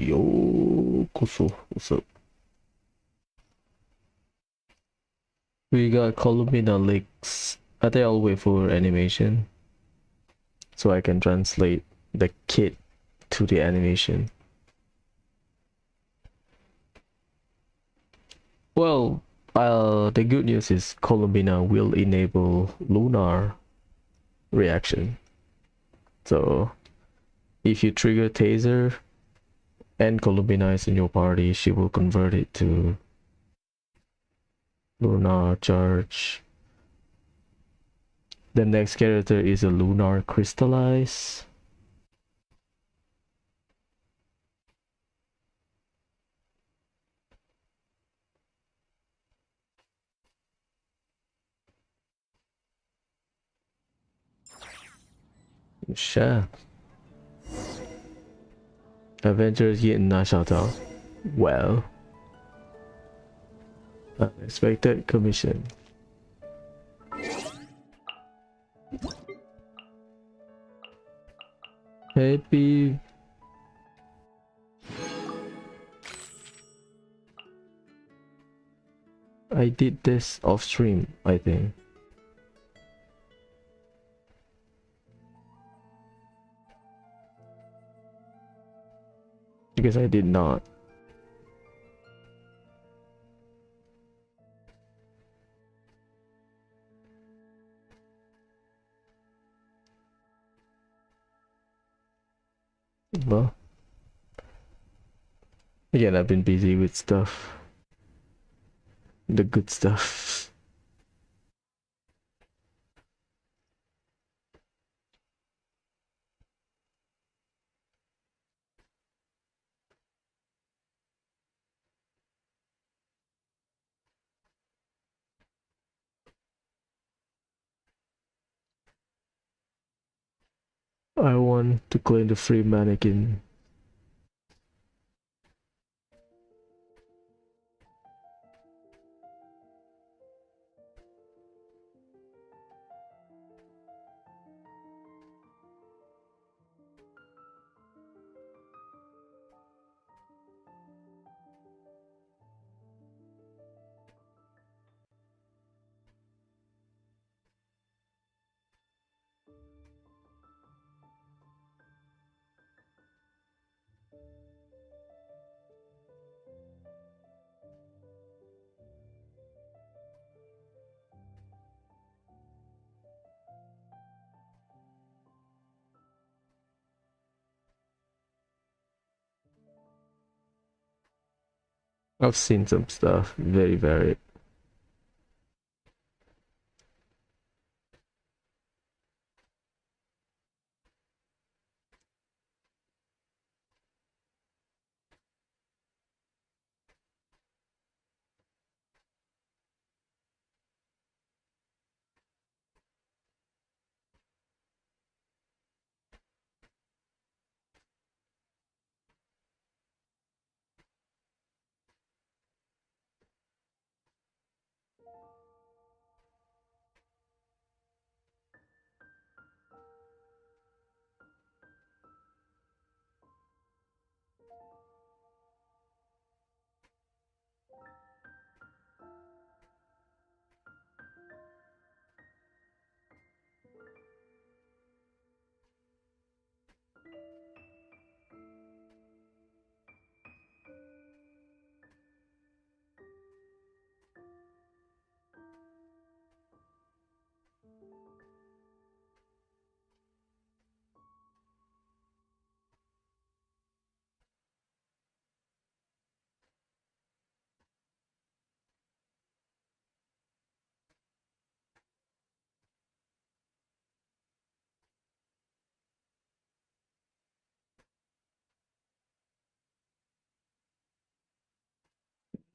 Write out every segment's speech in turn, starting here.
Yo, Koso, what's up? We got Columina leaks. I think I'll wait for animation so I can translate the kit to the animation. Well, the good news is Columina will enable lunar reaction. So if you trigger Taser and Columina is in your party, she will convert it to lunar charge. The next character is a lunar crystallize. Sure. Avengers getting a shout out. Well, unexpected commission. Happy. I did this off stream, I think. Because I did not. Well, again, I've been busy with stuff. The good stuff. I want to claim the free mannequin. I've seen some stuff, very varied.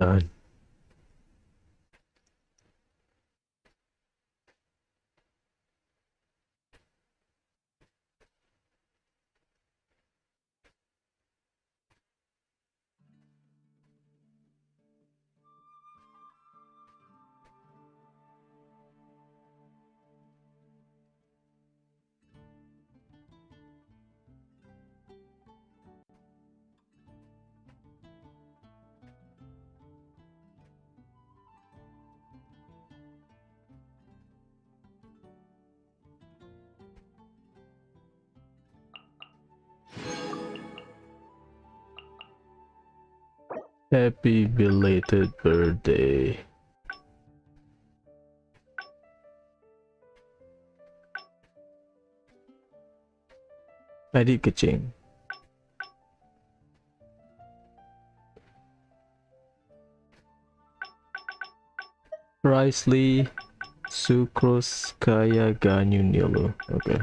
Done. Happy belated birthday. Adi kaching. Risley Sucrose Kaya Ganyu Nilu. Okay.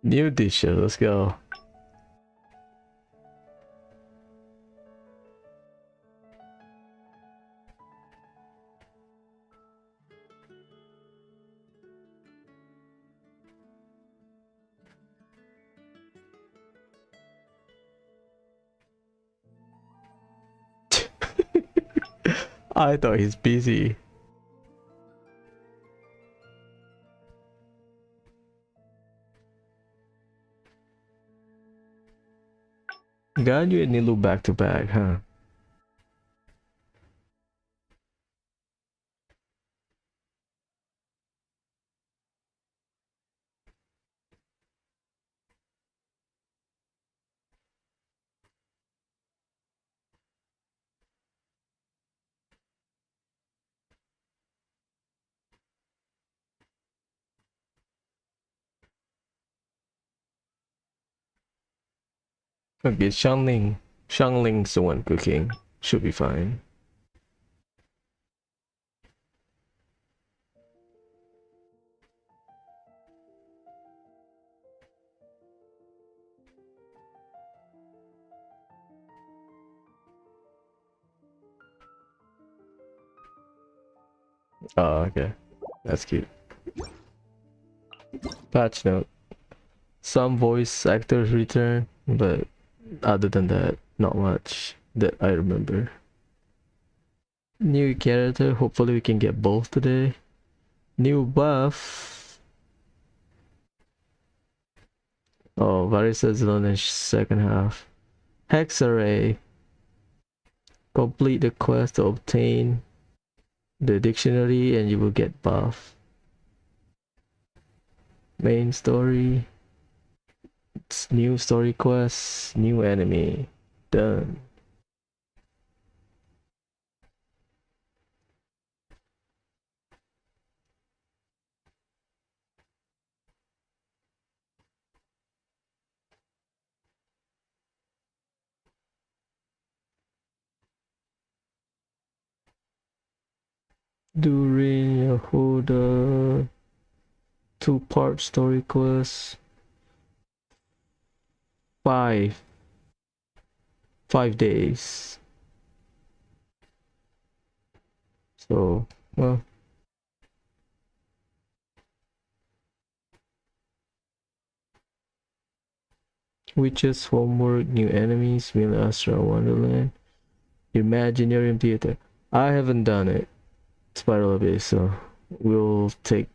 New dishes, let's go. I thought he's busy. Ganyu and Nilu back to back, huh? Okay, Xiangling's the one cooking. Should be fine. Oh, okay. That's cute. Patch note. Some voice actors return, but other than that, not much that I remember. New character, hopefully we can get both today. New buff. Oh, Varys alone in second half. Hex array. Complete the quest to obtain the dictionary and you will get buff. Main story. It's new story quest, new enemy. Done. During Yehuda 2-part story quest. 5 days. So, well, witches homework, new enemies, Mil Astra Wonderland, Imaginarium Theater. I haven't done it, Spiral Abyss, so we'll take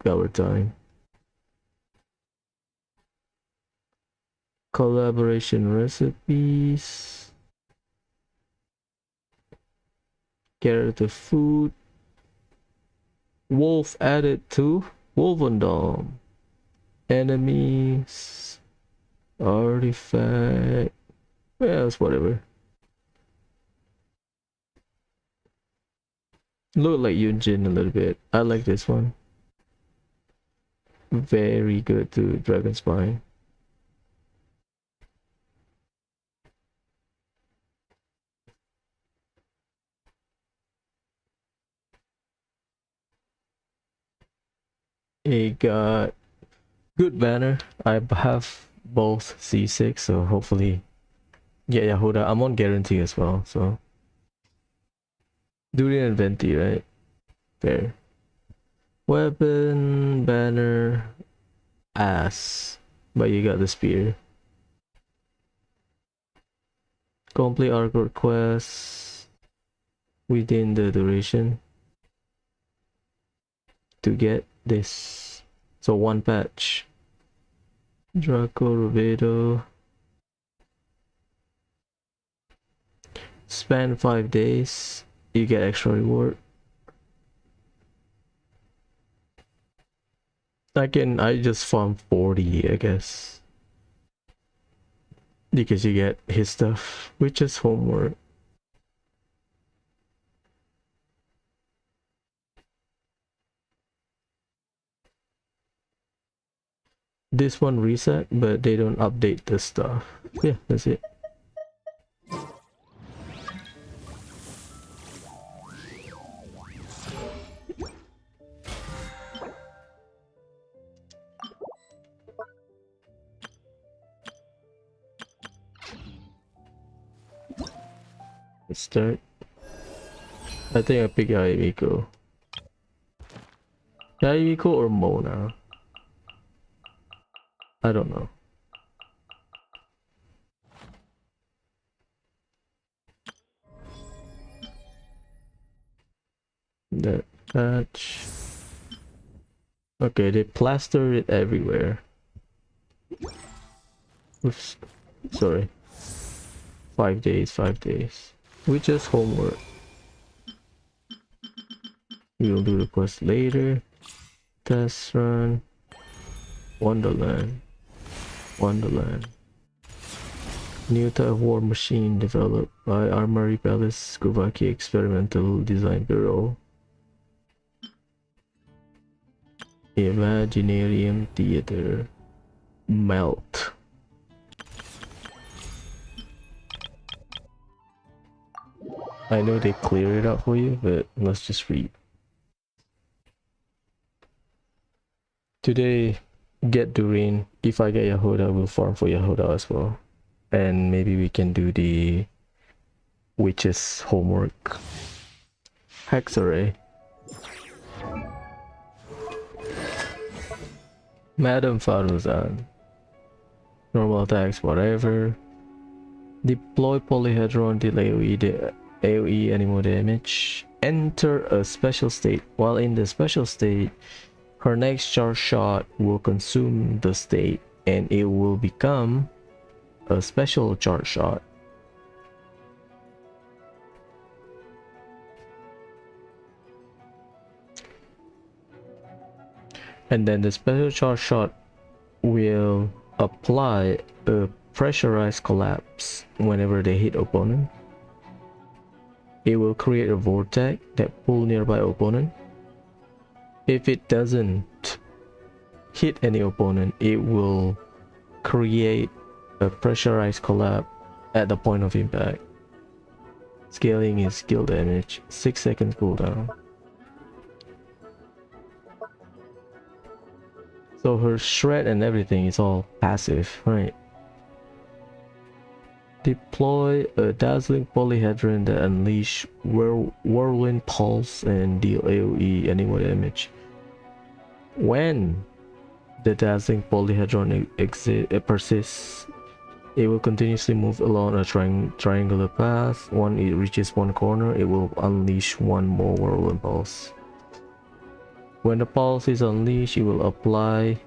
our time. Collaboration recipes. Character food. Wolf added to Wolvendom. Enemies. Artifact. Yeah, it's whatever. Look like Yunjin a little bit. I like this one. Very good to Dragon Spine. It got good banner. I have both C6, so hopefully. Yeah, Yehuda. I'm on guarantee as well, so. Durian and Venti, right? Fair. Weapon, banner, ass. But you got the spear. Complete artwork quests within the duration to get this. So one patch. Draco Rubedo. Spend 5 days. You get extra reward. I just farm 40, I guess. Because you get his stuff, which is homework. This one reset, but they don't update the stuff. Yeah, that's it. Let's start. I think I pick Yaimiko. Yaimiko or Mona? I don't know. That patch. Okay, they plastered it everywhere. Oops. Sorry. 5 days, 5 days. Which is homework. We will do the quest later. Test run. Wonderland. Wonderland. New type of war machine developed by Armory Palace Skuvaki Experimental Design Bureau. Imaginarium Theater. Melt. I know they clear it out for you, but let's just read. Today, get Durin. If I get Yahoda, we'll farm for Yahoda as well. And maybe we can do the witch's homework. Hex array. Madam Faruzan. Normal attacks, whatever. Deploy Polyhedron, delay AoE animal damage. Enter a special state. While in the special state, her next charge shot will consume the state and it will become a special charge shot. And then the special charge shot will apply a pressurized collapse whenever they hit opponent. It will create a vortex that pull nearby opponent. If it doesn't hit any opponent, it will create a pressurized collapse at the point of impact. Scaling is skill damage, 6 seconds cooldown. So her shred and everything is all passive, right? Deploy a dazzling polyhedron that unleash whirlwind pulse and deal AoE animal damage. When the dazzling polyhedron persists, it will continuously move along a triangular path. When it reaches one corner, it will unleash one more whirlwind pulse. When the pulse is unleashed, it will apply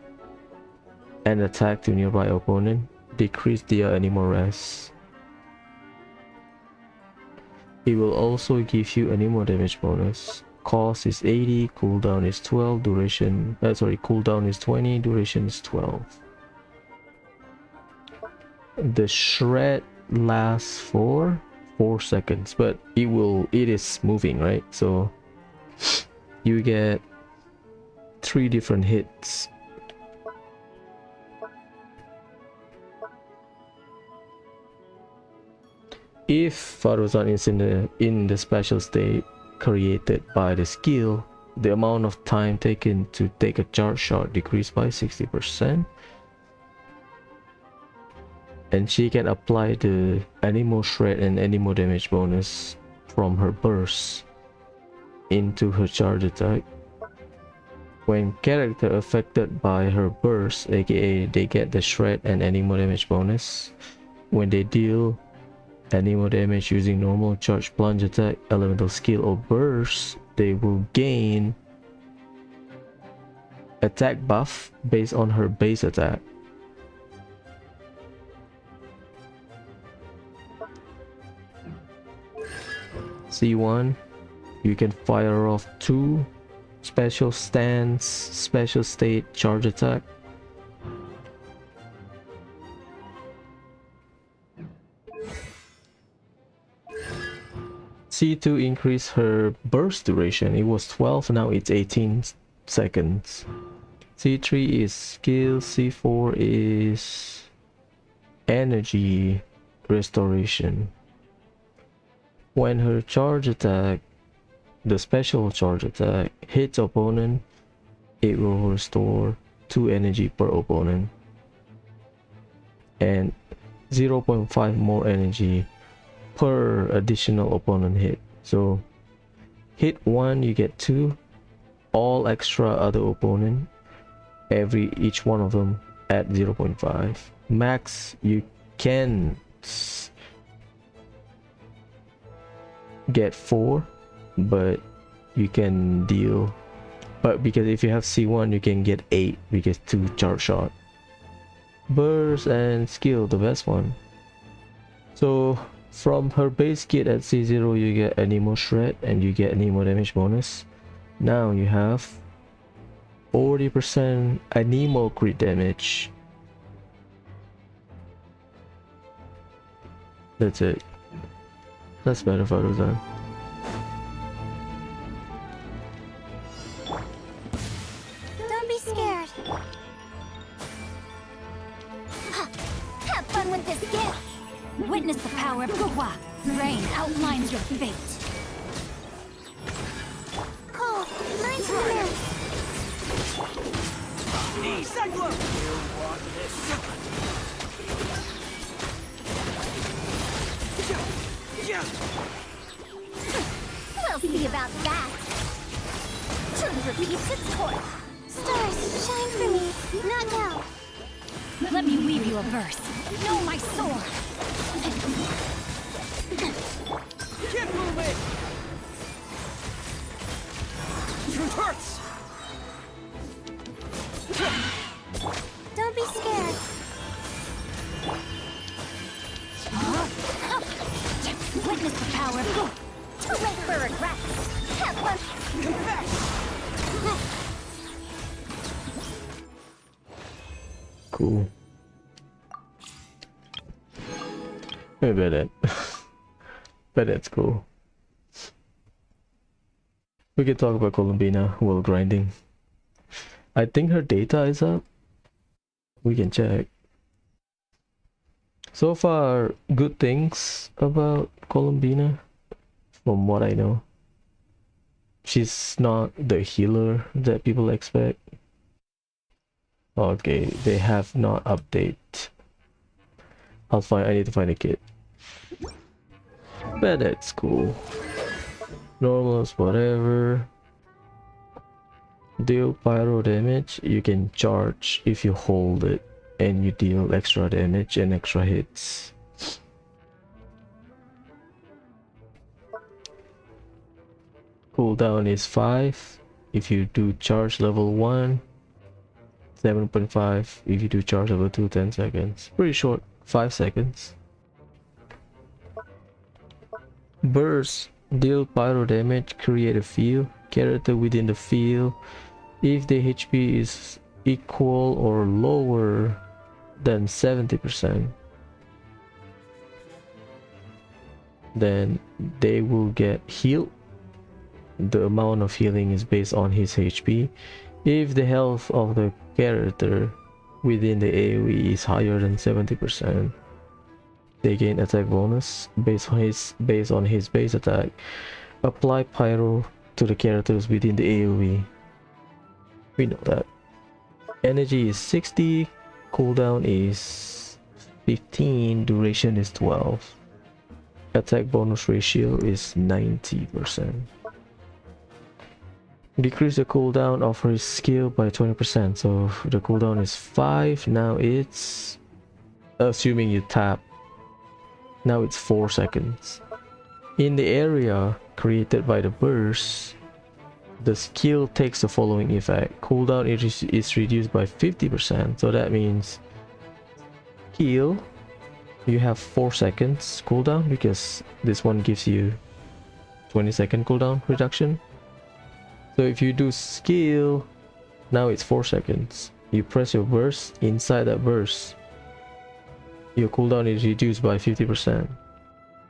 an attack to nearby opponent, decrease their animal rest. It will also give you animal damage bonus. Cost is 80, cooldown is 12, cooldown is 20, duration is 12. The shred lasts for 4 seconds, but it is moving, right? So you get 3 different hits. If Faruzan is in the special state created by the skill, the amount of time taken to take a charge shot decreased by 60%. And she can apply the animal shred and animal damage bonus from her burst into her charge attack. When character affected by her burst, aka they get the shred and animal damage bonus. When they deal animal damage using normal charge, plunge attack, elemental skill, or burst, they will gain attack buff based on her base attack. C1, you can fire off 2 special stance, special state, charge attack. C2 increase her burst duration. It was 12, now it's 18 seconds. C3 is skill, C4 is energy restoration. When her charge attack, the special charge attack, hits opponent, it will restore 2 energy per opponent and 0.5 more energy per additional opponent hit. So hit 1 you get 2, all extra other opponent, each one of them at 0.5. Max you can get 4, but you can deal, but because if you have C1 you can get 8 because 2 charge shot. Burst and skill, the best one. So from her base kit at C0 you get animal shred and you get animal damage bonus. Now you have 40% animal crit damage. That's it. That's better for Ruzan. Don't be scared. Ha! Have fun with this gift. Witness the power of Gua. Rain outlines your fate. Cold, mine to the moon. Cyclone! You want this? We'll see about that. Truth repeats its course. Stars, shine for me, not now. Let me weave you a verse. Know my sword. Keep moving! Truth hurts! Don't be scared. Witness the power of Gua. To wait for regrets. Have fun. Confess! Cool. I bet it. Bet it's cool. We can talk about Columbina while grinding. I think her data is up. We can check. So far, good things about Columbina, from what I know. She's not the healer that people expect. Okay, they have not update. I need to find a kit. But that's cool. Normals, whatever. Deal pyro damage. You can charge if you hold it and you deal extra damage and extra hits. Cooldown is 5 if you do charge level 1, 7.5 if you do charge level 2, 10 seconds. Pretty short, 5 seconds. Burst, deal pyro damage, create a field, character within the field. If the HP is equal or lower than 70%, then they will get healed. The amount of healing is based on his HP. If the health of the character within the AoE is higher than 70%, they gain attack bonus based on his base attack. Apply pyro to the characters within the AoE. We know that. Energy is 60, cooldown is 15, duration is 12. Attack bonus ratio is 90%. Decrease the cooldown of her skill by 20%. So the cooldown is 5. Now it's, assuming you tap, now it's 4 seconds. In the area created by the burst, the skill takes the following effect. Cooldown is reduced by 50%. So that means heal, you have 4 seconds cooldown because this one gives you 20-second cooldown reduction. So if you do skill, now it's 4 seconds. You press your burst, inside that burst, your cooldown is reduced by 50%.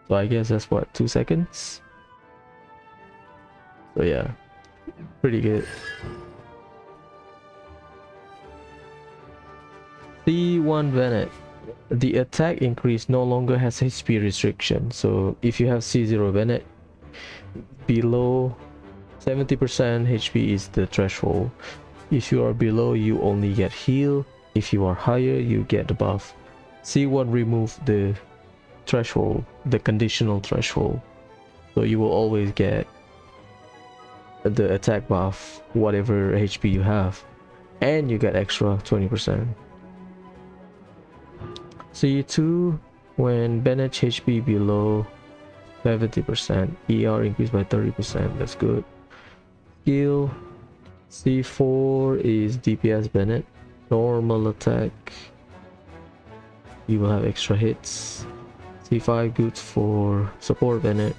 So I guess that's what, 2 seconds? So yeah, pretty good. C1 Venet. The attack increase no longer has HP restriction. So if you have C0 Venet, below 70% HP is the threshold. If you are below, you only get heal. If you are higher, you get the buff. C1 remove the threshold, the conditional threshold. So you will always get the attack buff, whatever HP you have. And you get extra 20%. C2, when Bennett HP below 70%, ER increased by 30%. That's good. Skill C4 is DPS Bennett. Normal attack, you will have extra hits. C5 good for support Bennett.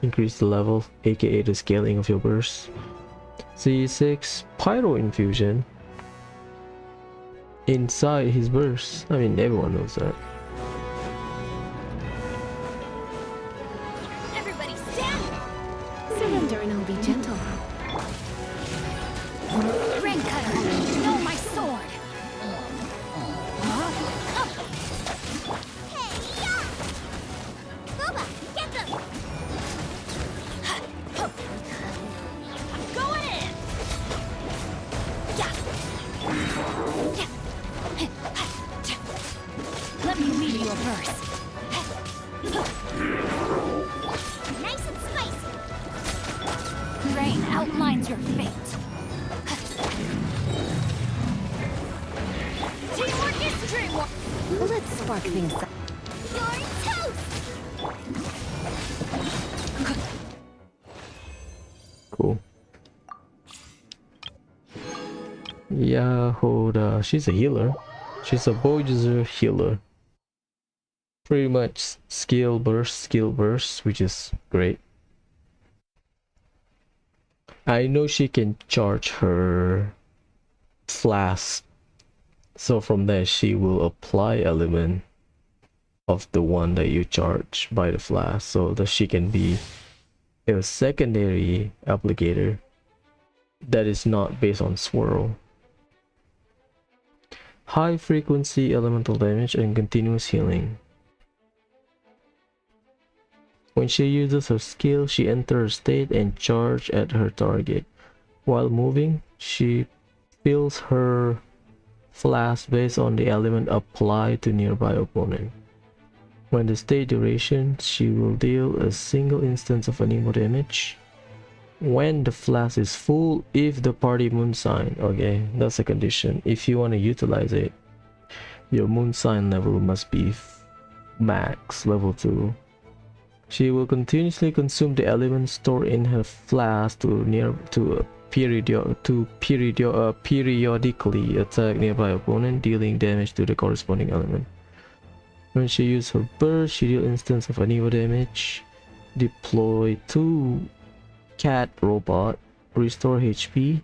Increase the level, aka the scaling of your burst. C6 Pyro Infusion inside his burst. I mean, everyone knows that. Everybody stand! Surrender and I'll be gentle. Rain cutter, know my sword! Hey, yeah! Booba, get them! I'm going in! Let me weave you a verse. Nice and spicy. Rain outlines your fate. Teamwork is dreamwork. Let's spark things up. You're toast. Cool. Yahoda, she's a healer. She's a Bojuzer healer. Pretty much skill burst, which is great. I know she can charge her flask, so from there she will apply element of the one that you charge by the flask, so that she can be a secondary applicator that is not based on swirl. High frequency elemental damage and continuous healing. When she uses her skill, she enters a state and charges at her target. While moving, she fills her flask based on the element applied to nearby opponent. When the state duration, she will deal a single instance of anemo damage. When the flask is full, if the party moon sign, okay, that's a condition. If you want to utilize it, your moon sign level must be max level 2. She will continuously consume the elements stored in her flask periodically attack nearby opponent, dealing damage to the corresponding element. When she uses her burst, she deals instance of anemo damage. Deploy 2 cat robot, restore HP.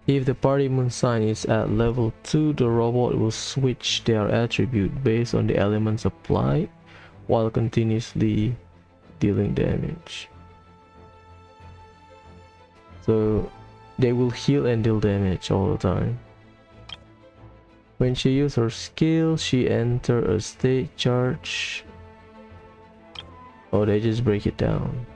If the party moon sign is at level 2, the robot will switch their attribute based on the elements applied while continuously dealing damage. So they will heal and deal damage all the time. When she uses her skill, she enters a state charge. Oh, they just break it down.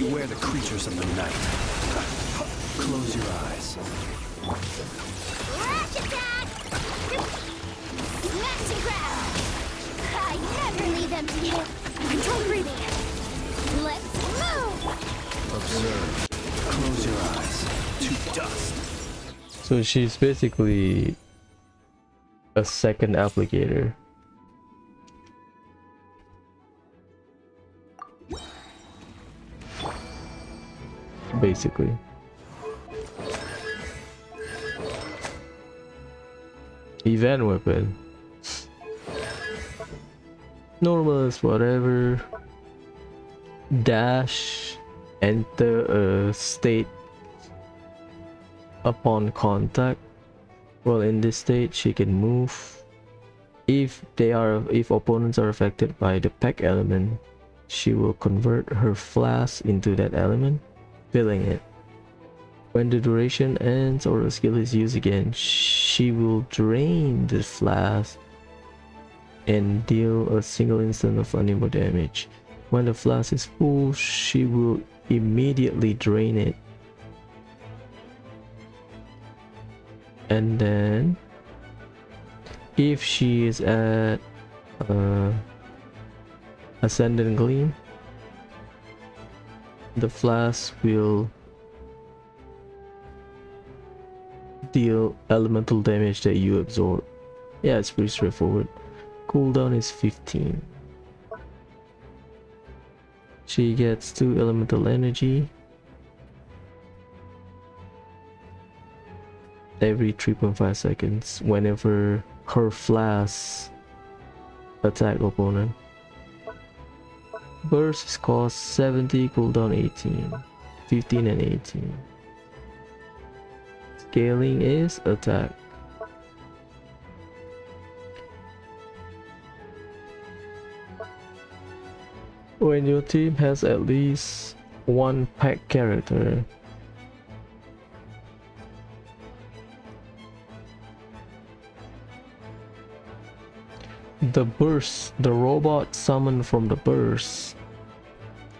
Beware the creatures of the night. Close your eyes. Rush attack! Smash and grab! I never leave empty-handed. Control breathing. Let's move! Observe. Close your eyes. To dust. So she's basically a second applicator. Basically. Event weapon. Normal is whatever. Dash. Enter a state upon contact. Well, in this state she can move. If opponents are affected by the pack element, she will convert her flask into that element, filling it. When the duration ends or the skill is used again, she will drain the flask and deal a single instant of animal damage. When the flask is full, she will immediately drain it. And then if she is at Ascendant Gleam, the flask will deal elemental damage that you absorb. Yeah, it's pretty straightforward. Cooldown is 15. She gets 2 elemental energy every 3.5 seconds whenever her flask attack opponent. Burst is cost 70, cooldown 18, 15 and 18. Scaling is attack. When your team has at least one pack character, the robot summoned from the burst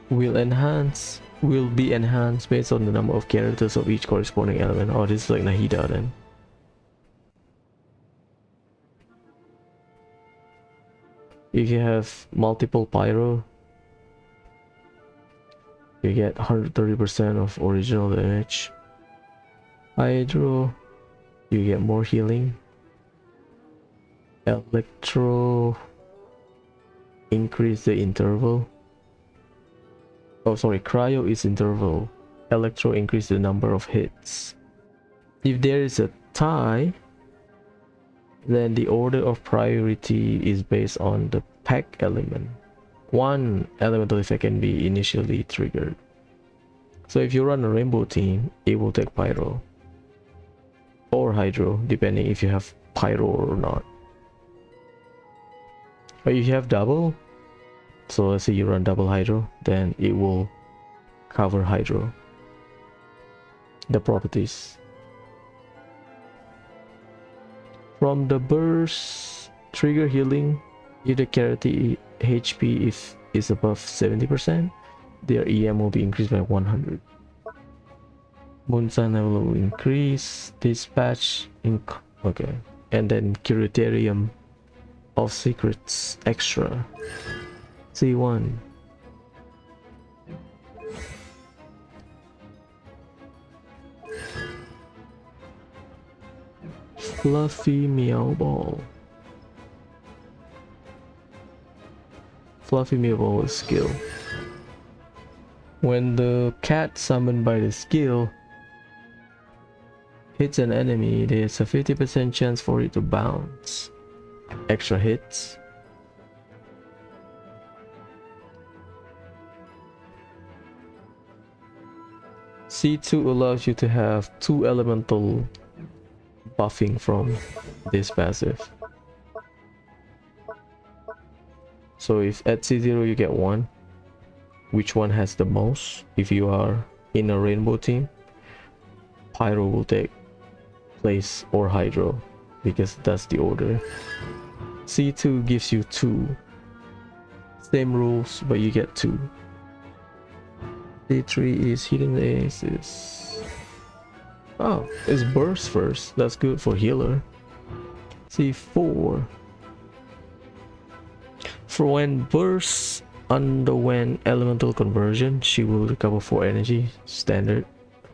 will be enhanced based on the number of characters of each corresponding element. Oh, this is like Nahida then. If you have multiple pyro, you get 130% of original damage. Hydro, you get more healing. Electro, increase the interval. Oh sorry, cryo is interval. Electro, increase the number of hits. If there is a tie, then the order of priority is based on the pack element. One elemental effect can be initially triggered. So if you run a rainbow team, it will take pyro or hydro, depending if you have pyro or not. But if you have double, so let's say you run double hydro, then it will cover hydro, the properties. From the burst, trigger healing. If the character HP is above 70%, their EM will be increased by 100. Moonshine level will increase. Dispatch okay, and then Curatorium of Secrets extra. C1. Fluffy Meow Ball. Fluffy Meow Ball is skill. When the cat summoned by the skill hits an enemy, there's a 50% chance for it to bounce. Extra hits. C2 allows you to have 2 elemental buffing from this passive. So if at C0 you get 1, which one has the most? If you are in a rainbow team, pyro will take place or hydro, because that's the order. C2 gives you 2. Same rules, but you get 2. C3 is hitting the aces. Oh, it's burst first. That's good for healer. C4. For when burst underwent elemental conversion, she will recover 4 energy. Standard.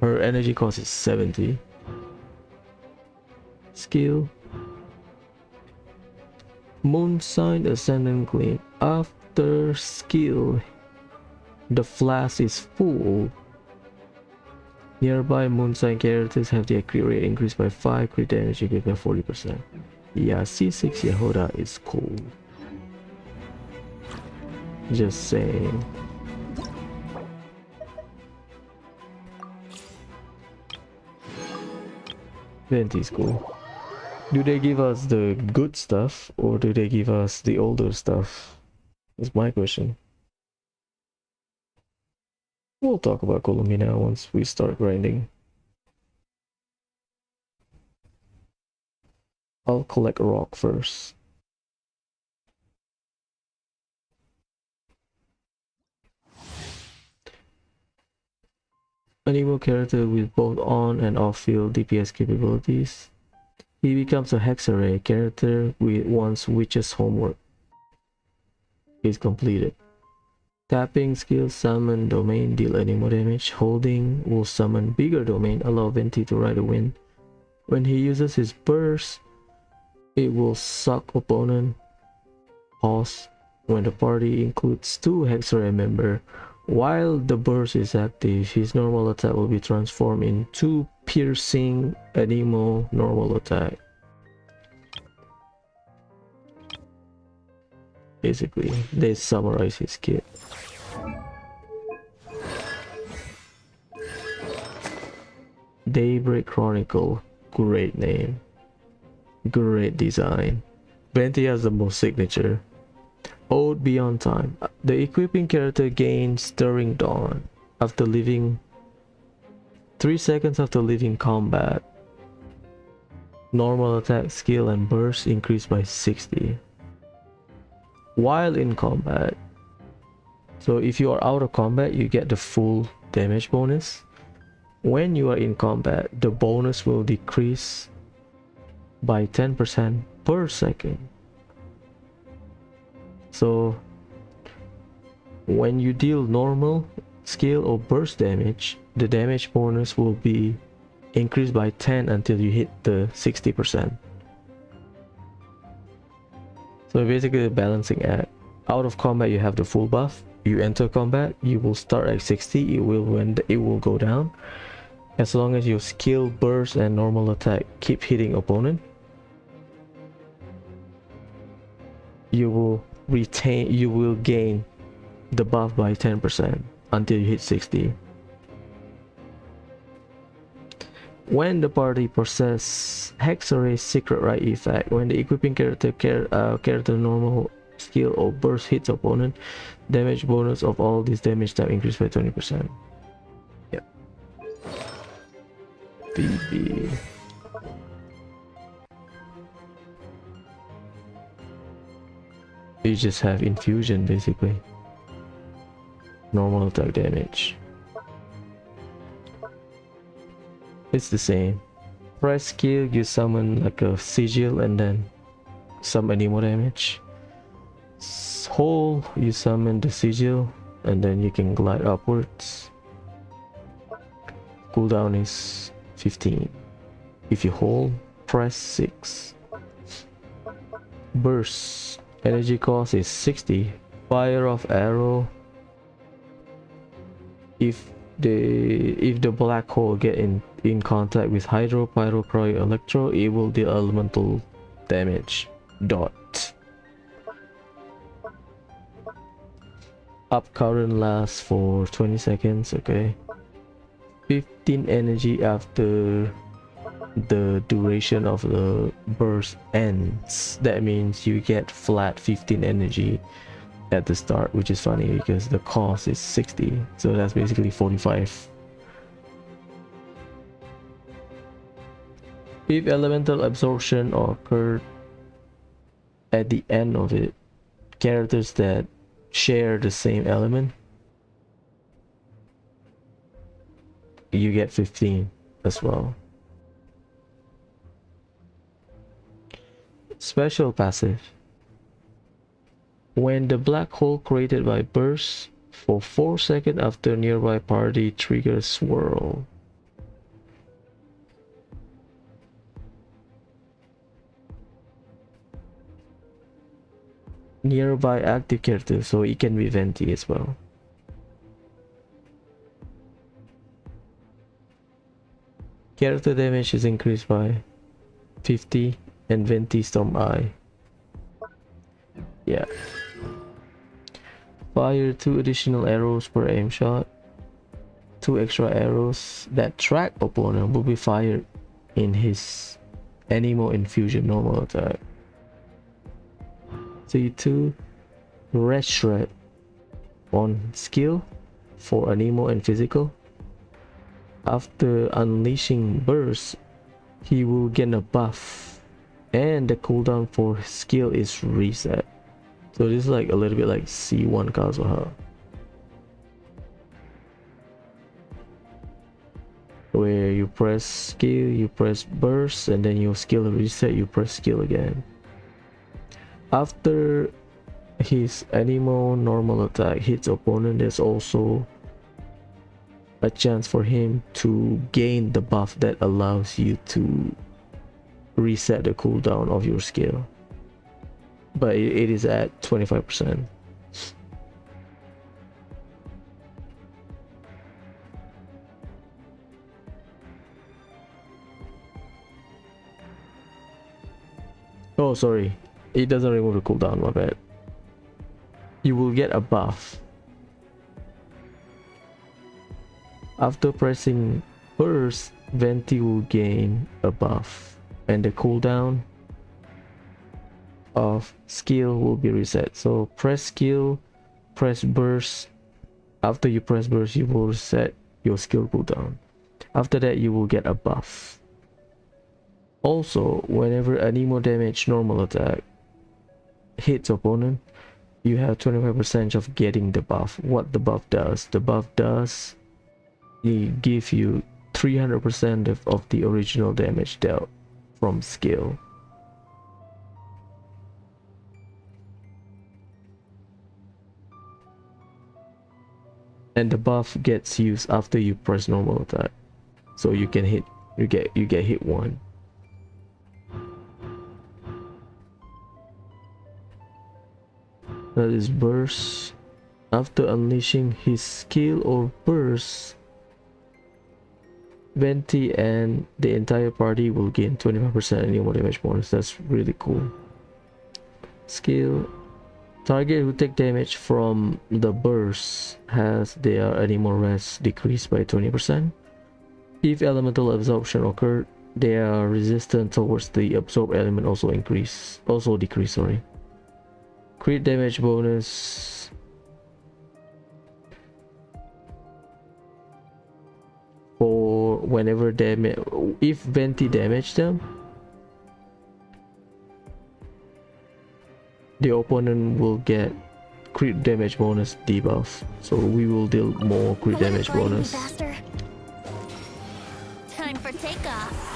Her energy cost is 70. Skill. Moon sign ascendant clean. After skill, the flash is full. Nearby moon sign characters have the accurate rate increased by 5, crit damage increased by 40%. Yeah, C6 Yehoda is cool. Just saying. Venti's cool. Do they give us the good stuff or do they give us the older stuff? That's my question. We'll talk about Columbina once we start grinding. I'll collect rock first. Anemo character with both on and off field DPS capabilities. He becomes a Hexarray character with once Witch's homework is completed. Tapping skill summon domain, deal any more damage. Holding will summon bigger domain, allow Venti to ride a wind. When he uses his burst, it will suck opponent. Pause. When the party includes 2 Hexarray member, while the burst is active, his normal attack will be transformed into piercing Anemo normal attack. Basically, they summarize his kit. Daybreak Chronicle, great name, great design. Venti has the most signature. Ode Beyond Time. The equipping character gains Stirring Dawn after leaving 3 seconds after leaving combat. Normal attack, skill, and burst increase by 60 while in combat. So if you are out of combat, you get the full damage bonus. When you are in combat, the bonus will decrease by 10% per second. So when you deal normal, skill, or burst damage, the damage bonus will be increased by 10 until you hit the 60%. So basically a balancing act. Out of combat you have the full buff. You enter combat, you will start at 60. It will go down. As long as your skill, burst, and normal attack keep hitting opponent, you will gain the buff by 10% until you hit 60. When the party possesses Hexarray's secret right effect, when the equipping character normal skill or burst hits opponent, damage bonus of all these damage type increase by 20%. Yep. BB. You just have infusion basically. Normal attack damage. It's the same. Press skill, you summon like a sigil and then some anemo damage. Hold, you summon the sigil and then you can glide upwards. Cooldown is 15. If you hold, press 6. Burst, energy cost is 60. Fire of arrow. If the black hole get in contact with hydro, pyro, cryo, electro, it will deal elemental damage. Dot. Up current lasts for 20 seconds. Okay. 15 energy after the duration of the burst ends. That means you get flat 15 energy at the start, which is funny because the cost is 60, so that's basically 45. If elemental absorption occurred at the end of it, characters that share the same element you get 15 as well. Special passive. When the black hole created by bursts for 4 seconds after nearby party triggers swirl. Nearby active character, so it can be Venti as well. Character damage is increased by 50 and Venti Storm Eye. Yeah. Fire 2 additional arrows per aim shot. 2 extra arrows that track opponent will be fired in his Anemo Infusion normal attack. C2 Red Shred on skill for Anemo and physical. After unleashing burst, he will gain a buff and the cooldown for his skill is reset. So this is like a little bit like C1 Kazuha, where you press skill, you press burst, and then your skill reset, you press skill again. After his Anemo normal attack hits opponent, there's also a chance for him to gain the buff that allows you to reset the cooldown of your skill, but it is at 25%. Oh, sorry, it doesn't remove the cooldown, my bad. You will get a buff after pressing burst. Venti will gain a buff and the cooldown of skill will be reset. So press skill, press burst. After you press burst, you will reset your skill cooldown. After that, you will get a buff. Also, whenever Anemo damage normal attack hits opponent, you have 25% of getting the buff. What the buff does? The buff does, it gives you 300% of the original damage dealt from skill. And the buff gets used after you press normal attack, so you can hit, you get hit one. That is burst. After unleashing his skill or burst, Venti and the entire party will gain 25% annual damage bonus. That's really cool. Skill. Target who take damage from the burst has their animal rest decreased by 20%. If elemental absorption occurred, their resistance towards the absorbed element also decrease. Sorry. Crit damage bonus. For whenever damage, if Venti damage them, the opponent will get crit damage bonus debuff. So we will deal more crit damage bonus. Faster. Time for takeoff.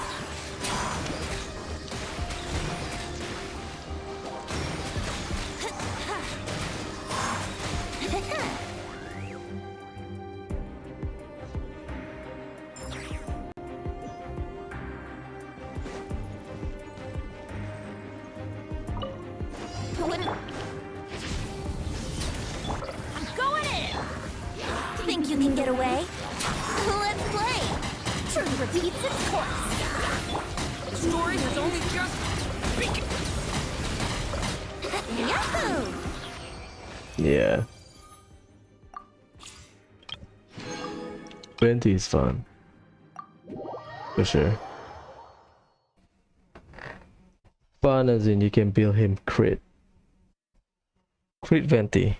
I'm going in. Think you can get away? Let's play. Truth repeats its course. The story has only just begun. Yahoo! Yeah. Venti is fun. For sure. Fun as in you can build him crit. Crit Venti.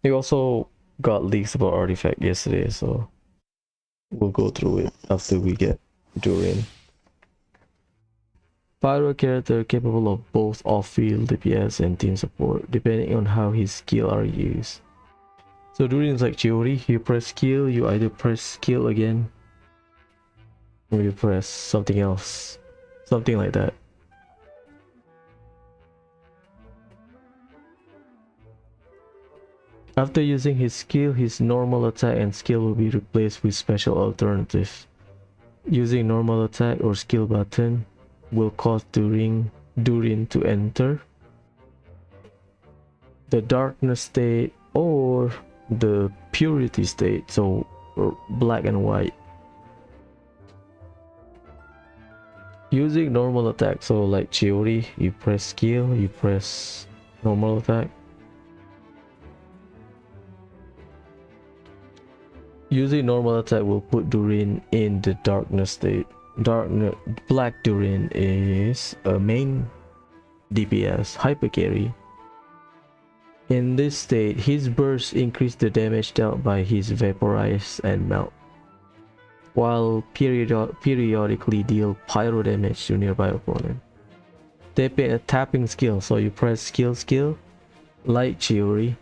He also got leaks about artifact yesterday, so we'll go through it after we get Durian. Pyro character capable of both off-field DPS and team support, depending on how his skill are used. So Durian's like Chiori, you press skill, you either press skill again Or you press something else. Something like that. After using his skill, his normal attack and skill will be replaced with special alternatives. Using normal attack or skill button will cause Durin to enter the darkness state or the purity state, so black and white. Using normal attack, so like Chiori, you press skill, you press normal attack. Using normal attack will put Durin in the darkness state. Black Durin is a main DPS hyper carry. In this state, his burst increase the damage dealt by his vaporize and melt, while periodically deal pyro damage to nearby opponent. Tapping skill, so you press skill, like Chiori,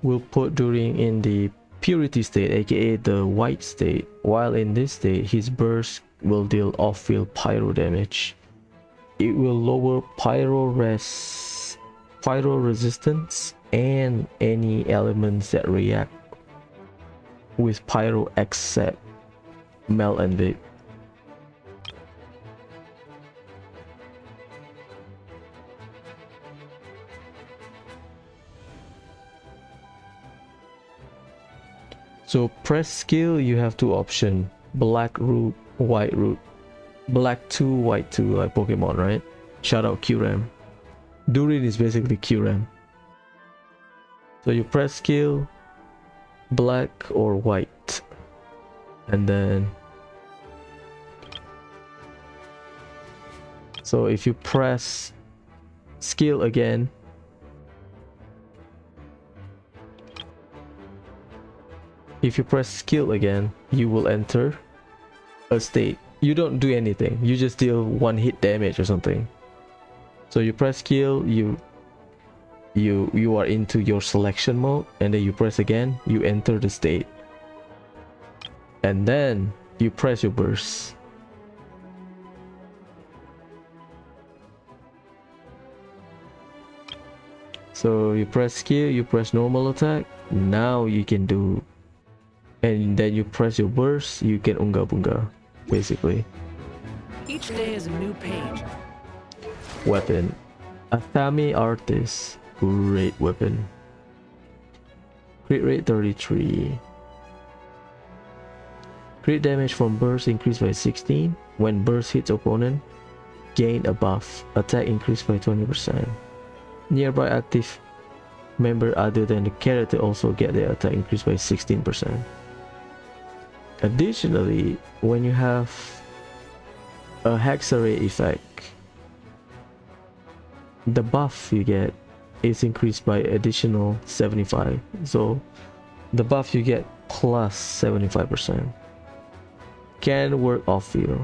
will put Durin in the purity state, aka the white state. While in this state, his burst will deal off-field pyro damage. It will lower pyro resistance and any elements that react with pyro except melt and vape. So press skill, you have two options: black root, white root. Black 2, white 2, like Pokemon, right? Shout out QRAM. Durin is basically QRAM. So you press skill, black or white, and then so if you press skill again, you will enter a state. You don't do anything, you just deal one hit damage or something. So you press skill, you are into your selection mode, and then you press again, you enter the state, and then you press your burst. So you press skill, you press normal attack, now you can do, and then you press your burst, you can unga bunga, basically. Each day is a new page. Weapon. Athami Artist. Great weapon. Crit rate 33. Crit damage from burst increased by 16. When burst hits opponent, gain a buff. Attack increased by 20%. Nearby active member other than the character also get their attack increased by 16%. Additionally, when you have a Hexarray effect, the buff you get is increased by additional 75. So the buff you get plus 75%. Can work off field.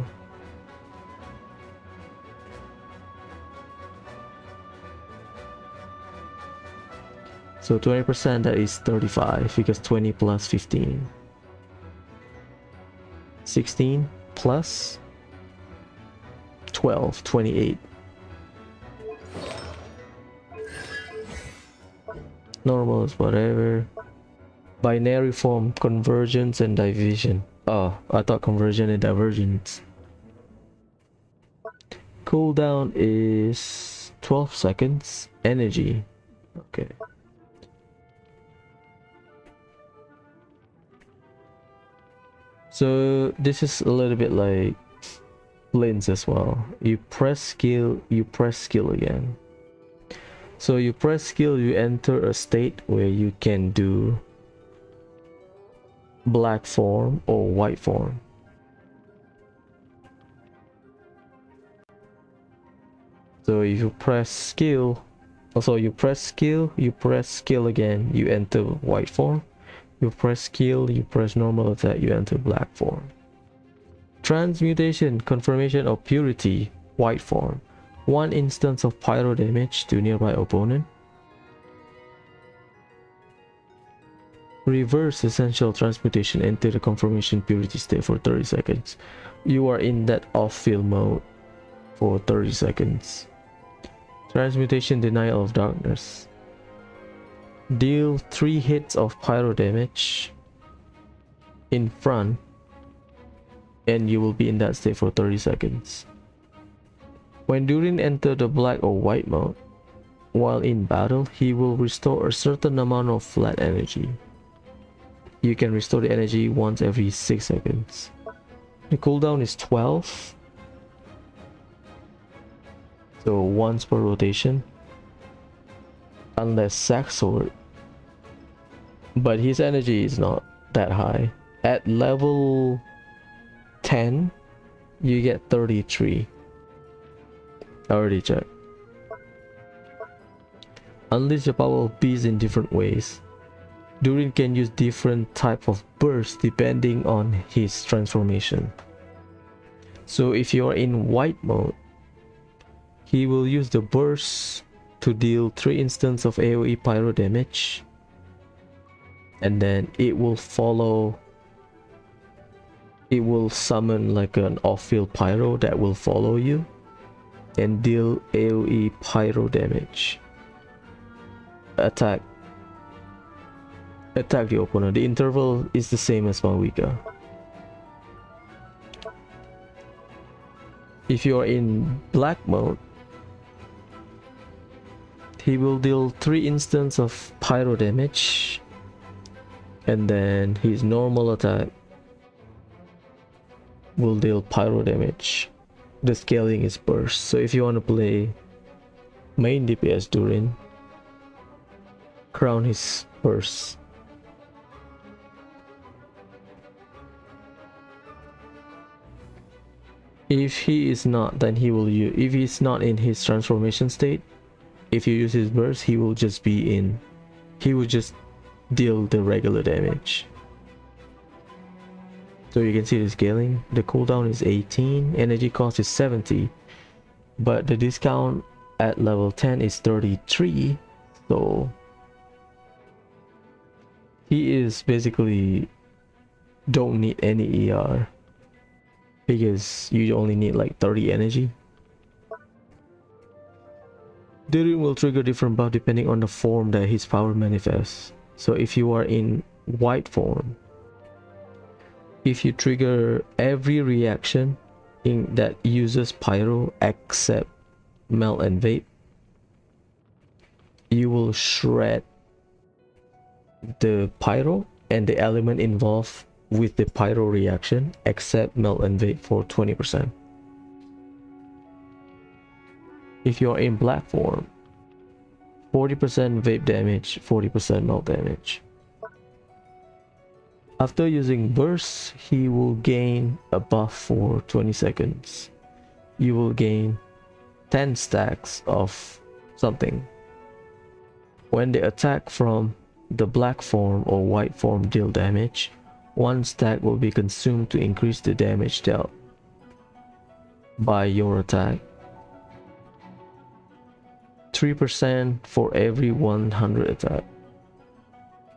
So 20%, that is 35, because 20 plus 15. 16 plus 12, 28. Normal is whatever. Binary form, convergence and division. Oh, I thought conversion and divergence. Cooldown is 12 seconds. Energy. Okay. So this is a little bit like Blins as well. You press skill, you press skill again. So you press skill, you enter a state where you can do black form or white form. So if you press skill, also you press skill again, you enter white form. You press skill, you press normal attack, you enter black form. Transmutation, confirmation of purity, white form. 1 instance of pyro damage to nearby opponent. Reverse essential transmutation, enter the confirmation purity state for 30 seconds. you are in that off-field mode for 30 seconds. Transmutation, Denial of Darkness. Deal 3 hits of pyro damage in front, and you will be in that state for 30 seconds. When Durin enters the black or white mode, while in battle, he will restore a certain amount of flat energy. You can restore the energy once every 6 seconds. The cooldown is 12, so once per rotation, unless sack sword, but his energy is not that high. At level 10 you get 33. I already checked. Unleash the power of beast in different ways. Durin can use different type of bursts depending on his transformation. So if you are in white mode, he will use the burst to deal 3 instances of AoE pyro damage, and then it will follow, it will summon like an off-field pyro that will follow you and deal AoE pyro damage. Attack the opponent. The interval is the same as Mawika. If you are in black mode, he will deal 3 instances of pyro damage, and then his normal attack will deal pyro damage. The scaling is burst. So if you want to play main DPS Durin, crown his burst. If he is not, then he will use, if he's not in his transformation state, if you use his burst, he will just be in, he will just deal the regular damage. So you can see the scaling. The cooldown is 18, energy cost is 70, but the discount at level 10 is 33, so he is basically don't need any ER because you only need like 30 energy. Durin will trigger different buff depending on the form that his power manifests. So if you are in white form, if you trigger every reaction that uses pyro except melt and vape, you will shred the pyro and the element involved with the pyro reaction except melt and vape for 20%. If you are in black form, 40% vape damage, 40% melt damage. After using burst, he will gain a buff for 20 seconds. You will gain 10 stacks of something. When they attack from the black form or white form deal damage, 1 stack will be consumed to increase the damage dealt by your attack. 3% for every 100 attack.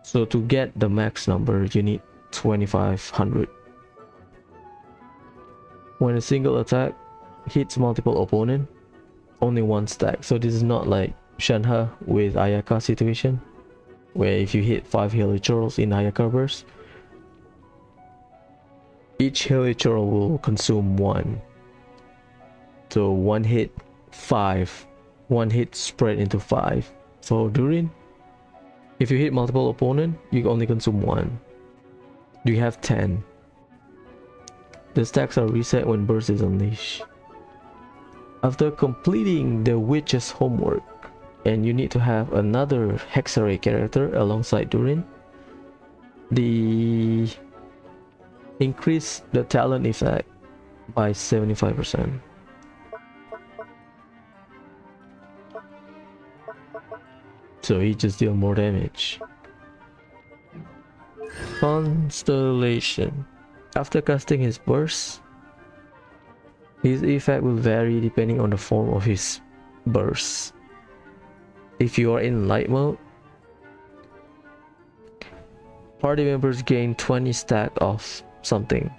So to get the max number, you need 2500. When a single attack hits multiple opponent, only 1 stack. So this is not like Shanha with Ayaka situation, where if you hit 5 Helichurls in Ayaka burst, each Helichurl will consume 1. So 1 hit 5, 1 hit spread into 5. For Durin, if you hit multiple opponent, you only consume 1. You have 10. The stacks are reset when burst is unleashed. After completing the witch's homework, and you need to have another Hexarray character alongside Durin, the increase the talent effect by 75%. So he just deal more damage. Constellation. After casting his burst, his effect will vary depending on the form of his burst. If you are in light mode, party members gain 20 stack of something.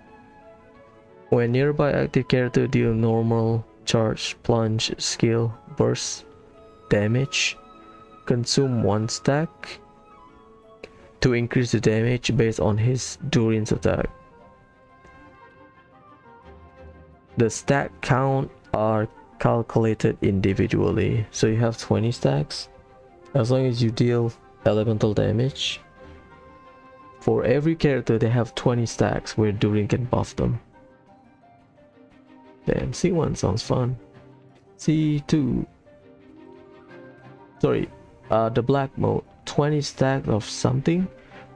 When nearby active character deal normal charge, plunge, skill, burst damage, consume 1 stack to increase the damage based on his Durin's attack. The stack count are calculated individually, so you have 20 stacks. As long as you deal elemental damage, for every character they have 20 stacks where Durin can buff them. Damn, C1 sounds fun. C2, sorry, the black mode, 20 stacks of something.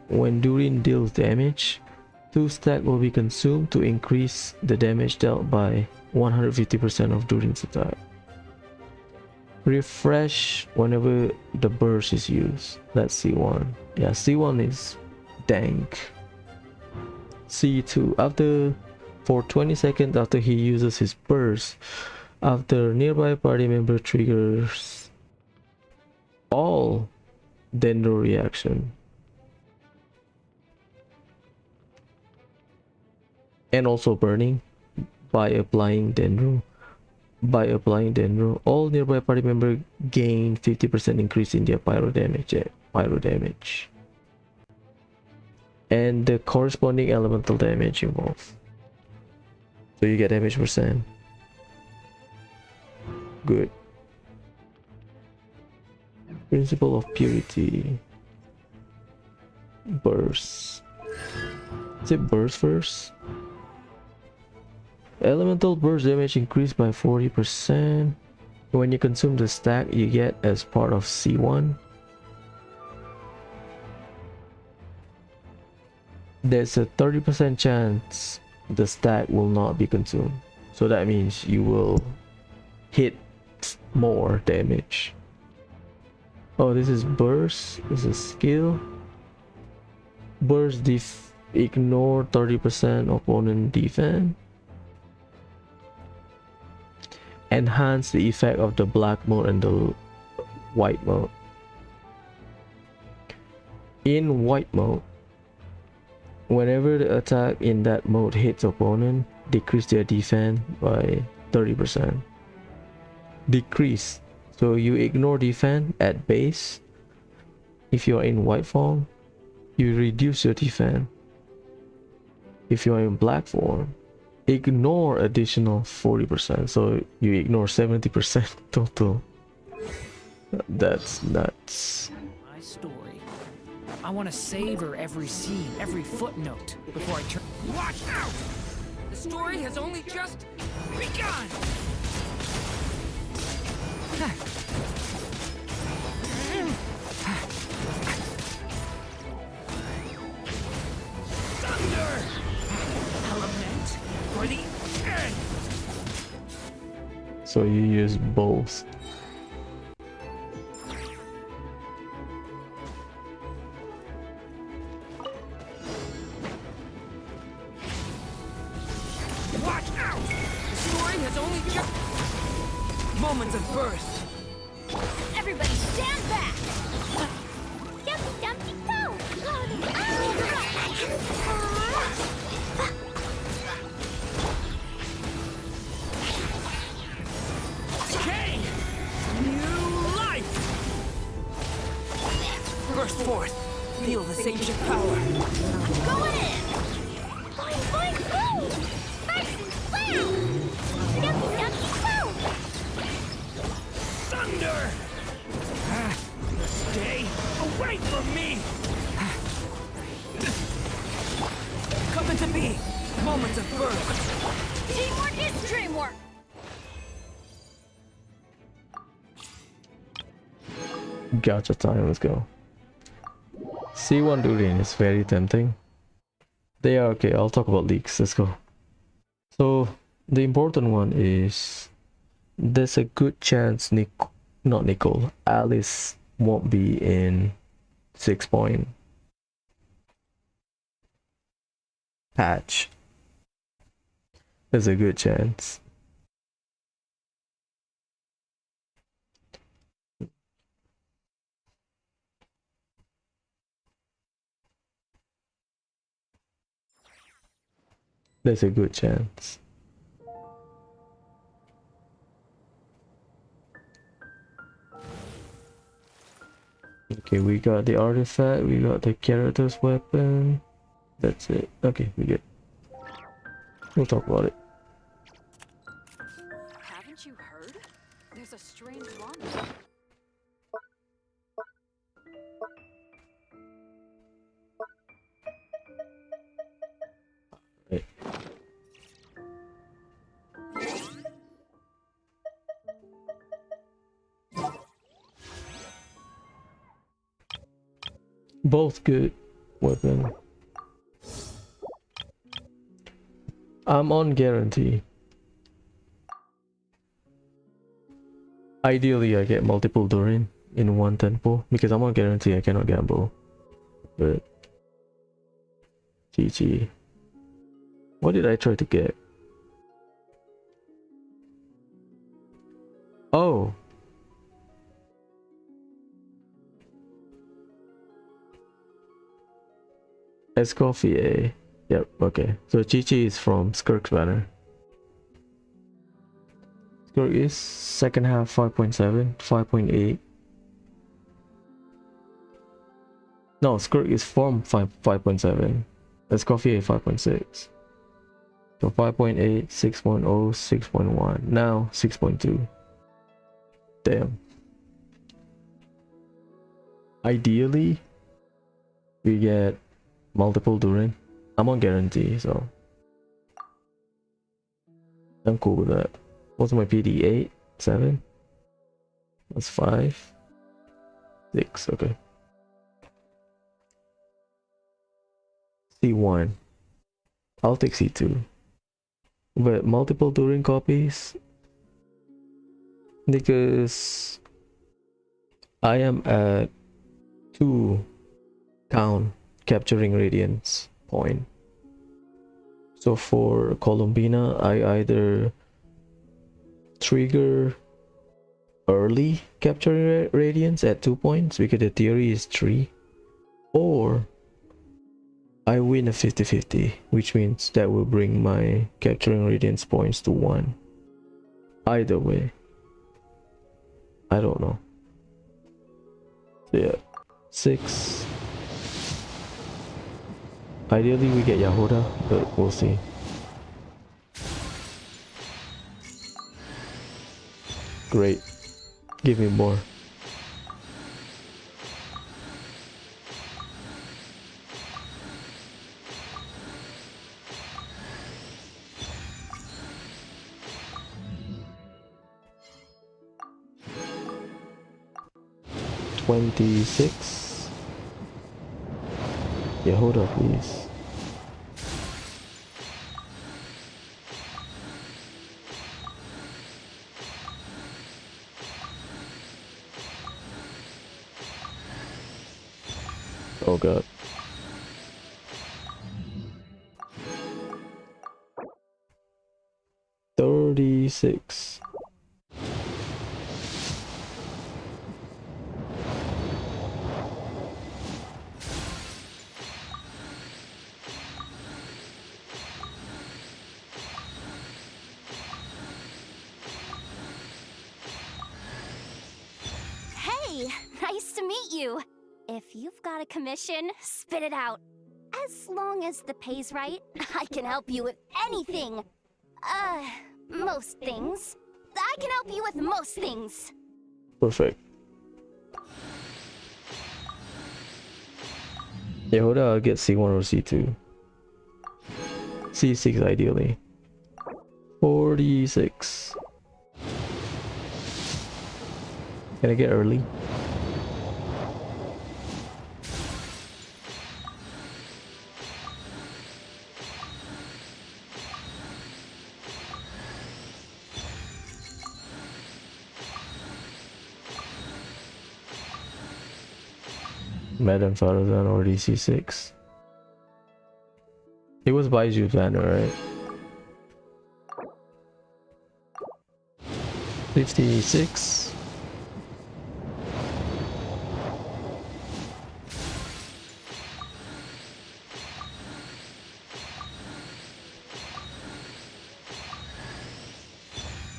When Durin deals damage, 2 stacks will be consumed to increase the damage dealt by 150% of Durin's attack. Refresh whenever the burst is used. That's C1. Yeah, C1 is dank. C2, after for 20 seconds after he uses his burst, after nearby party member triggers all Dendro reaction and also burning by applying Dendro. All nearby party member gain 50% increase in their pyro damage. And the corresponding elemental damage involved. So you get damage percent. Good. Principle of purity. Burst. Is it burst first? Elemental burst damage increased by 40% when you consume the stack you get as part of C1. There's a 30% chance the stack will not be consumed, so that means you will hit more damage. Oh, this is burst. This is skill. Burst ignore 30% opponent defense. Enhance the effect of the black mode and the white mode. In white mode, whenever the attack in that mode hits opponent, decrease their defense by 30%. Decrease, so you ignore defense at base. If you are in white form, you reduce your defense. If you are in black form, ignore additional 40%, so you ignore 70% total. That's nuts. My story. I want to savor every scene, every footnote before I turn. Watch out! The story has only just begun! Thunder! Element for the end! So you use both. Watch out! The story has only just moments of birth. Everybody stand back! Dumpty dumpty go! Okay! New life! Burst forth. Feel the ancient power. Going in! Boing boing boom! Sparks and clouds! Dumpty dumpty go! Thunder! Stay away from me! Come into being. Moments of birth. Teamwork is dreamwork! Gotcha time, let's go. C1 Durin is very tempting. They are okay, I'll talk about leaks, let's go. So the important one is there's a good chance Alice won't be in 6-point patch. There's a good chance. There's a good chance. Okay, we got the artifact, we got the character's weapon. That's it. Okay, we good. We'll talk about it. Haven't you heard? There's a strange one. Right. Both good weapon. I'm on guarantee. Ideally, I get multiple Durin in one tempo because I'm on guarantee. I cannot gamble. But GG. What did I try to get? Oh. Escoffier. Yep, okay. So Chi-Chi is from Skirk's banner. Skirk is second half 5.7, 5.8. No, Skirk is from 5.7. Escoffier 5.6. So 5.8, 6.0, 6.1. Now 6.2. Damn. Ideally, we get multiple Durin. I'm on guarantee, so I'm cool with that. What's my PD? 8? 7? That's 5. 6, okay. C1. I'll take C2. But multiple Durin copies? Because I am at 2 count capturing radiance point. So for Columbina, I either trigger early capturing radiance at 2 points because the theory is 3, or I win a 50-50, which means that will bring my capturing radiance points to 1. Either way, I don't know. So yeah, 6. Ideally we get Yahoda, but we'll see. Great. Give me more. $26. Yahoda, please. Oh god. $36. Hey, nice to meet you. If you've got a commission, spit it out. As long as the pay's right, I can help you with anything. Most things. I can help you with most things. Perfect. Yahoda, I'll get C1 or C2. C6 ideally. 46. Can I get early? Madame Farazan already C6. It was Baiju's banner, right? 56.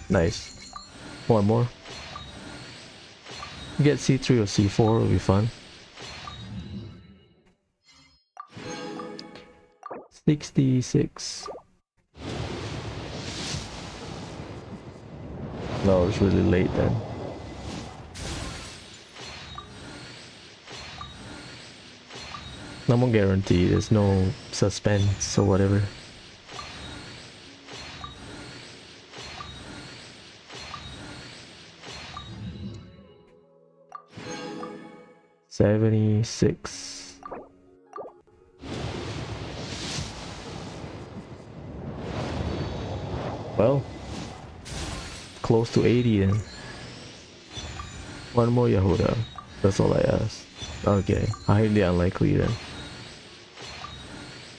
Nice. One more. Get C3 or C4 will be fun. 66. No, it's really late then. No guarantee, there's no suspense or whatever. $76. Well, close to 80 then. One more Yahuda. That's all I ask. Okay, highly unlikely then.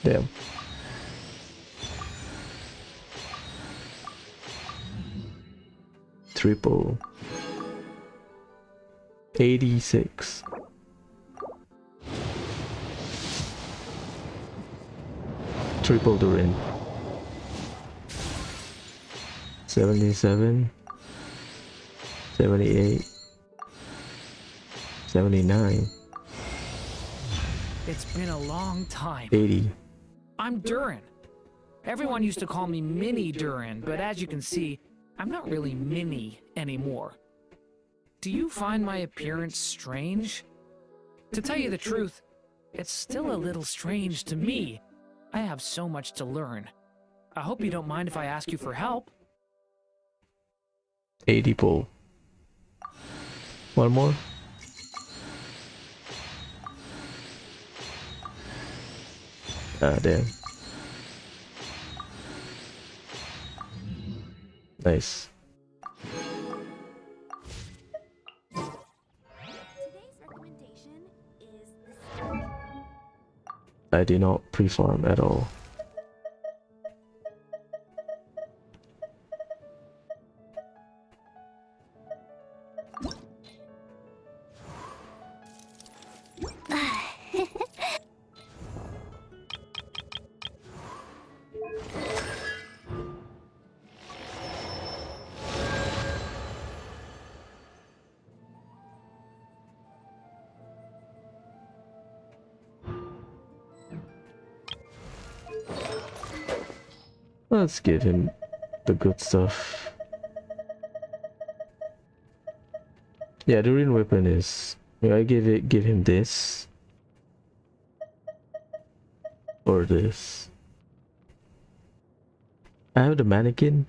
Damn. Triple. 86. Triple Durin. 77. 78. 79. It's been a long time. 80. I'm Durin. Everyone used to call me Mini Durin, but as you can see, I'm not really mini anymore. Do you find my appearance strange? To tell you the truth, it's still a little strange to me. I have so much to learn. I hope you don't mind if I ask you for help. 80 pull. One more. Ah, damn. Nice. Today's recommendation is the I did not pre-farm at all. Let's give him the good stuff. Yeah, the rune weapon is. I give him this or this. I have the mannequin.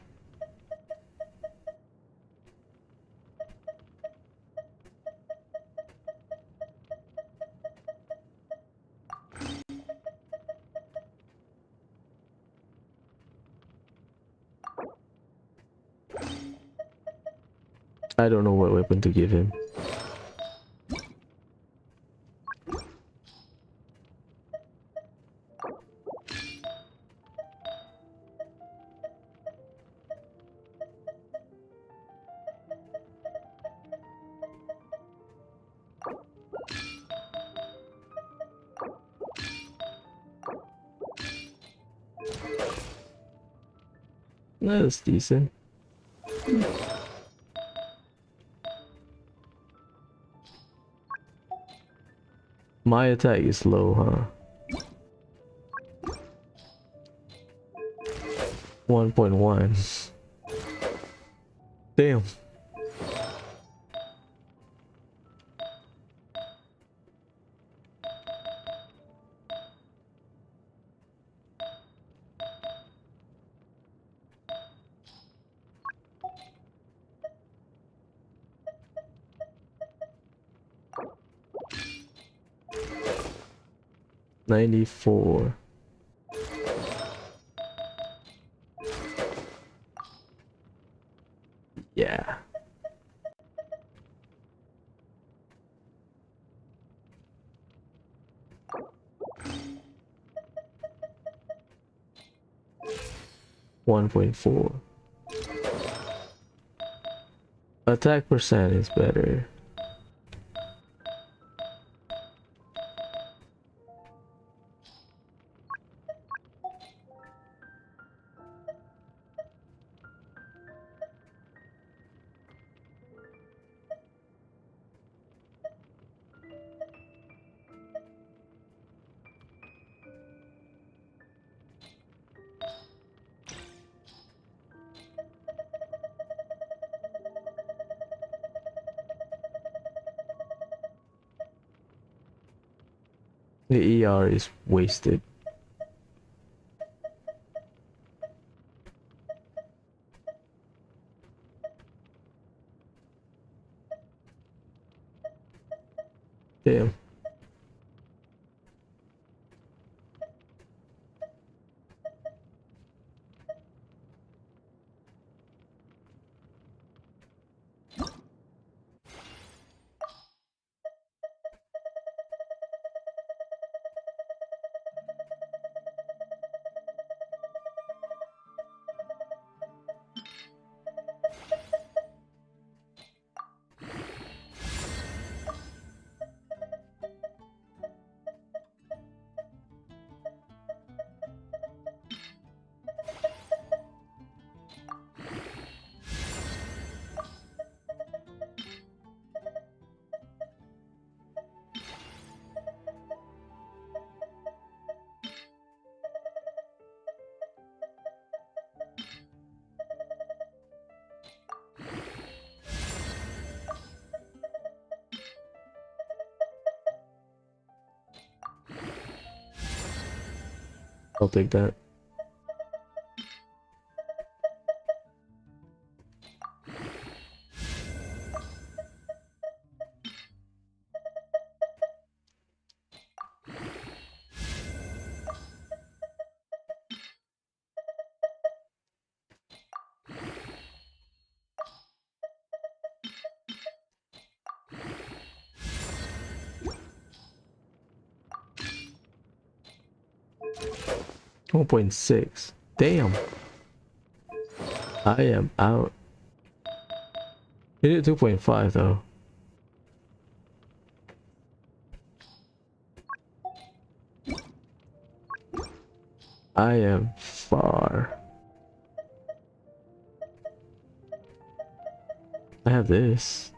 I don't know what weapon to give him. That's decent. My attack is low, huh? 1.1. Damn. $94. Yeah. $1.4. Attack percent is better. The ER is wasted. Damn. I'll take that. .6. Damn. I am out. You did 2.5 though. I am far. I have this.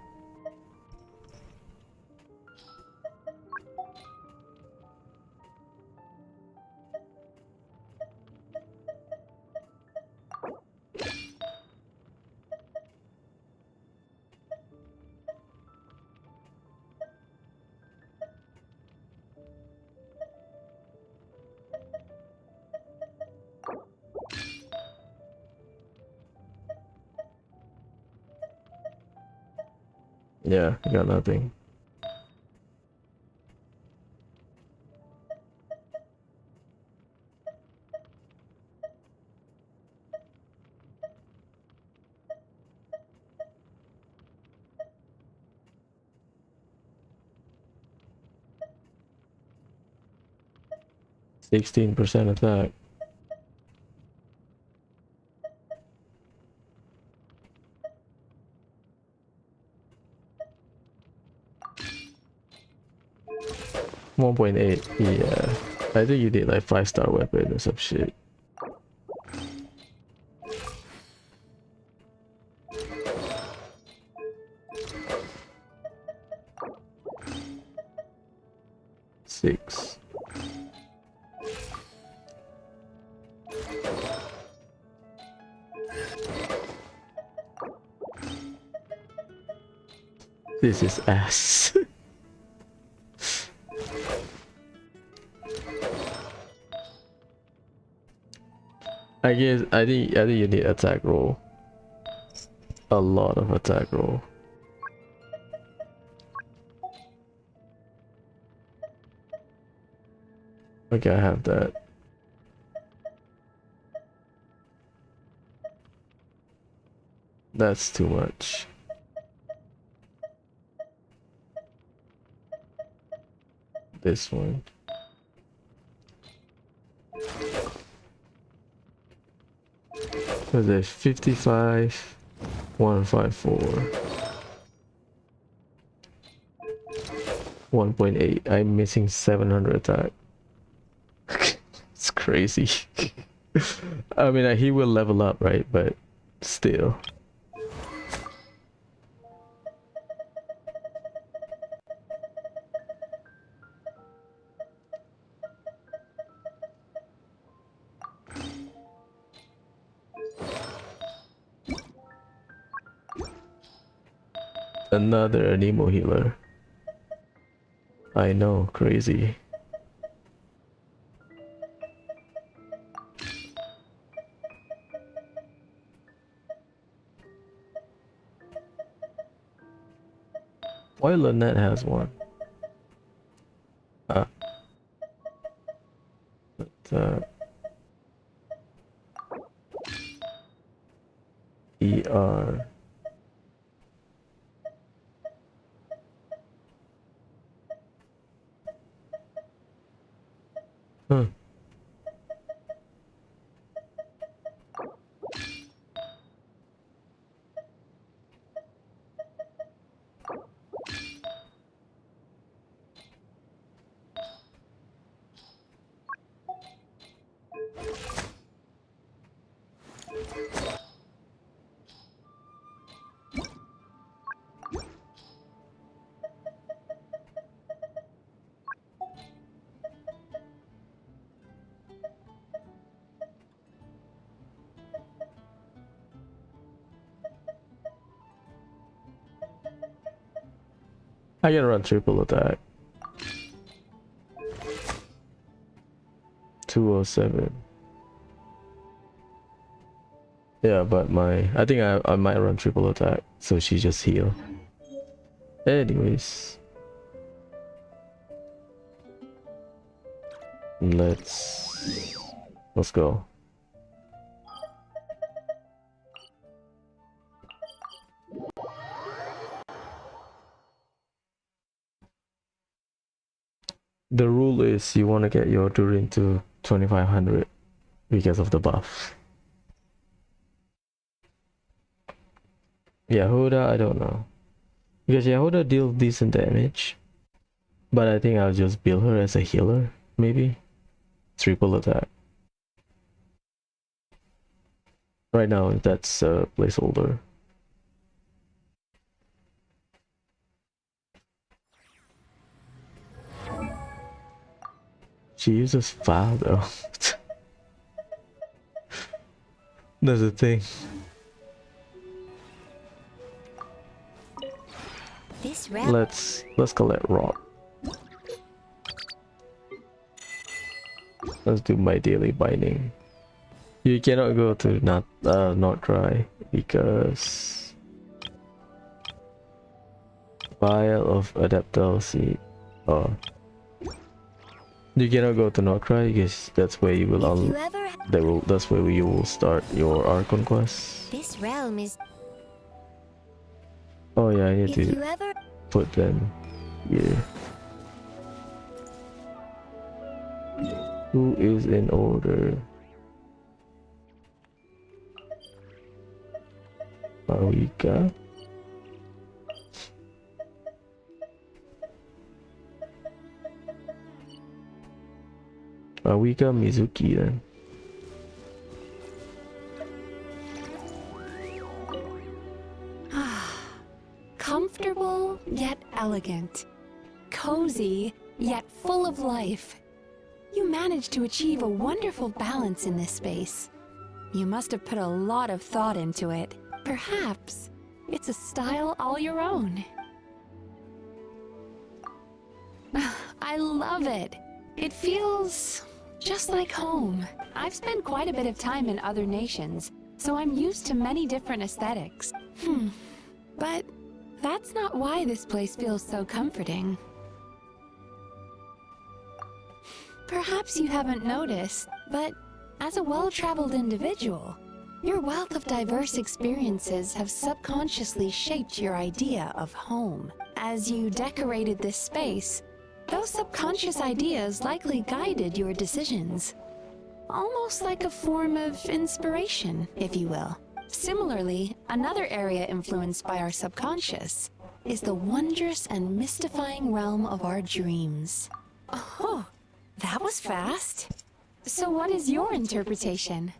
Yeah, I got nothing. %16 attack. .8. Yeah, I think you did like 5-star weapon or some shit. Six. This is ass. I think you need attack roll. A lot of attack roll. Okay, I have that. That's too much. This one. So there's 55, 154, 1.8. I'm missing 700 attack. It's crazy. I mean, he will level up, right? But still. Another Anemo healer. I know, crazy. Why Lynette has one? But, ER. Huh. I can run triple attack. 207. Yeah, but I think I might run triple attack, so she just heal. Anyways, let's go. The rule is you want to get your Durin to 2500 because of the buff. Yahoda, I don't know. Because Yahoda deals decent damage. But I think I'll just build her as a healer, maybe. Triple attack. Right now, that's a placeholder. She uses fire though. That's the thing. This route. Let's collect rock. Let's do my daily binding. You cannot go to not dry because vial of adaptal seed. Oh, you cannot go to not dry because that's where you will that's where you will start your Archon quest. This realm is. Oh yeah, I need If to you ever. put them here. Who is in order? Marika. Marika Mizuki then. Comfortable yet elegant. Cozy yet full of life. You managed to achieve a wonderful balance in this space. You must have put a lot of thought into it. Perhaps it's a style all your own. I love it. It feels just like home. I've spent quite a bit of time in other nations, so I'm used to many different aesthetics. But that's not why this place feels so comforting. Perhaps you haven't noticed, but as a well-traveled individual, your wealth of diverse experiences have subconsciously shaped your idea of home. As you decorated this space, those subconscious ideas likely guided your decisions. Almost like a form of inspiration, if you will. Similarly, another area influenced by our subconscious is the wondrous and mystifying realm of our dreams. Oh, that was fast. So what is your interpretation?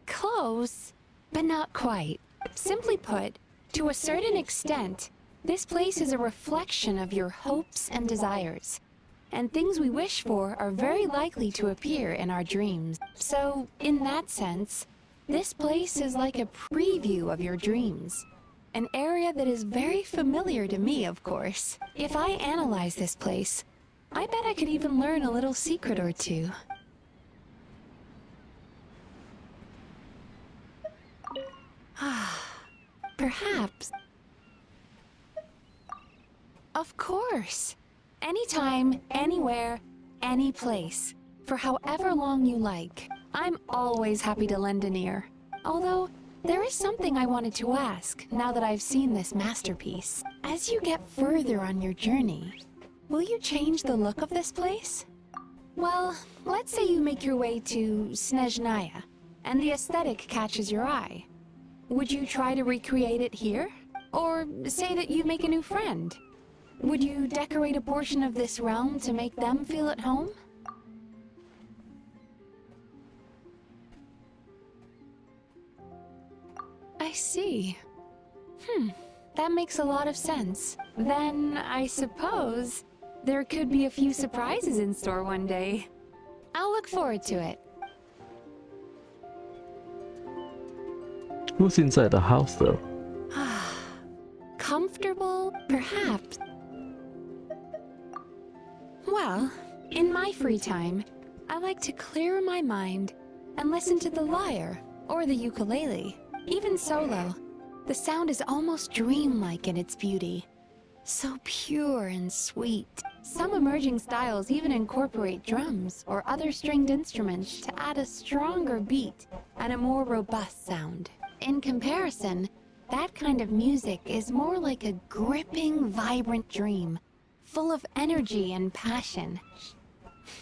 Close, but not quite. Simply put, to a certain extent, this place is a reflection of your hopes and desires. And things we wish for are very likely to appear in our dreams. So, in that sense, this place is like a preview of your dreams. An area that is very familiar to me, of course. If I analyze this place, I bet I could even learn a little secret or two. Perhaps. Of course. Anytime, anywhere, any place. For however long you like. I'm always happy to lend an ear. Although, there is something I wanted to ask now that I've seen this masterpiece. As you get further on your journey, will you change the look of this place? Well, let's say you make your way to Snezhnaya, and the aesthetic catches your eye. Would you try to recreate it here? Or say that you make a new friend? Would you decorate a portion of this realm to make them feel at home? I see. That makes a lot of sense. Then, I suppose, there could be a few surprises in store one day. I'll look forward to it. Who's inside the house though? Comfortable, perhaps. Well, in my free time, I like to clear my mind and listen to the lyre or the ukulele. Even solo, the sound is almost dreamlike in its beauty. So pure and sweet. Some emerging styles even incorporate drums or other stringed instruments to add a stronger beat and a more robust sound. In comparison, that kind of music is more like a gripping, vibrant dream, full of energy and passion.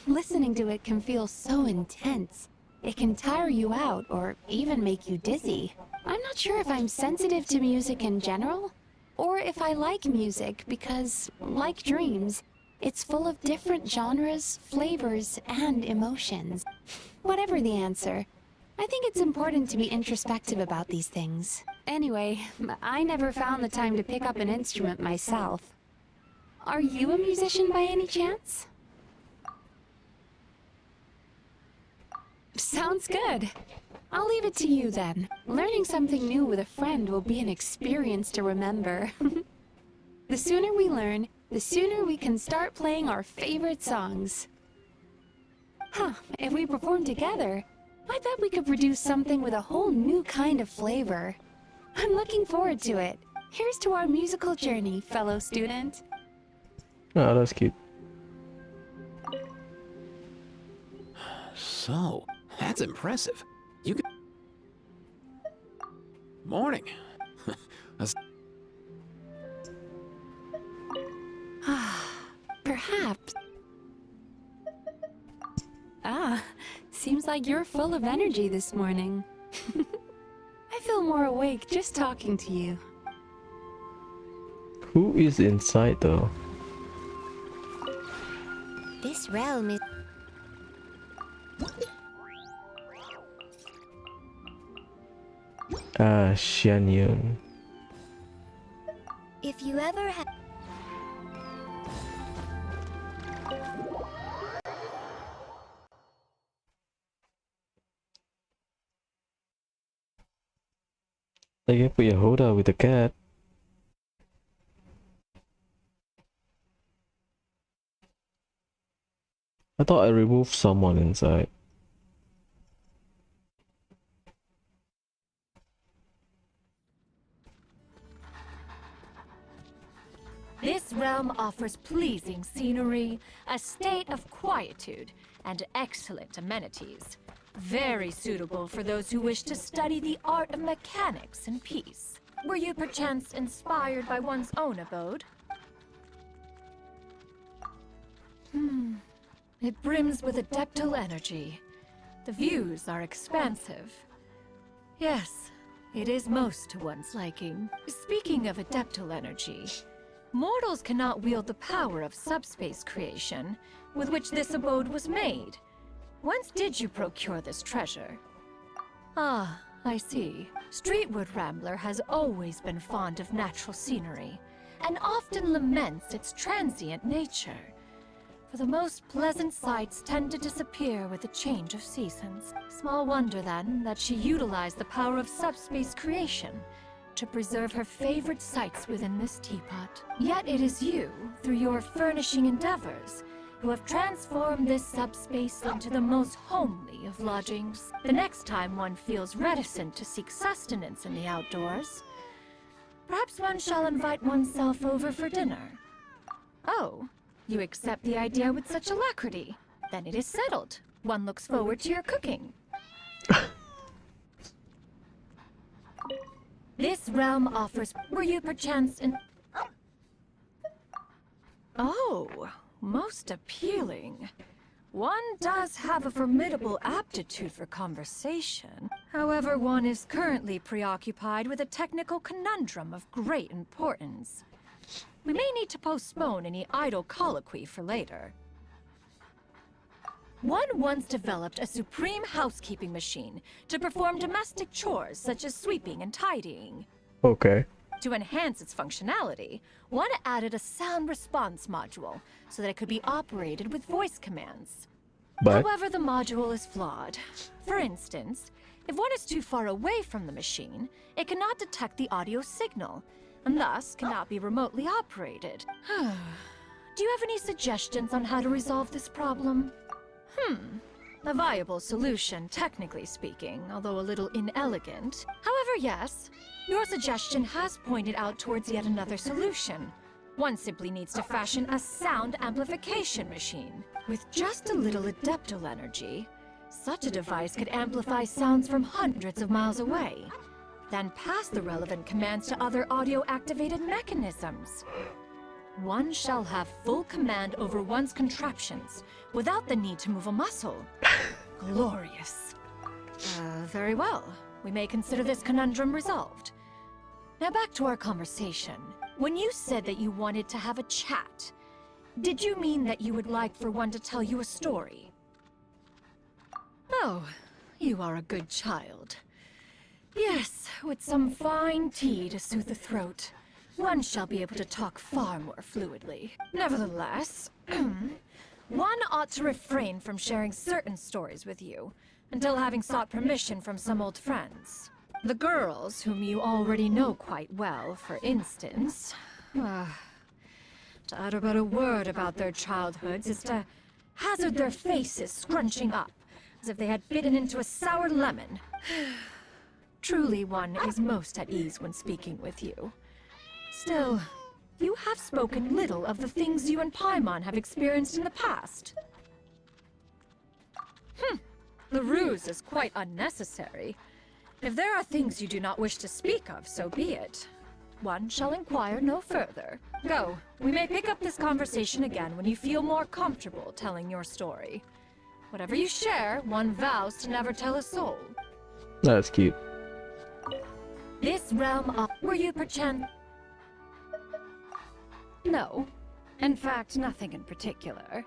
Listening to it can feel so intense. It can tire you out or even make you dizzy. I'm not sure if I'm sensitive to music in general, or if I like music because, like dreams, it's full of different genres, flavors, and emotions. Whatever the answer, I think it's important to be introspective about these things. Anyway, I never found the time to pick up an instrument myself. Are you a musician by any chance? Sounds good. I'll leave it to you then. Learning something new with a friend will be an experience to remember. The sooner we learn, the sooner we can start playing our favorite songs. If we perform together, I bet we could produce something with a whole new kind of flavor. I'm looking forward to it. Here's to our musical journey, fellow student. Oh, that's cute. So, that's impressive. You can... Morning. Perhaps. Seems like you're full of energy this morning. I feel more awake just talking to you. Who is inside though? This realm is... Xianyun. If you ever have... I can put your Hoda with the cat. I thought I removed someone inside. This realm offers pleasing scenery, a state of quietude, and excellent amenities. Very suitable for those who wish to study the art of mechanics in peace. Were you perchance inspired by one's own abode? It brims with adeptal energy. The views are expansive. Yes, it is most to one's liking. Speaking of adeptal energy, mortals cannot wield the power of subspace creation, with which this abode was made. Whence did you procure this treasure? Ah, I see. Streetwood Rambler has always been fond of natural scenery, and often laments its transient nature. For the most pleasant sights tend to disappear with the change of seasons. Small wonder, then, that she utilized the power of subspace creation to preserve her favorite sights within this teapot. Yet it is you, through your furnishing endeavors, who have transformed this subspace into the most homely of lodgings. The next time one feels reticent to seek sustenance in the outdoors, perhaps one shall invite oneself over for dinner. Oh, you accept the idea with such alacrity. Then it is settled. One looks forward to your cooking. This realm offers... Were you perchance in... Oh, most appealing. One does have a formidable aptitude for conversation. However, one is currently preoccupied with a technical conundrum of great importance. We may need to postpone any idle colloquy for later. One once developed a supreme housekeeping machine to perform domestic chores such as sweeping and tidying. Okay. To enhance its functionality, one added a sound response module so that it could be operated with voice commands. But However, the module is flawed. For instance, if one is too far away from the machine, it cannot detect the audio signal, and thus cannot be remotely operated. Do you have any suggestions on how to resolve this problem? A viable solution, technically speaking, although a little inelegant. However, yes, your suggestion has pointed out towards yet another solution. One simply needs to fashion a sound amplification machine. With just a little adeptal energy, such a device could amplify sounds from hundreds of miles away, then pass the relevant commands to other audio-activated mechanisms. One shall have full command over one's contraptions, without the need to move a muscle. Glorious. Very well. We may consider this conundrum resolved. Now back to our conversation. When you said that you wanted to have a chat, did you mean that you would like for one to tell you a story? Oh, you are a good child. Yes, with some fine tea to soothe the throat, one shall be able to talk far more fluidly. Nevertheless, one ought to refrain from sharing certain stories with you until having sought permission from some old friends. The girls, whom you already know quite well, for instance, to utter but a word about their childhoods is to hazard their faces scrunching up, as if they had bitten into a sour lemon. Truly, one is most at ease when speaking with you. Still, you have spoken little of the things you and Paimon have experienced in the past. The ruse is quite unnecessary. If there are things you do not wish to speak of, so be it. One shall inquire no further. Go. We may pick up this conversation again when you feel more comfortable telling your story. Whatever you share, one vows to never tell a soul. that's cute. This realm of... Were you perchance... No. In fact, nothing in particular.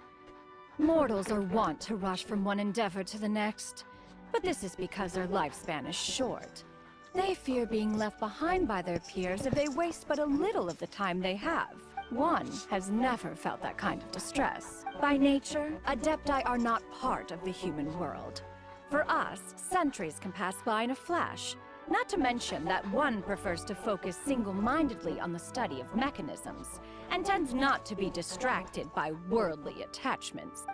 Mortals are wont to rush from one endeavor to the next, but this is because their lifespan is short. They fear being left behind by their peers if they waste but a little of the time they have. One has never felt that kind of distress. By nature, Adepti are not part of the human world. For us, centuries can pass by in a flash, not to mention that one prefers to focus single-mindedly on the study of mechanisms, and tends not to be distracted by worldly attachments.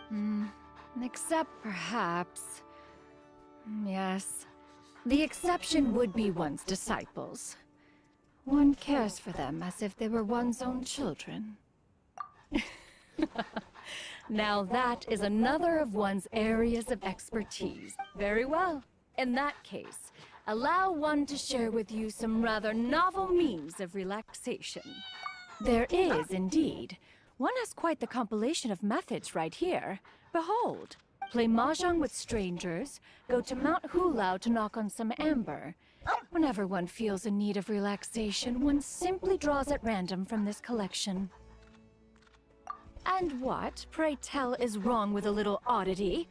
Except perhaps... Yes. The exception would be one's disciples. One cares for them as if they were one's own children. Now that is another of one's areas of expertise. Very well. In that case, allow one to share with you some rather novel means of relaxation. There is, indeed. One has quite the compilation of methods right here. Behold. Play mahjong with strangers, go to Mount Hulao to knock on some amber. Whenever one feels a need of relaxation, one simply draws at random from this collection. And what, pray tell, is wrong with a little oddity?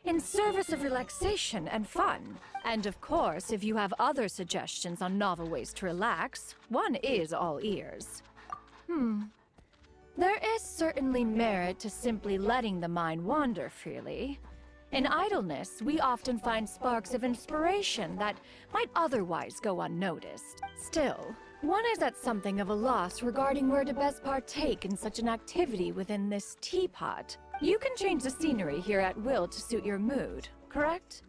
In service of relaxation and fun. And of course, if you have other suggestions on novel ways to relax, one is all ears. There is certainly merit to simply letting the mind wander freely. In idleness, we often find sparks of inspiration that might otherwise go unnoticed. Still, one is at something of a loss regarding where to best partake in such an activity within this teapot. You can change the scenery here at will to suit your mood, correct?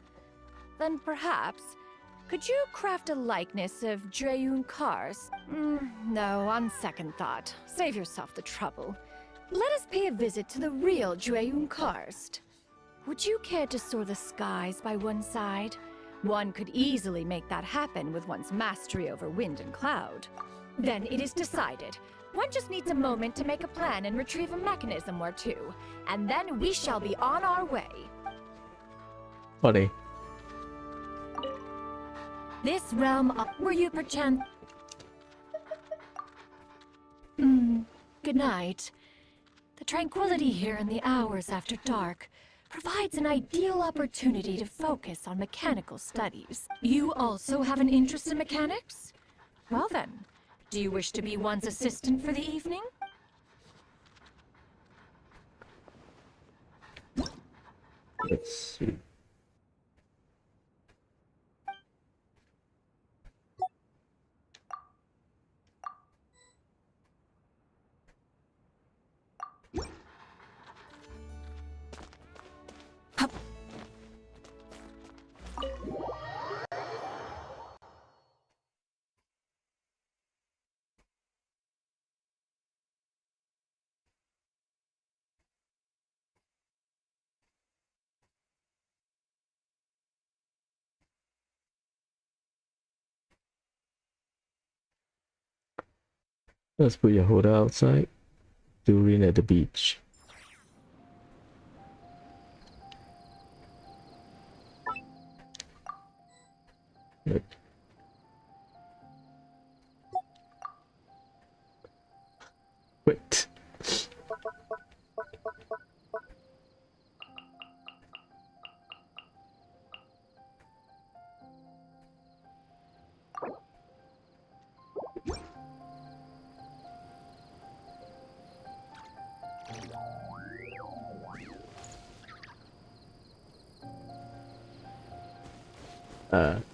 Then perhaps, could you craft a likeness of Dreyun Kars? No, on second thought. Save yourself the trouble. Let us pay a visit to the real Jueyun Karst. Would you care to soar the skies by one side? One could easily make that happen with one's mastery over wind and cloud. Then it is decided. One just needs a moment to make a plan and retrieve a mechanism or two, and then we shall be on our way. Funny. This realm were you perchance... Good night. The tranquility here in the hours after dark provides an ideal opportunity to focus on mechanical studies. You also have an interest in mechanics? Well then, do you wish to be one's assistant for the evening? Let's see. Let's put Yehuda outside. Durin at the beach. Yep. Wait.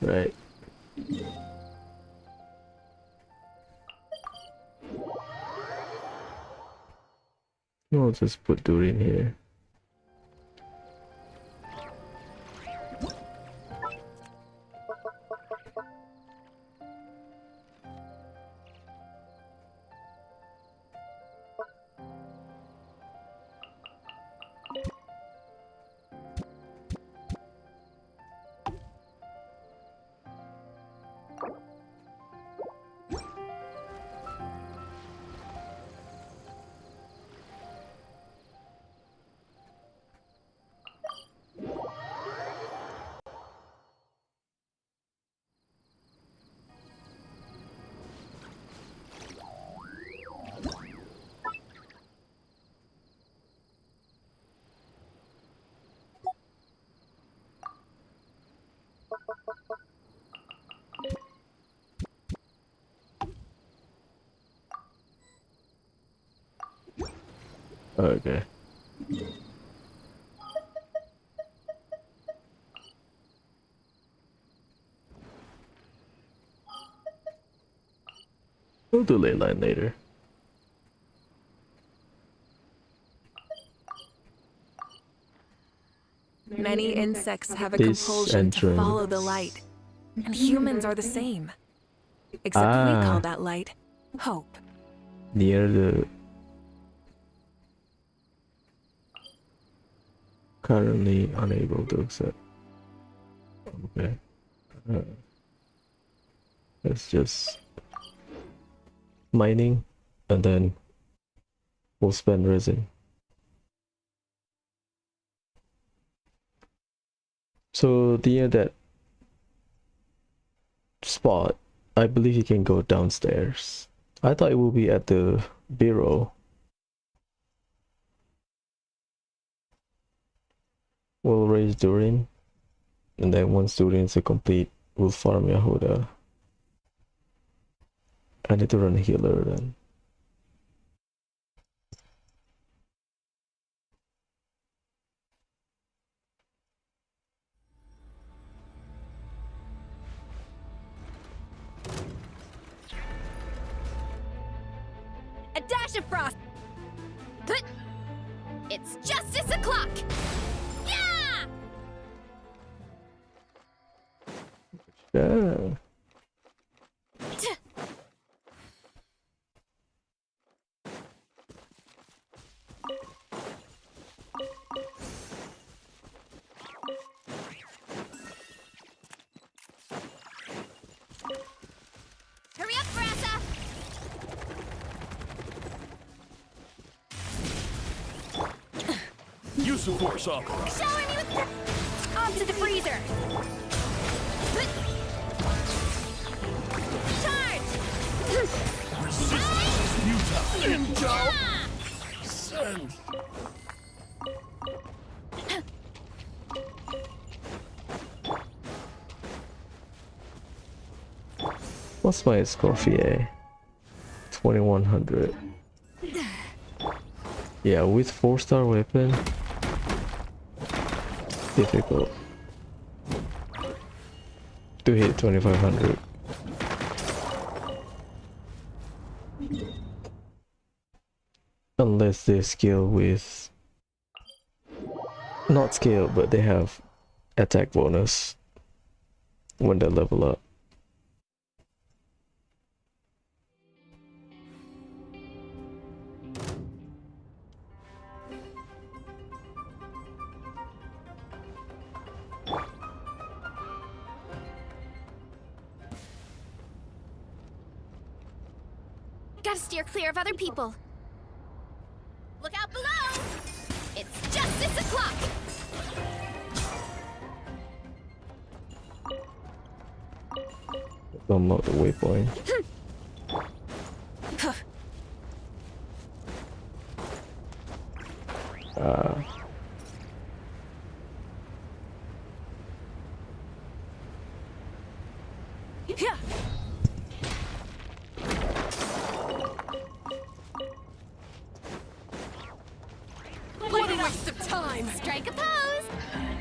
Right. We'll just put Durin here. Okay. We'll do ley line later. Many insects have a This compulsion to entrance. follow the light, and humans are the same. Except we call that light hope. Near the currently unable to accept. Okay. Let's just mining and then we'll spend resin. So near that spot, I believe you can go downstairs. I thought it would be at the bureau. We'll raise Durin, and then once Durin's complete, we'll farm Yehuda. I need to run a healer then. A dash of frost. It's justice o'clock. Yeah! Yeah. Use the force up. Shower me with off to the freezer. Charge! Resistance is futile. Ninja! Ah! Send. What's my Scorpier? 2100. Yeah, with 4-star weapon, difficult to hit 2500. Unless they skill with, not skill, but they have attack bonus when they level up. Gotta steer clear of other people. Look out below! It's justice o'clock! Unlock the waypoint. Yeah. What a waste of time! Strike a pose!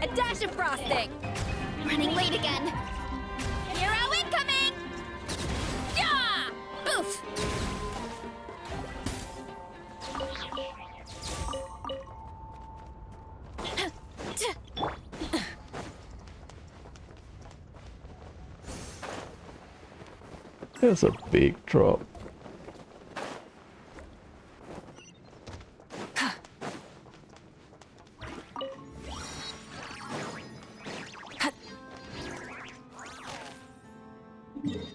A dash of frosting! Running late again. Hero incoming! Yeah! Boof! That's a big drop.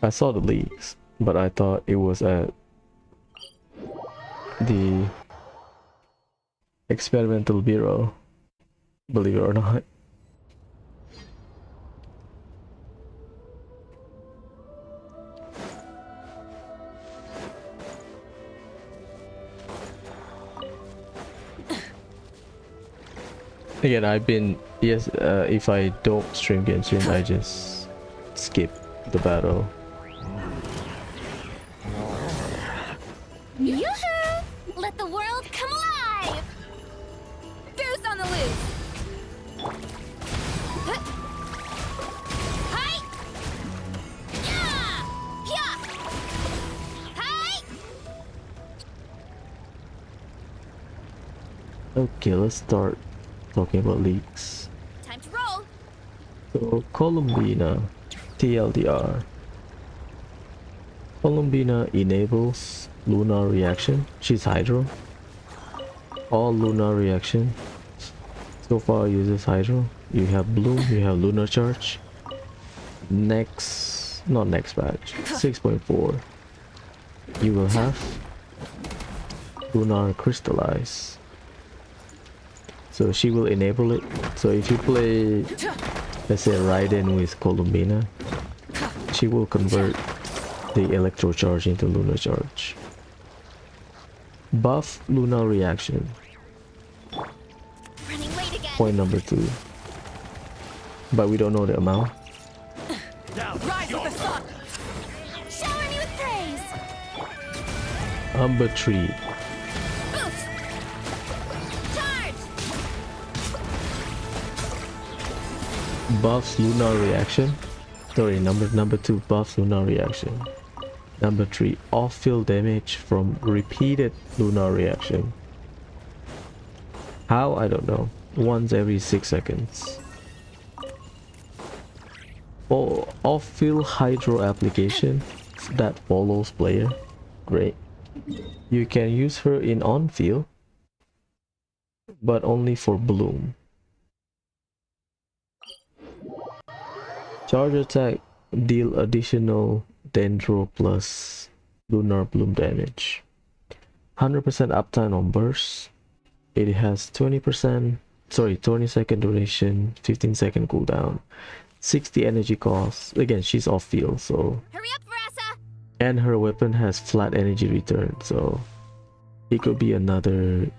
I saw the leaks, but I thought it was at the experimental bureau, believe it or not. Again, I've been, yes, if I don't stream Genshin, I just skip the battle. Yoo-hoo! Let the world come alive! Goose on the loose! Hi! Yeah! Yeah! Hi! Okay, let's start talking about leaks. Time to roll! So, Columbina, TLDR. Columbina enables lunar reaction. She's Hydro. All lunar reaction so far uses Hydro. You have Bloom, you have Lunar Charge. Next, not next patch, 6.4. You will have Lunar Crystallize. So she will enable it. So if you play, let's say, Raiden with Columbina, she will convert the Electro Charge into Lunar Charge. Buff Lunar Reaction. Running late again! Point number 2. But we don't know the amount. Rise with the sun! Shower me with praise! Umber Tree. Boof! Charge! Buffs Lunar Reaction. Sorry, number 2 buffs Lunar Reaction. Number 3 off-field damage from repeated Lunar Reaction. How? I don't know. Once every 6 seconds. Oh, off-field Hydro application that follows player. Great. You can use her in on-field, but only for Bloom. Charge attack deal additional Dendro plus Lunar Bloom damage. 100% uptime on burst. It has 20% sorry, 20-second duration, 15-second cooldown, 60 energy cost. Again, she's off field, so. Hurry up, Verasa! And her weapon has flat energy return, so it could be another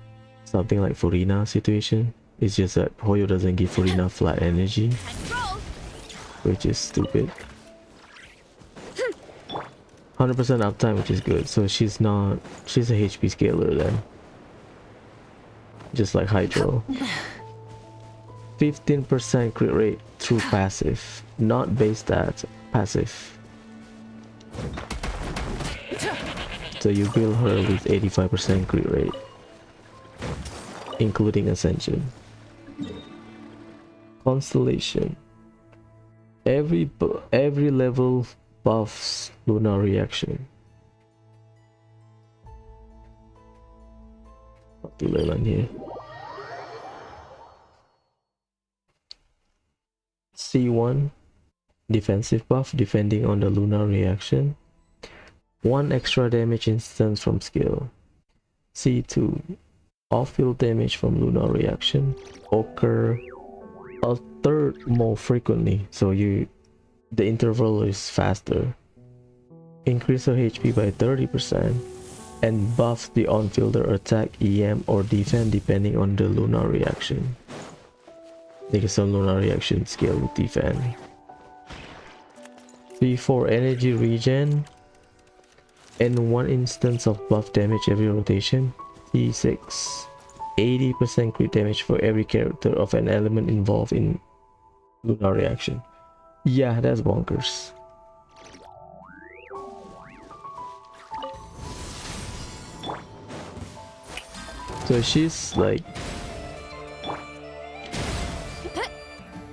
something like Furina situation. It's just that Hoyo doesn't give Furina flat energy, which is stupid. 100% uptime, which is good. So she's a HP scaler then. Just like Hydro. 15% crit rate through passive, not base stats, passive. So you build her with 85% crit rate, including Ascension. Constellation. Every level buffs lunar reaction. Tulilan here. C1 defensive buff, defending on the lunar reaction. 1 extra damage instance from skill. C2 off-field damage from lunar reaction occur a third more frequently, so the interval is faster. Increase her HP by 30% and buff the on-fielder attack, EM or defense depending on the lunar reaction. Because some lunar reaction scale with defense. C4 energy regen and 1 instance of buff damage every rotation. C6 80% crit damage for every character of an element involved in lunar reaction. Yeah, that's bonkers. So she's like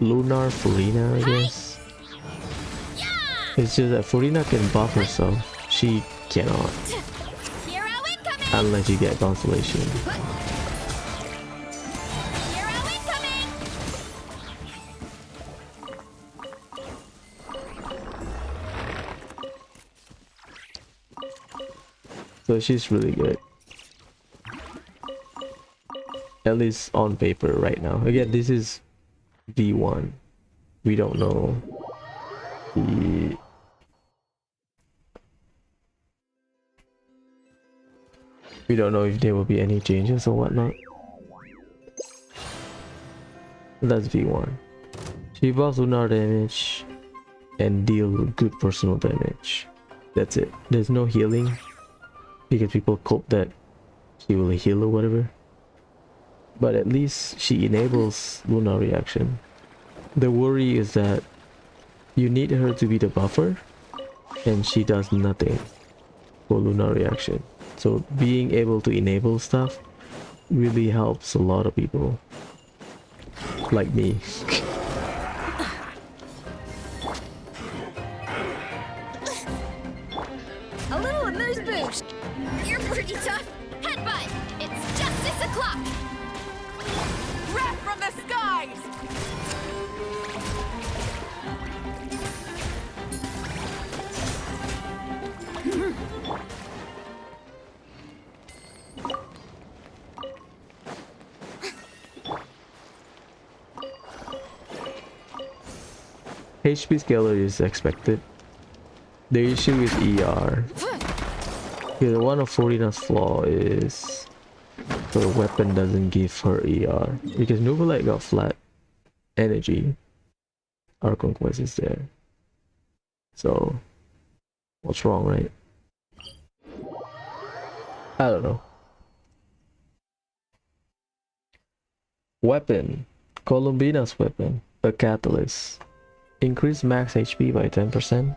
lunar Furina, I guess. It's just that Furina can buff herself. She cannot. Unless you get Constellation. So she's really good. At least on paper right now. Again, this is V1. We don't know we don't know if there will be any changes or whatnot. That's V1. She buffs lunar damage and deal good personal damage. That's it. There's no healing because people cope that she will heal or whatever. But at least she enables lunar reaction. The worry is that you need her to be the buffer and she does nothing for lunar reaction. So being able to enable stuff really helps a lot of people like me. A little amuse bouche. You're pretty tough. Headbutt. It's justice o'clock. Wrath from the skies! HP scaler is expected. The issue is ER. Yeah, one of Furina's flaw is her weapon doesn't give her ER. Because Nuvolite got flat energy. Our conquest is there. So what's wrong, right? I don't know. Weapon. Columbina's weapon. A catalyst. Increase max HP by 10%.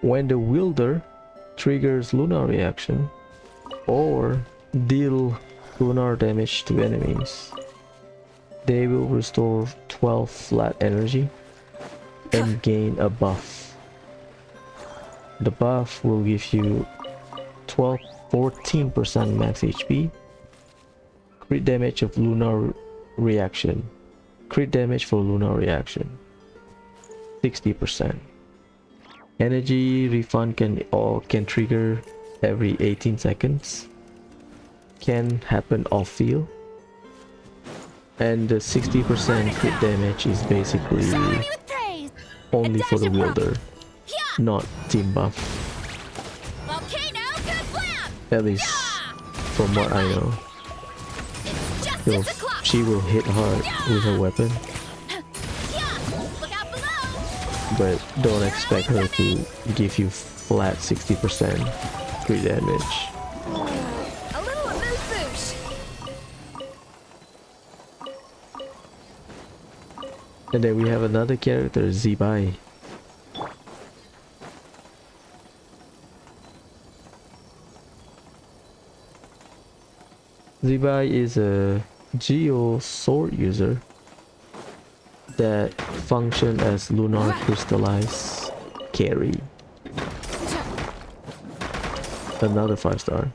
When the wielder triggers lunar reaction or deal lunar damage to enemies, they will restore 12 flat energy and gain a buff. The buff will give you 14% max HP, crit damage of lunar reaction, crit damage for lunar reaction, 60%. Energy refund can trigger every 18 seconds. Can happen off field. And the 60% crit damage is basically Shower me with praise. only for the Dash it, wielder, Yeah. not team buff. Volcano, kablam! At least from what I know. It's just She'll- 6 o'clock. she will hit hard with her weapon, Yeah. Look out below. but don't expect her to give you flat 60% crit damage. A little amuse bouche. And then we have another character, Zibai. Zibai is a Geo sword user that function as lunar crystallized carry. Another 5-star.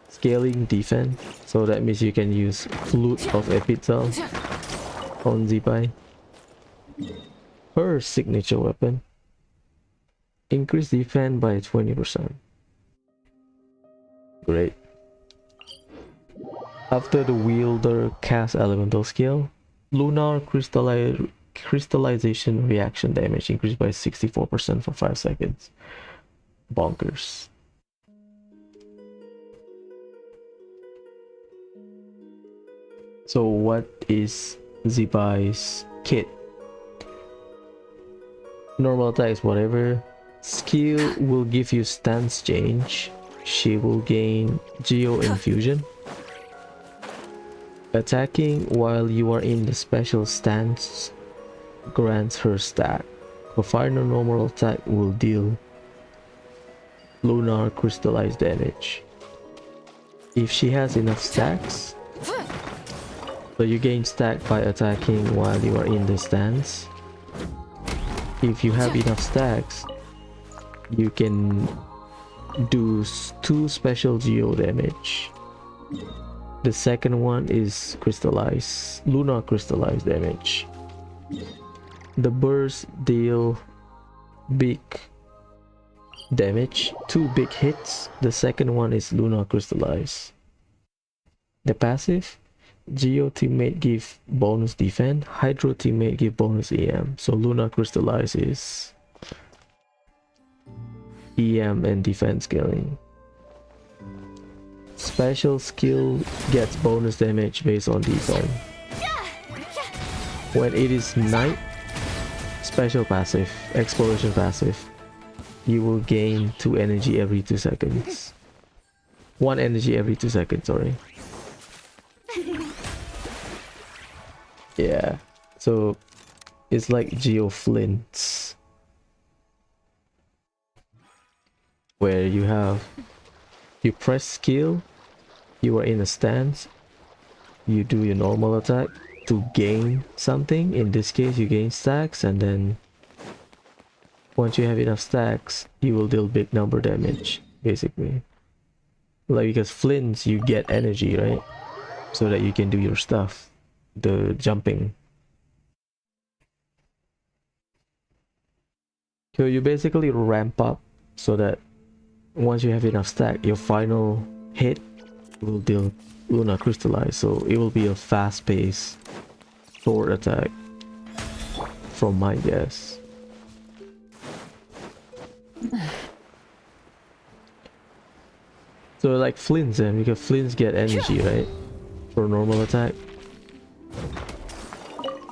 Scaling defense, so that means you can use Flute of Epital on Zibai. Her signature weapon. Increase defense by 20%. Great. After the wielder casts elemental skill, lunar crystallization reaction damage increased by 64% for 5 seconds. Bonkers. So what is Zibai's kit? Normal attacks, whatever. Skill will give you stance change. She will gain Geo Infusion. Attacking while you are in the special stance grants her stat. A final normal attack will deal lunar crystallized damage. If she has enough stacks, so you gain stack by attacking while you are in the stance. If you have enough stacks, you can do 2 special geo damage. The second one is crystallized, lunar crystallized damage. The burst deal big damage, 2 big hits. The second one is lunar crystallized. The passive, Geo teammate give bonus defense, Hydro teammate give bonus EM. So lunar crystallized is EM and defense scaling. Special skill gets bonus damage based on defense. When it is night, special passive, exploration passive, you will gain 2 energy every 2 seconds. 1 energy every 2 seconds, sorry. Yeah, so it's like Geo Flints, where you press skill, you are in a stance, you do your normal attack to gain something. In this case, you gain stacks, and then once you have enough stacks, you will deal big number damage, basically. Like, because flints, you get energy, right? So that you can do your stuff, the jumping. So you basically ramp up so that once you have enough stack, your final hit will deal lunar crystallize, so it will be a fast-paced sword attack from my guess. So like flints, and because flints get energy, right, for normal attack.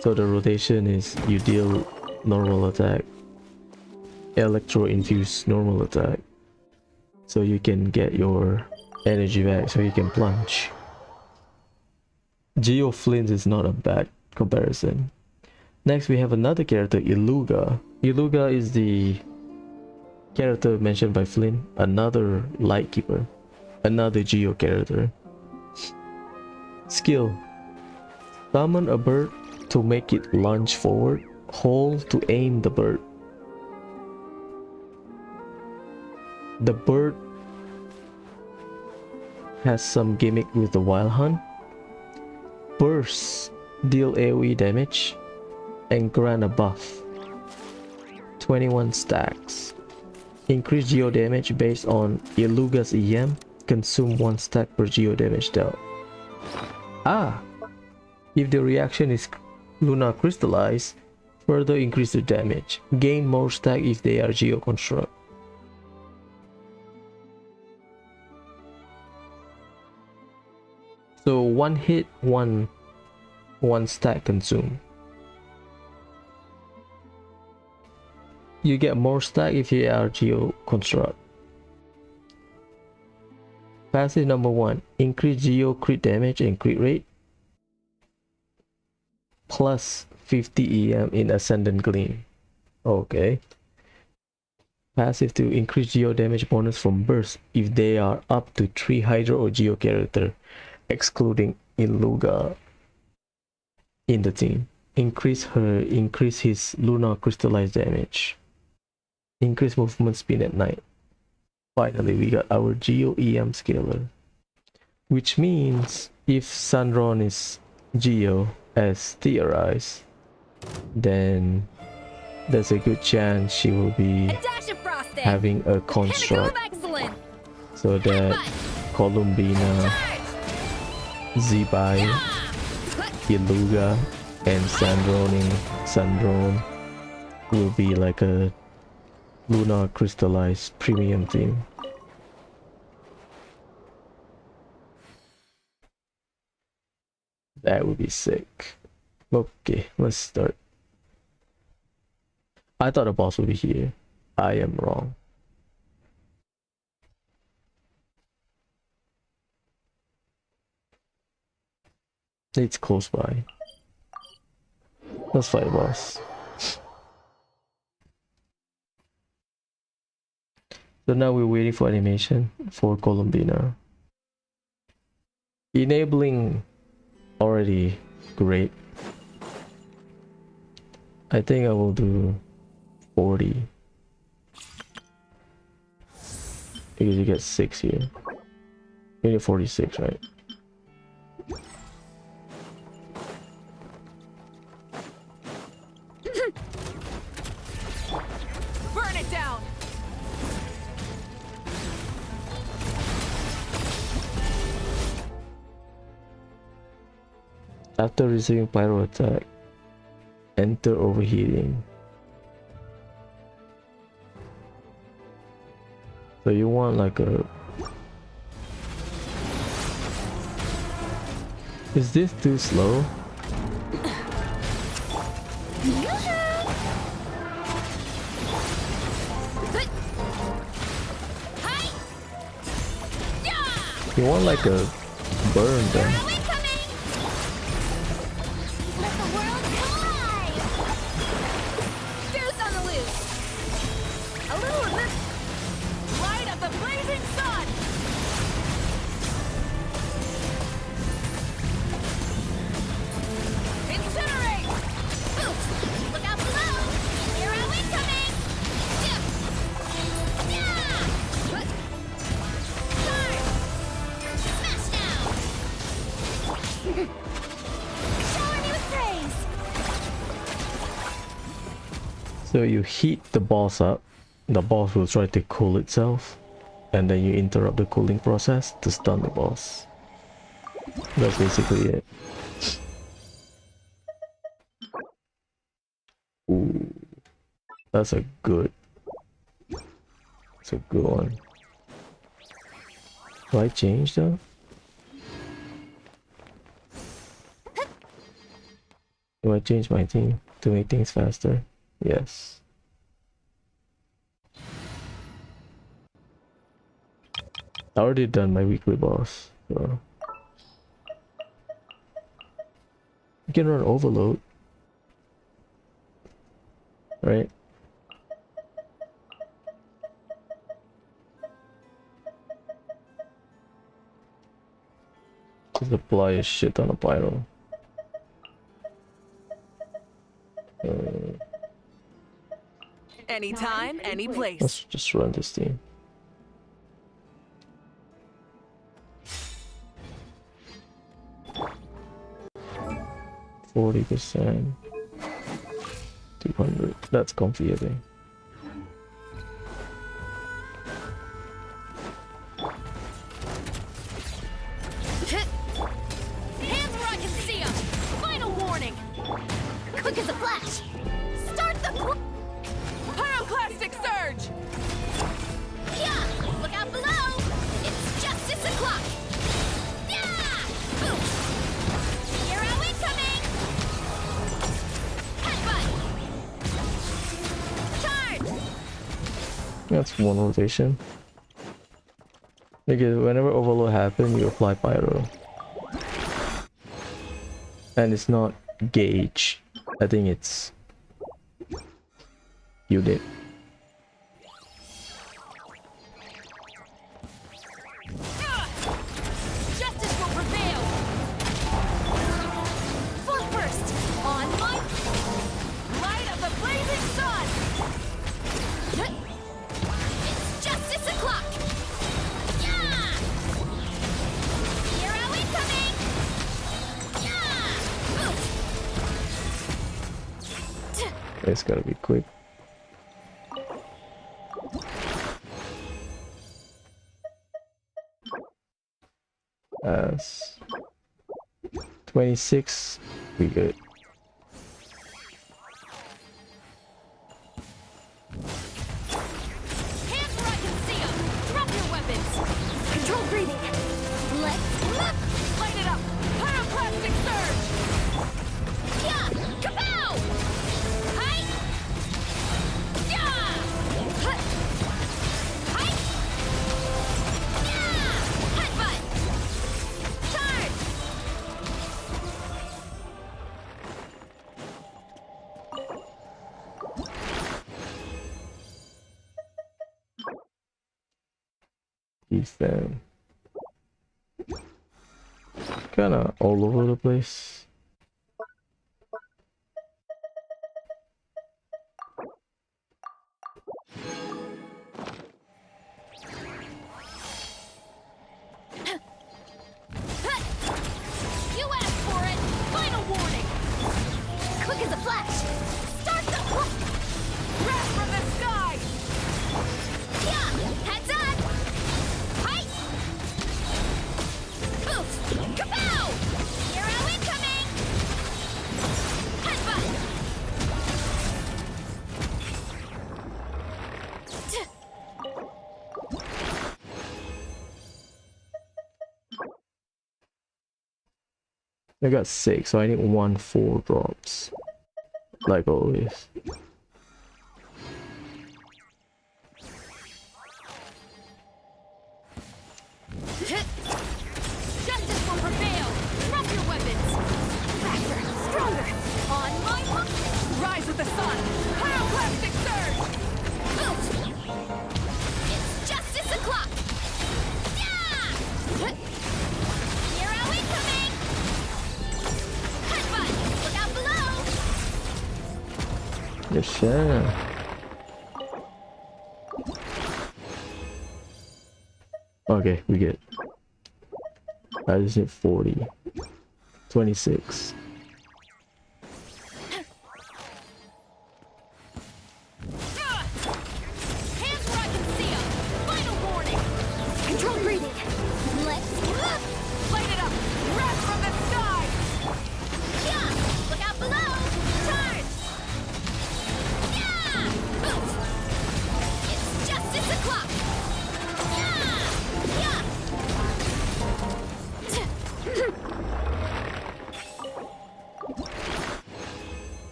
So the rotation is you deal normal attack, electro infuse normal attack, so you can get your energy back, so you can plunge. Geo Flint is not a bad comparison. Next we have another character, Iluga. Iluga is the character mentioned by Flynn, another Lightkeeper, another Geo character. Skill: summon a bird to make it lunge forward, hold to aim the bird. The bird has some gimmick with the Wild Hunt. Bursts deal AoE damage and grant a buff. 21 stacks. Increase geo damage based on Iluga's EM consume 1 stack per geo damage dealt. Ah! If the reaction is Luna crystallized, further increase the damage. Gain more stack if they are geo construct. So 1 hit, 1 stack consumed. You get more stack if you are geo construct. Passive number 1, increase geo crit damage and crit rate, plus 50 EM in Ascendant Gleam. Okay. Passive 2, increase geo damage bonus from burst if they are up to 3 Hydro or Geo character, excluding Iluga in the team. Increase his Luna crystallized damage. Increase movement speed at night. Finally, we got our Geo EM scaler, which means if Sunron is Geo as theorized, then there's a good chance she will be A dash of frosting. having a Pinnacle construct of excellence. so that Columbina, Zibai, Iluga, and Sandron will be like a Luna crystallized premium team. That would be sick. Okay, let's start. I thought the boss would be here. I am wrong. It's close by. Let's fight boss. So now we're waiting for animation for Columbina. Enabling already great. I think I will do 40. Because you get 6 here. You need 46, right? Burn it down! After receiving pyro attack, enter overheating. So you want like a... Is this too slow? You want like a burn then. Let the world collide. Deuce on the loose! A little of this light of the blazing sun! Incinerate! Oops. Look out below. Hero incoming. Yeah. Smash now. Shower me with praise. So you heat the boss up, the boss will try to cool itself, and then you interrupt the cooling process to stun the boss. That's basically it. Ooh, that's a good one. Do I change though? Do I change my team to make things faster? Yes. I already done my weekly boss, so you can run overload, right? Just apply a shit on a pyro. Anytime, any place. Let's just run this team. %, 200. That's comfy, I think. Quick as a flash! Start the Pyroclastic surge! Yeah! Look out below! It's justice o'clock! Yeah! Boom! Hero incoming! Headbutt! Charge! That's one rotation. Because whenever overload happens, you apply pyro. And it's not gauge. I think it's unit. Justice will prevail! Full burst! On my light of the blazing sun! It's justice o'clock! Yeah! Hero incoming! Yeah! Oof. It's gotta be quick. As 26, we good. Hands where I can see 'em! Drop your weapons! Control breathing! Let's Light it up! Pyroclastic surge! yeah! Kapow! Hi! Yeah! Hut! Hi! Yeah! Headbutt! Charge! He's them. Kinda all over the place. You asked for it! Final warning! Quick as a flash! Start the Wrath from the sky! yeah! Heads up! Hi! Oof! Kapow! Hero incoming! Headbutt! I got 6, so I need 4 drops. Like always. Justice will prevail! Drop your weapons! Faster! Stronger! On my mark! Rise with the sun! Pyroclastic surge! Oof! It's justice o'clock! Yeah! Hero incoming! Headbutt! Look out below! Yes, sir. Okay, we get. I just need 40. 26. Hands where I can see 'em! Final warning! Control breathing! Let's Light it up! Wrath from the sky! yeah! Look out below! Charge! Yeah! Oof! It's justice o'clock! Yeah! Yeah!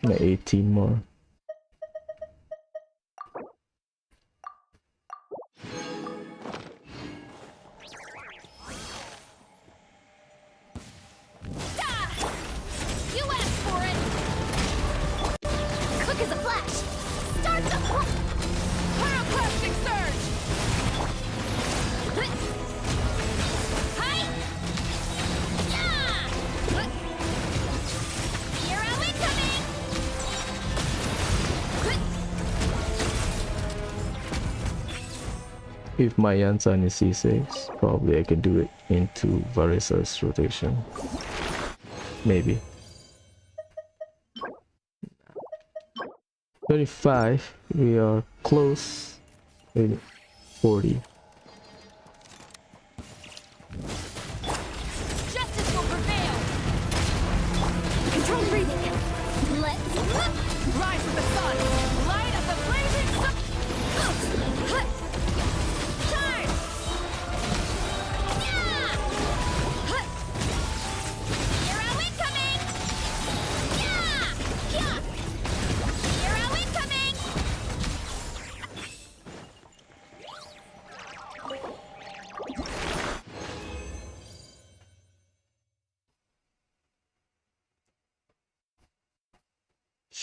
Like 18 more. You asked for it! Quick as a flash! Start the Pyroclastic surge! hi! Yeah! Hero incoming! If my Yansan is C6, probably I can do it into Varisa's rotation. Maybe. 35, we are close. Maybe 40.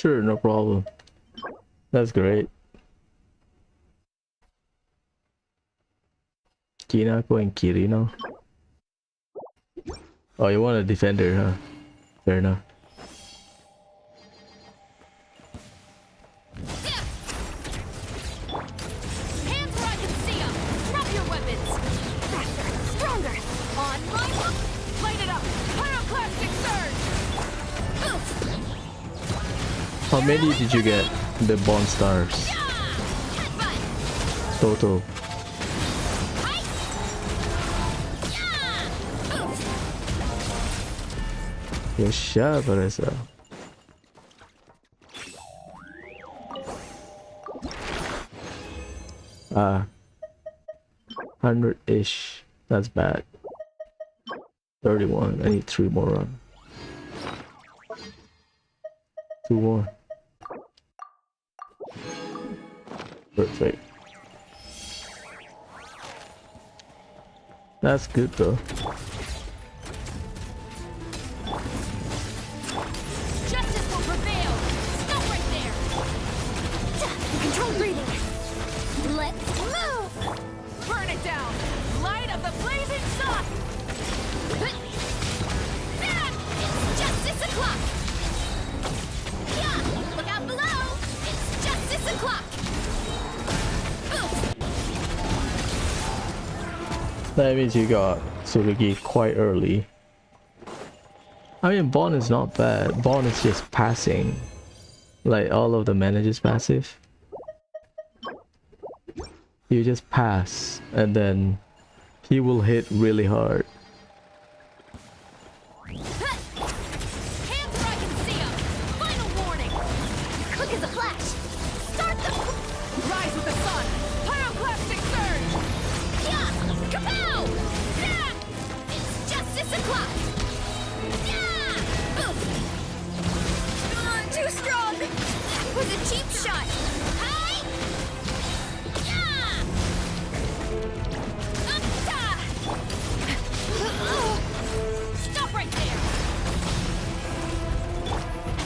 Sure, no problem. That's great. Kinako and Kirino. Oh, you want a defender, huh? Fair enough. Hands where I can see them. Drop your weapons. Faster, stronger. On my hook. Light it up. Pyroclastic surge. Oof. How many did you get? The Bond Stars Headbutt. total. Height. Yeah. Oof. Yosha, Vanessa. Ah, 100-ish. That's bad. 31. I need 3 more run. 2 more. Perfect. That's good though. Justice will prevail. Stop right there. Control breathing. Let's move. Burn it down! Light of the blazing sun! It's justice o'clock. Yeah, look out below. It's justice o'clock. That means you got Tsurugi quite early. I mean, Bond is not bad. Bond is just passing. Like all of the manager's passive. You just pass and then he will hit really hard. Hands where I can see them. Final warning. Quick as a flash. Start the... Rise with the sun! Pyroclastic surge! Yeah! Kapow! Yeah! It's justice o'clock. Yeah! Oof. Too strong. That was a cheap shot. Hi! Yeah! Stop right there.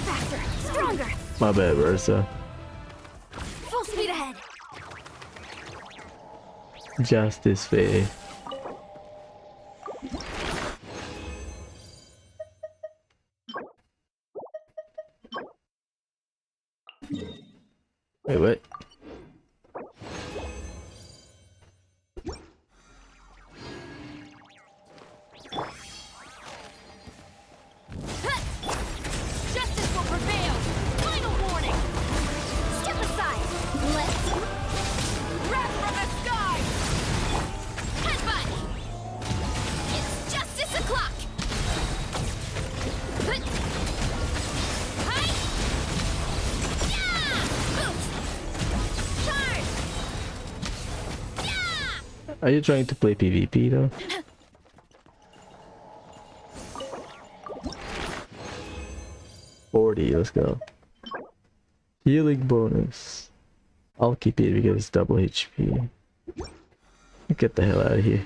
Faster, stronger. My bad, Versa. Full speed ahead. Justice Faye. Wait, what? Justice will prevail. Final warning. Step aside. Let's Wrath from the sky! headbutt. It's justice o'clock. Hi. Yeah. Oof. Charge. Yeah. Are you trying to play PvP though? Let's go. Healing bonus. I'll keep it because it's double HP. Get the hell out of here.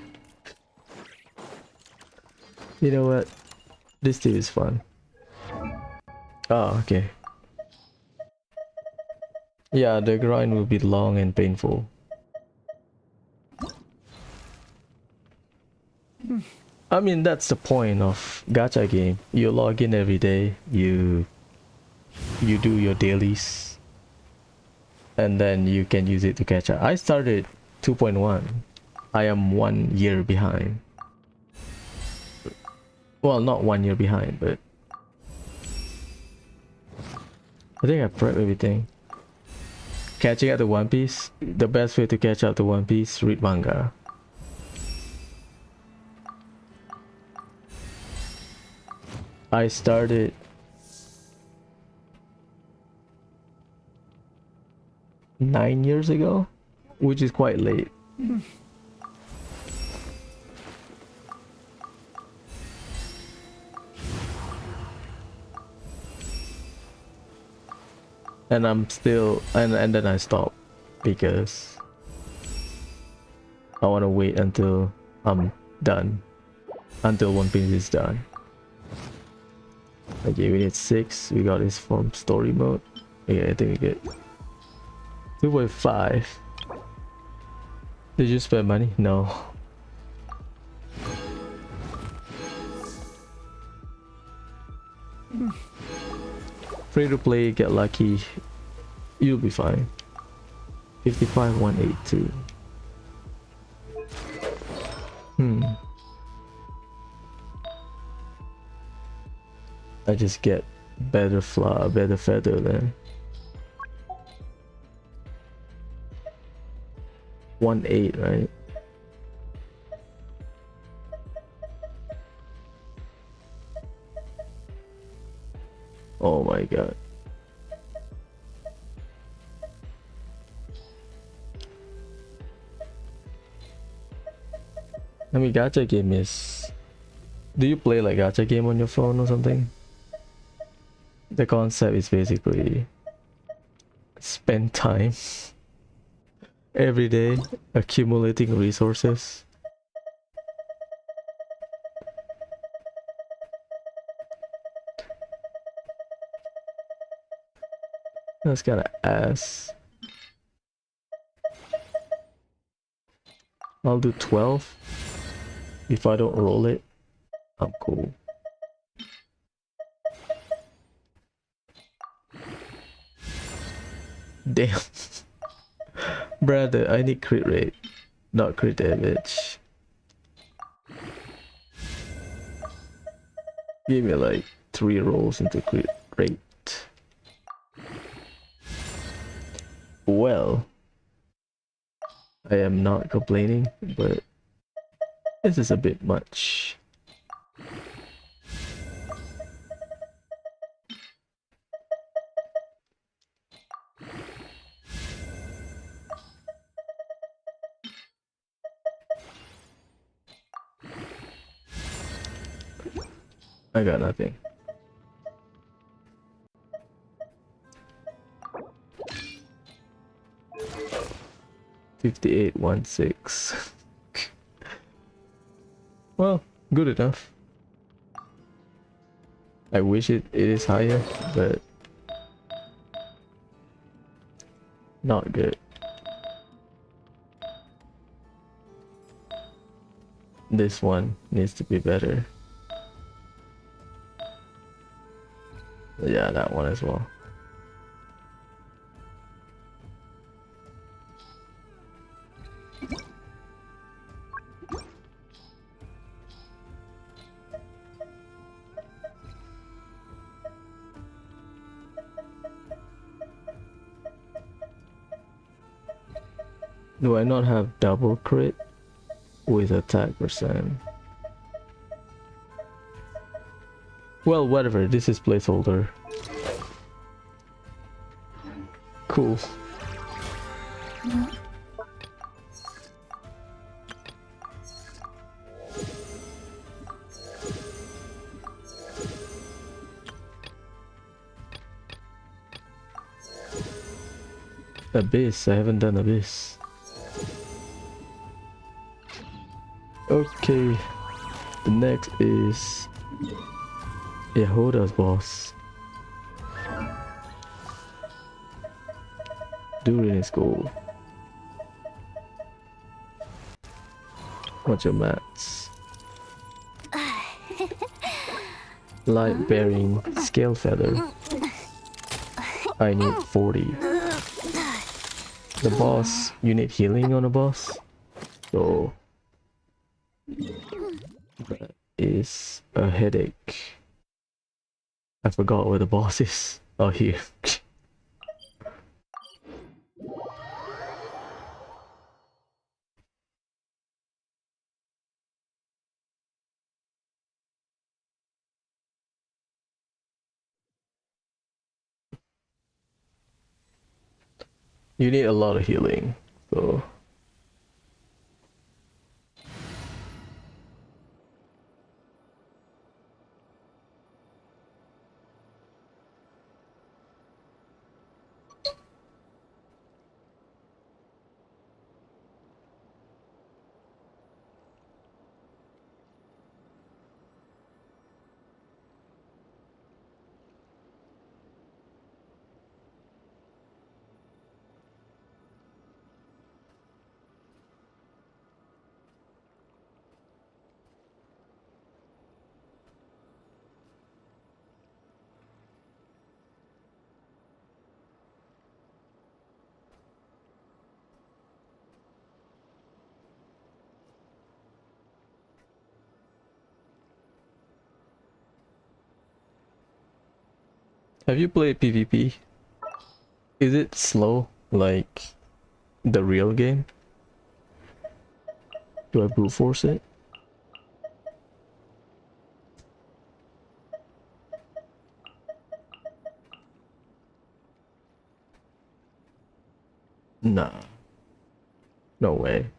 You know what? This team is fun. Oh, okay. Yeah, the grind will be long and painful. I mean, that's the point of gacha game. You log in every day, you do your dailies, and then you can use it to catch up. I started 2.1. I am 1 year behind. Well, not 1 year behind, but I think I prepped everything. Catching up to One Piece. The best way to catch up to One Piece, read manga. I started nine years ago, which is quite late. And I'm still, and then I stopped because I want to wait until I'm done, until One Piece is done. Okay, we need 6. We got this from story mode. Yeah, I think we get 2.5. Did you spend money? No. Free to play, get lucky. You'll be fine. 55,182. I just get better flower, better feather then. 1.8, right? Oh my god. I mean, gacha game is... Do you play like gacha game on your phone or something? The concept is basically spend time every day accumulating resources. That's kind of ass. I'll do 12. If I don't roll it, I'm cool. Damn. Brother, I need crit rate, not crit damage. Give me like 3 rolls into crit rate. Well, I am not complaining, but this is a bit much. I got nothing. $58.16. Well, good enough. I wish it is higher, but not good. This one needs to be better. Yeah, that one as well. Do I not have double crit with attack percent? Well, whatever, this is placeholder. Cool. Abyss, I haven't done Abyss. Okay, the next is Yehoda's boss. During his goal. What's your mats? Light bearing scale feather. I need 40. The boss, you need healing on the boss. So that is a headache. I forgot where the boss is. Oh, here. You need a lot of healing, so Have you played PvP? Is it slow like the real game? Do I brute force it? Nah. No way.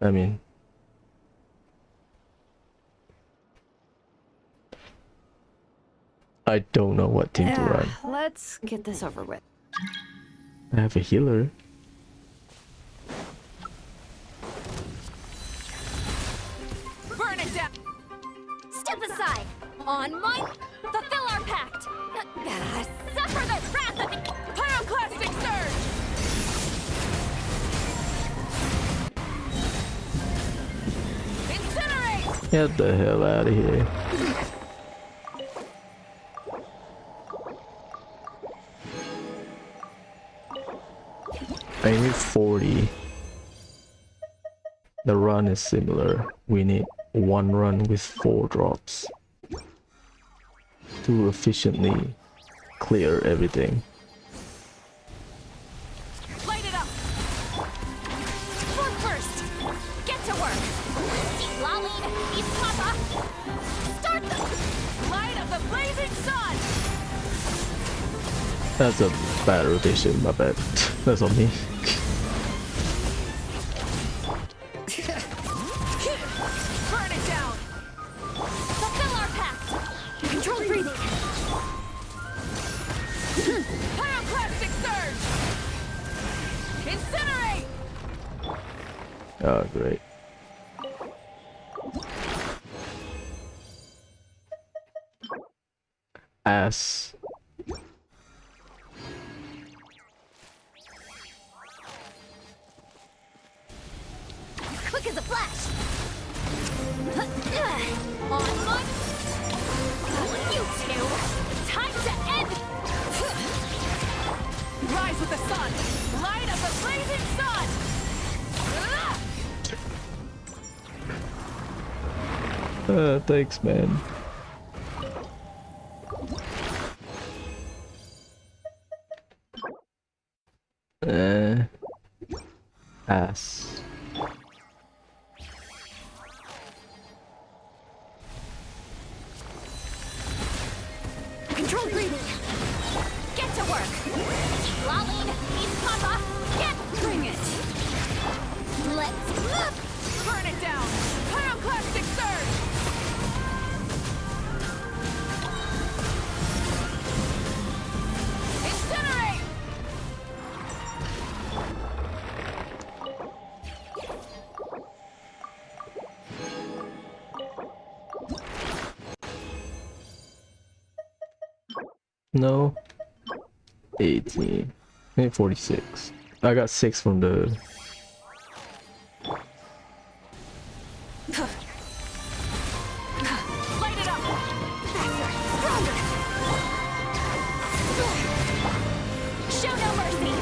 I mean, I don't know what team to run. Let's get this over with. I have a healer. Burn it down! Step aside! On my... Fulfill our pact! Suffer the wrath of... Pyroclastic surge! Incinerate! Get the hell out of here. I need 40. The run is similar. We need one run with 4 drops to efficiently clear everything. Light it up! Form first! Get to work! Laline, East Papa! Start the... Light of the blazing sun! That's a bad rotation, my bad. That's on me. Burn it down! Fulfill our pact! Control breathing! Pyroclastic surge! Incinerate! Oh, great. Ass. Quick as a flash! On one! You two! Time to end! Rise with the sun! Light of the blazing sun! Thanks, man. Ass. Control breathing! Get to work! Laline, East Papa! Get... Bring it! Let's move! Burn it down! Pyroclastic surge! Incinerate! No. 18. Maybe 46. I got 6 from the... Light it up! Faster! Stronger! Show no mercy!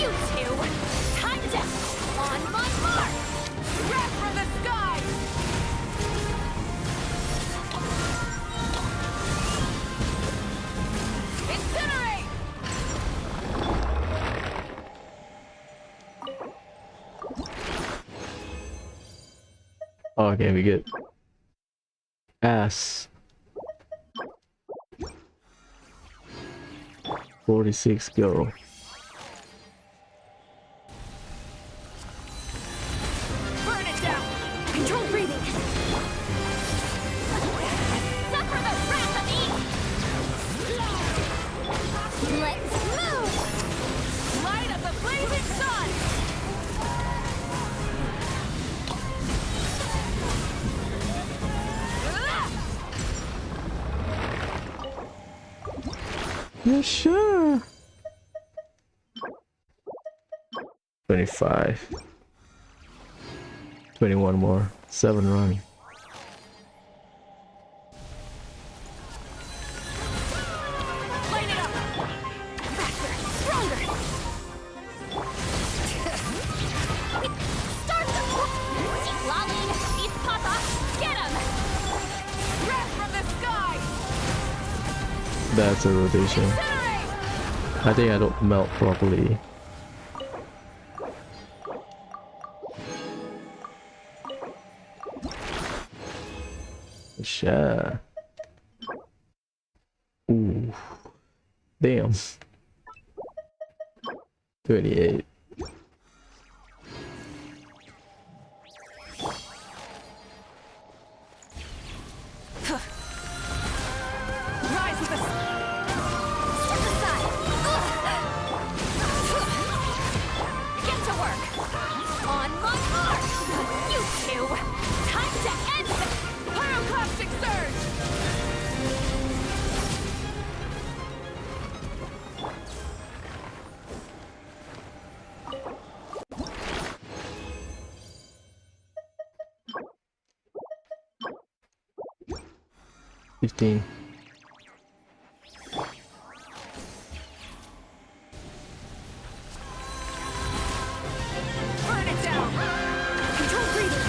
You two! Time to... On my mark! Wrap for the sky! Incinerate! Oh, okay, we get... Ass. 46 girl. Burn it down! Control breathing! Suffer the wrath of Eve! Let's move! Light of the blazing sun! Yeah, sure. 25. 21 more. 7 run. Light it up! Faster! Stronger! Start the... Laline, East Papa! Get him! That's a rotation. Incinerate! I think I don't melt properly. Sure. Ooh. Damn. 28. Rise with us! Step aside! Get to work! On my mark! You two! Time to end this! Pyroclastic surge! 15. Burn it down! Control breathing!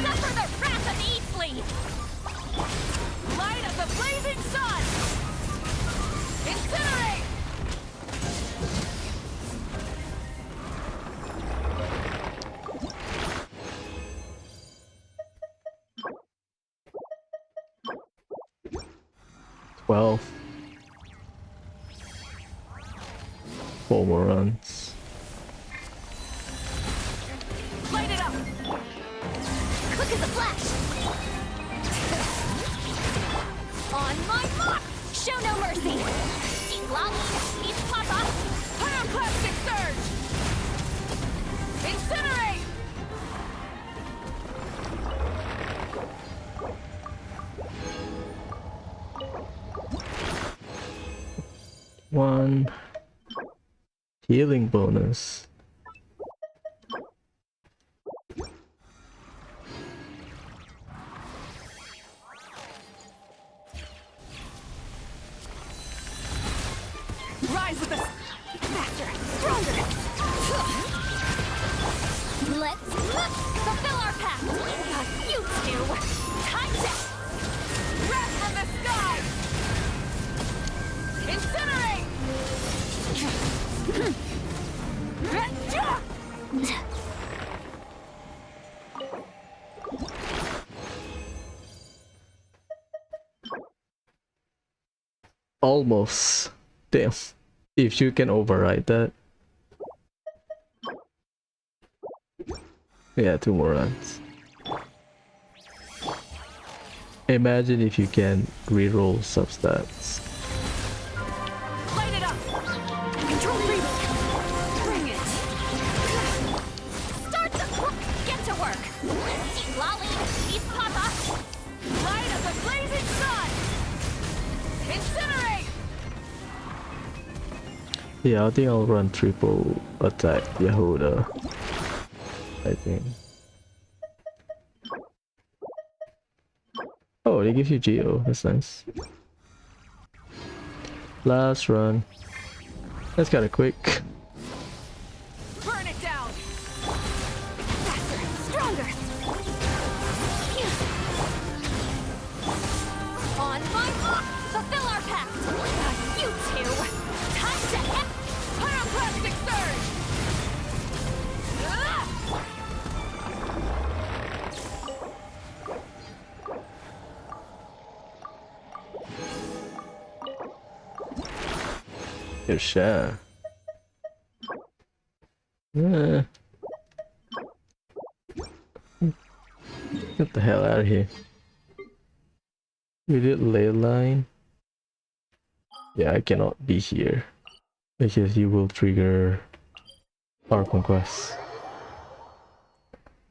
Let's suffer the wrath of Eastly! Light of the blazing sun! Incinerate! Well, 4 more runs. Light it up! Quick as a flash! On my mark! Show no mercy! Lolly, eat Papa! Pyroclastic surge! Incinerate! One healing bonus. Rise with us! Faster! Stronger! Let's fulfill our pact! You two! Time to Wrath from the sky! Incinerate! Almost. Damn. If you can override that. Yeah, 2 more runs. Imagine if you can reroll substats. Light it up! Control breathing! Bring it! start the get to work! Lolly, eat Papa! Light of the blazing sun! Incinerate! Yeah, I think I'll run triple attack Yehuda. I think. Oh, they give you Geo. That's nice. Last run. That's kinda quick. Burn it down! Faster! Stronger! On my mark! Fulfill our pact! You two! Time to end! Pyroclastic surge! Ah! Good shot. Get the hell out of here. We did ley line. Yeah, I cannot be here because you will trigger our conquest.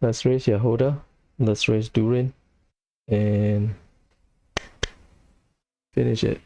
Let's raise Yehuda. Let's raise Durin and finish it.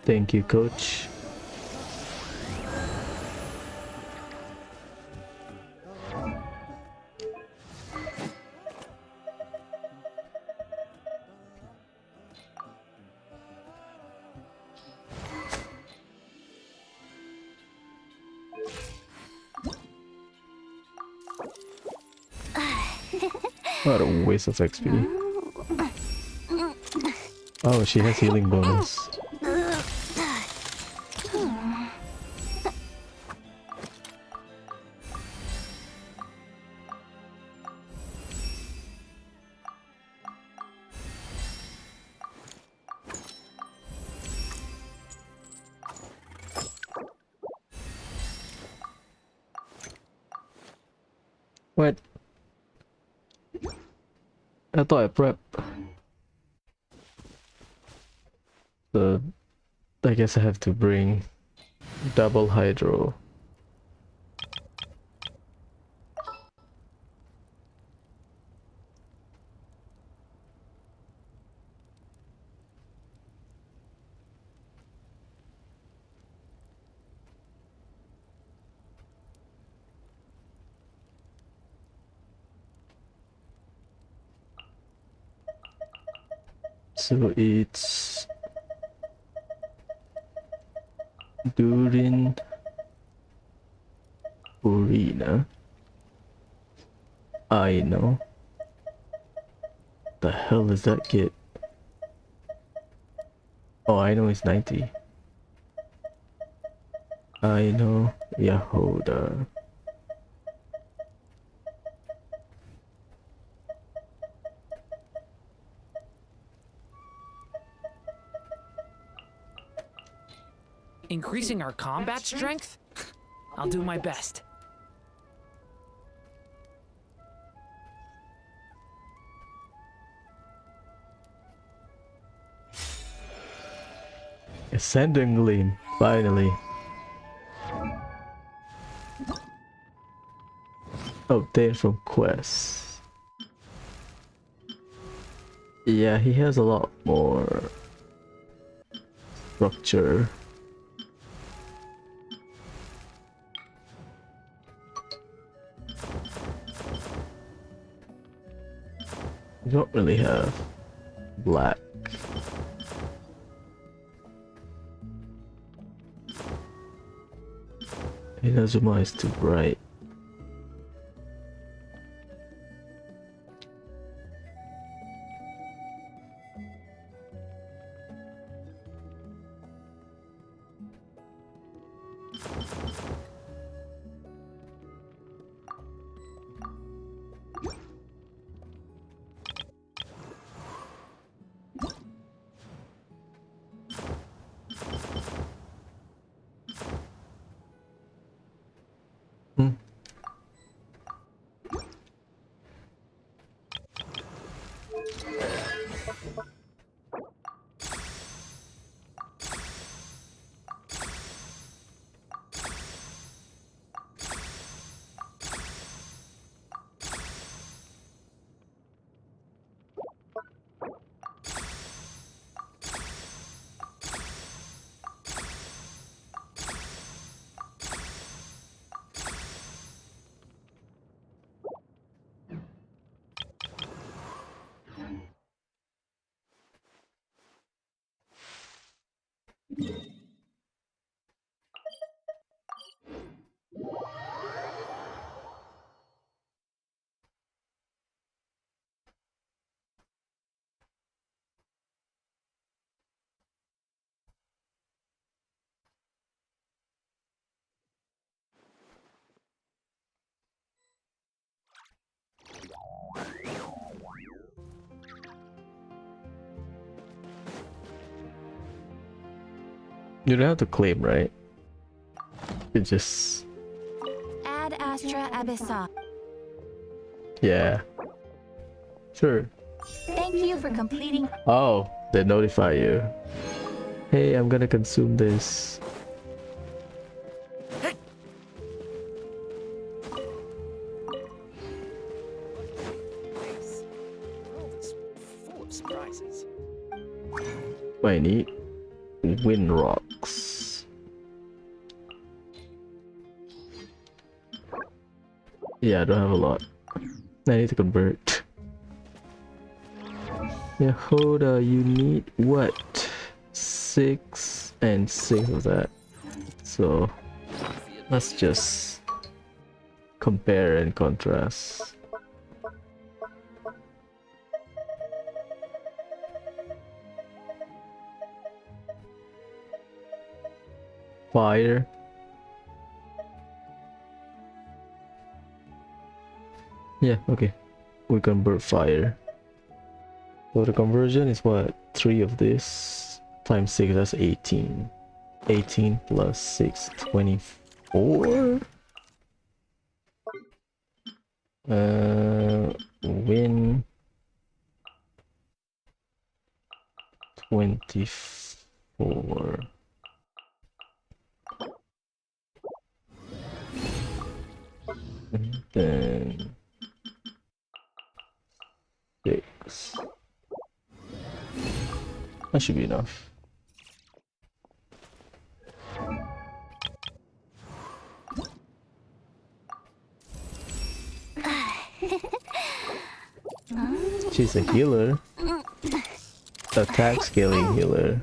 Thank you, coach. What a waste of XP. Oh, she has healing bonus. What? I thought I prepped. So I guess I have to bring double hydro. So it's during Urina. I know. The hell is that kid? Oh, I know it's 90. I know Yahoda. Increasing our combat strength? I'll do my best. Ascending Gleam, finally. Update from Quest. Yeah, he has a lot more structure. You don't really have black. Inazuma is too bright. Hmm. You don't have to claim, right? You just... Ad Astra Abyssa. yeah. Sure. Thank you for completing. Oh, they notify you. Hey, I'm gonna consume this. surprises. I need wind rocks. Yeah, I don't have a lot. I need to convert. Yeah, Hoda, you need what? 6 and 6 of that. So let's just compare and contrast. Fire. Yeah, okay. We convert fire. So the conversion is what? 3 of this times 6, that's 18. 18 plus 6, 24. Win 24. And then 6. That should be enough. She's a healer. Attack scaling healer.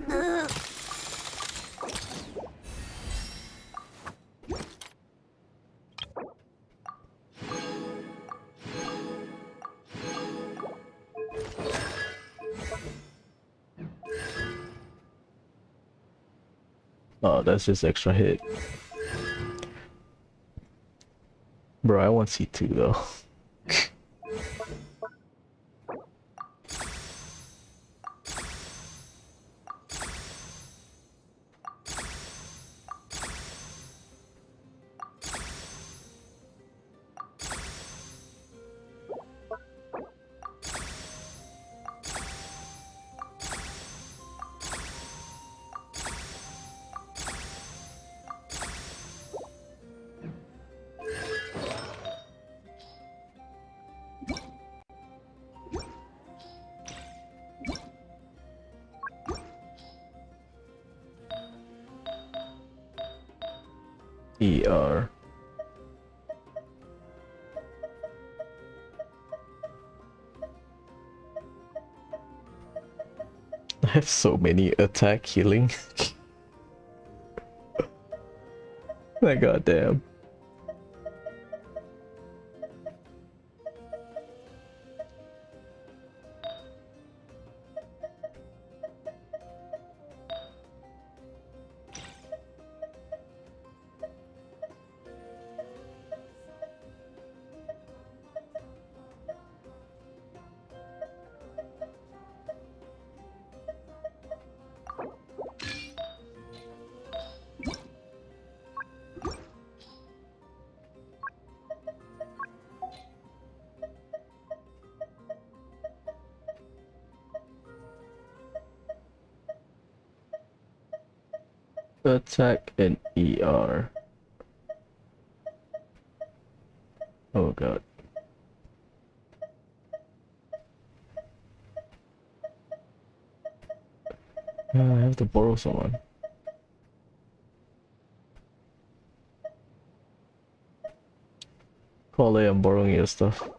Oh, that's just extra hit. Bro, I want C2 though. ER. I have so many attack healing. My goddamn. Attack and ER. Oh god. I have to borrow someone. Call I'm borrowing your stuff.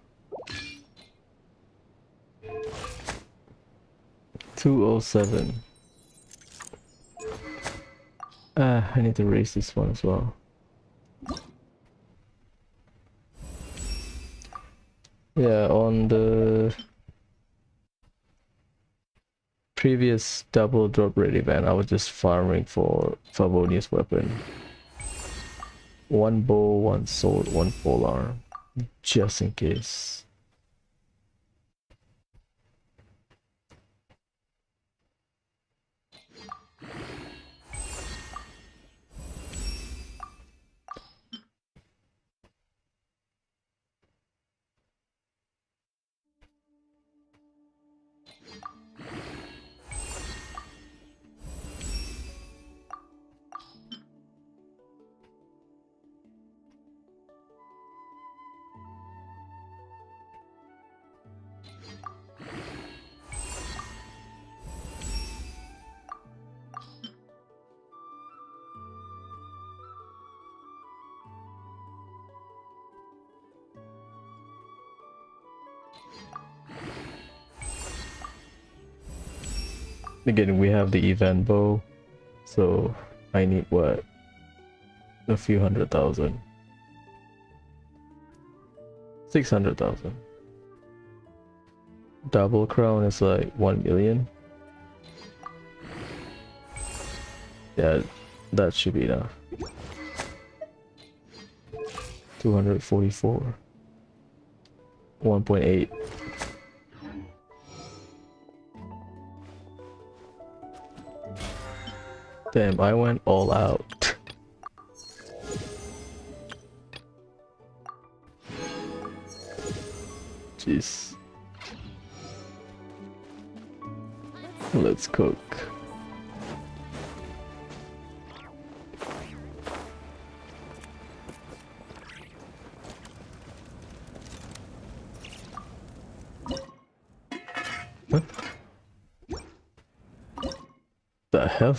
207. I need to raise this one as well. Yeah, on the previous double drop rate event, I was just farming for Favonius weapon. 1 bow, 1 sword, 1 polearm, just in case. Again, we have the event bow, so I need what? A few 100,000. 600,000. Double crown is like 1 million. Yeah, that should be enough. 244. 1.8. Damn, I went all out. Jeez. Let's cook. Huh? The hell?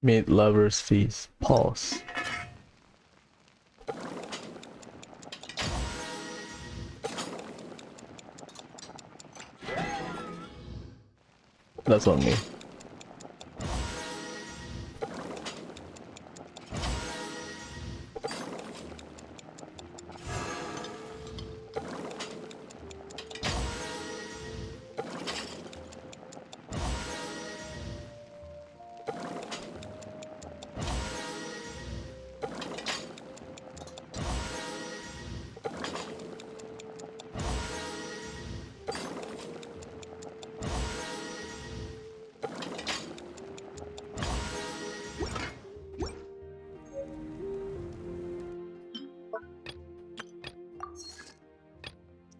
Meet lovers feast. Pause. That's on me.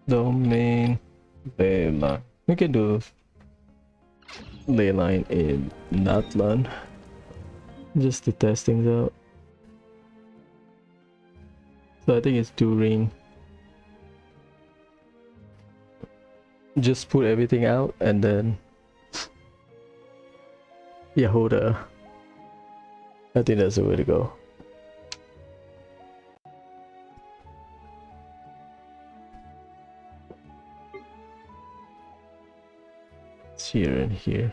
Domain ley line. We can do ley line in Natlan just to test things out. So I think it's during. Just put everything out and then Yehuda. I think that's the way to go. It's here and here.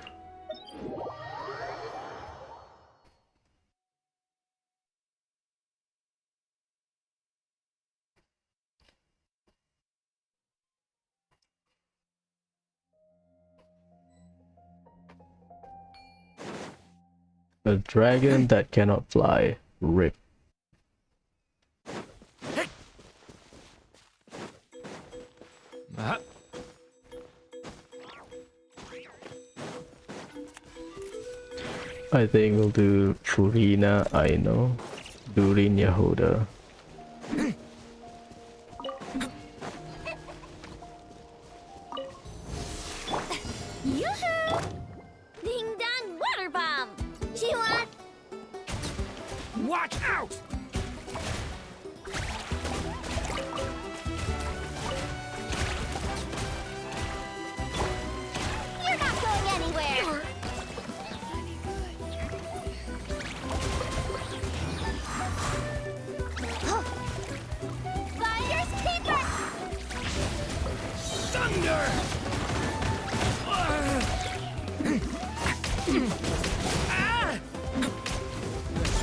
A dragon that cannot fly. Rip. I think we'll do Furina Aino, Durin Yehuda. Yoo-hoo! Ding dong water bomb! She want Watch out! You're not going anywhere! Fire's keeper! Thunder!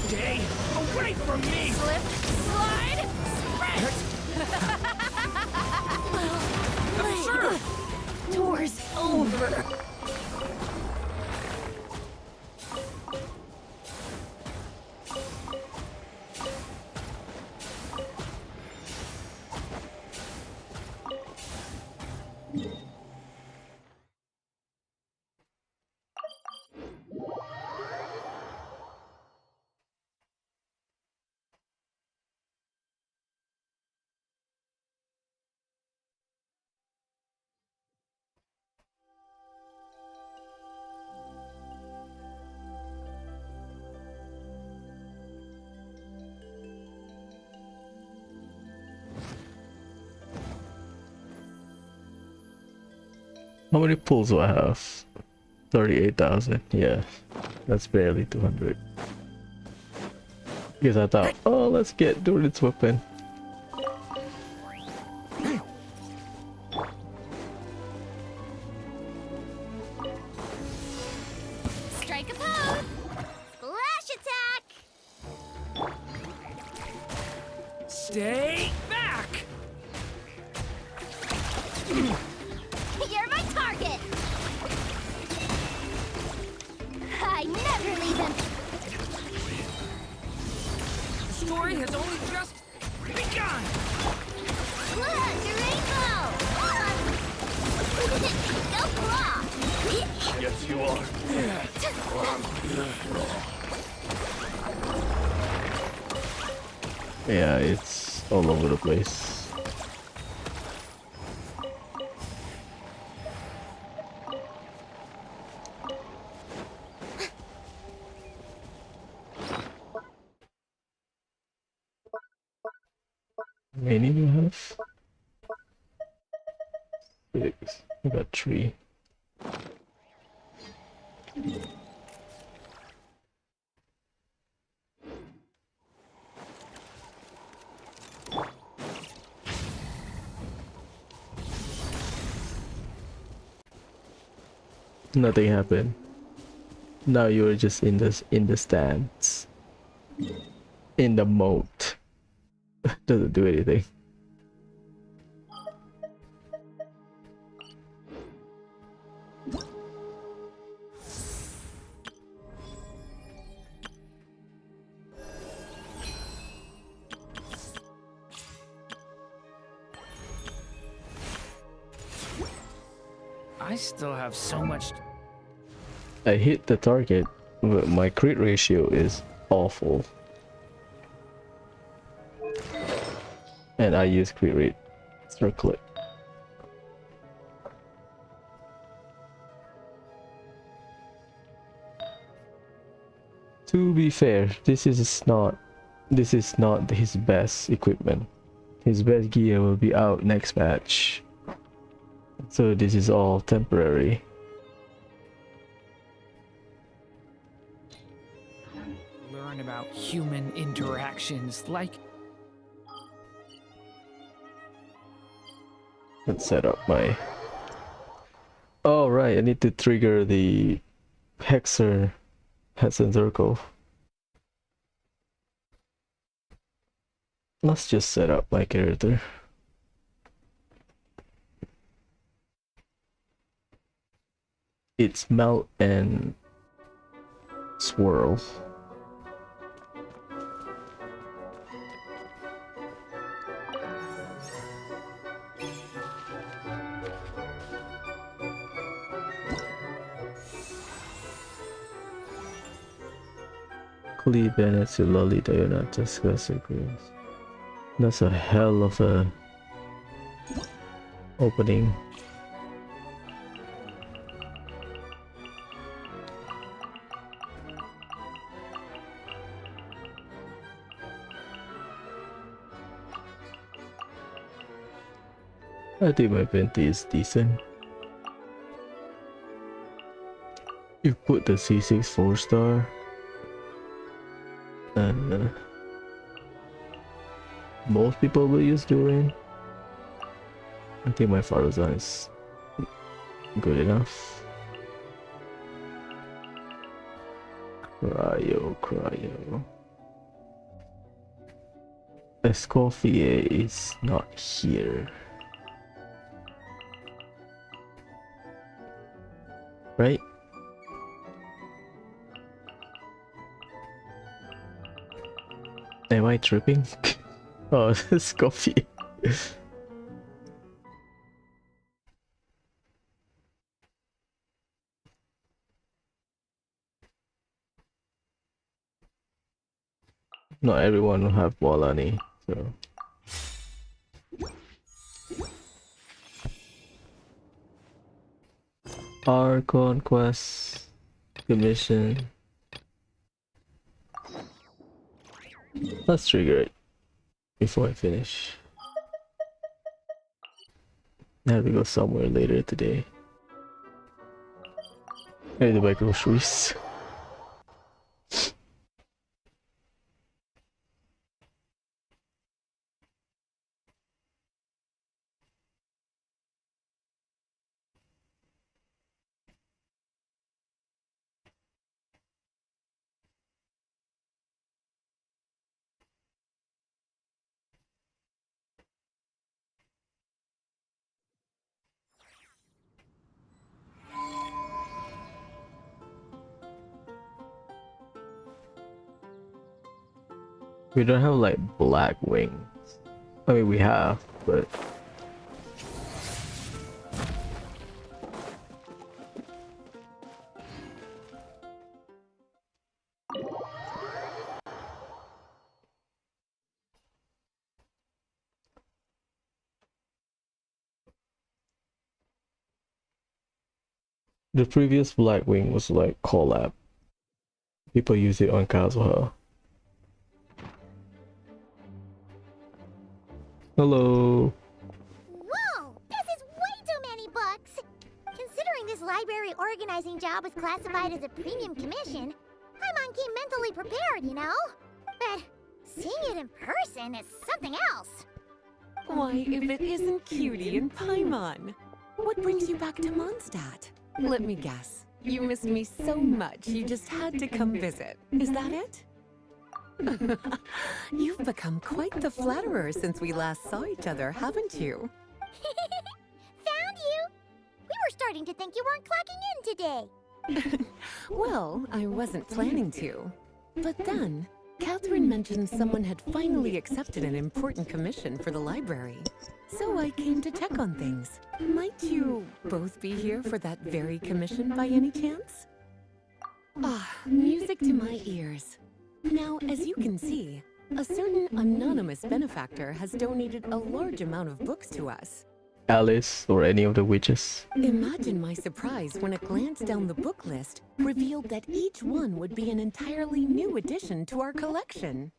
Stay away from me! Slip, slide, Sir! doors over. How many pulls do I have? 38,000. Yeah, that's barely 200. Because I thought, oh, let's get Durin's weapon. Strike a pose! Splash attack! Stay back! You're my target! I never leave him! The story has only just begun! Look, your rainbow! Go claw! Yes, you are. Yeah, it's all over the place. How many do you have? 6. I got 3. Nothing happened. Now you're just in the stands. In the moat. Doesn't do anything. I still have so much. I hit the target, but my crit ratio is awful. And I use crit rate. Circle it. To be fair, this is not his best equipment. His best gear will be out next patch. So this is all temporary. Learn about human interactions like. Let's set up my... Oh right, I need to trigger the Hexer Circle. Let's just set up my character. It's Melt and Swirl. Clee Bennett to Lolly Diana Jessica Secrets. That's a hell of a opening. I think my Venti is decent. You put the C6 4-star and most people will use Durin. I think my Faruzan is good enough. Cryo. Escoffier is not here. Right? Am I tripping? Oh, it's coffee. Not everyone will have Walani, so. Our conquest commission. Let's trigger it before I finish. I have to go somewhere later today. I need to buy groceries. We don't have like black wings. I mean, we have, but the previous black wing was like collab. People use it on Kazuha. Hello. Whoa! This is way too many books! Considering this library organizing job is classified as a premium commission, Paimon came mentally prepared, you know? But seeing it in person is something else. Why, if it isn't Cutie and Paimon? What brings you back to Mondstadt? Let me guess. You missed me so much you just had to come visit. Is that it? You've become quite the flatterer since we last saw each other, haven't you? Found you! We were starting to think you weren't clocking in today. Well, I wasn't planning to. But then, Catherine mentioned someone had finally accepted an important commission for the library. So I came to check on things. Might you both be here for that very commission by any chance? Ah, music to my ears. Now, as you can see, a certain anonymous benefactor has donated a large amount of books to us. Alice or any of the witches. Imagine my surprise when a glance down the book list revealed that each one would be an entirely new addition to our collection.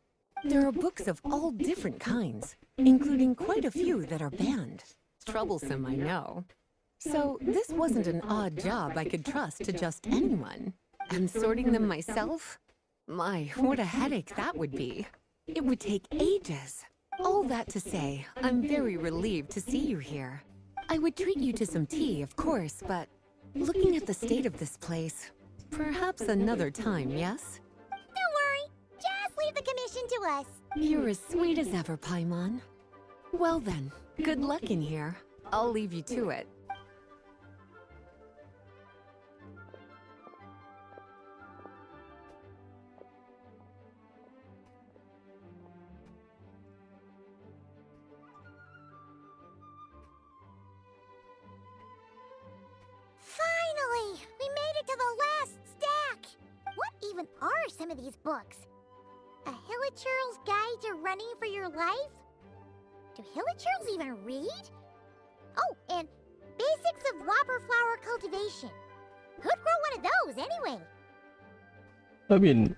There are books of all different kinds, including quite a few that are banned. Troublesome, I know. So this wasn't an odd job I could trust to just anyone. And sorting them myself? My, what a headache that would be. It would take ages. All that to say, I'm very relieved to see you here. I would treat you to some tea, of course, but looking at the state of this place, perhaps another time, yes? Don't worry, just leave the commission to us. You're as sweet as ever, Paimon. Well then, good luck in here. I'll leave you to it. Finally! We made it to the last stack! What even are some of these books? A Hilichurl's Guide to Running for Your Life? Do Hilichurls even read? Oh, and Basics of Whopper Flower Cultivation. Who'd grow one of those, anyway? I mean,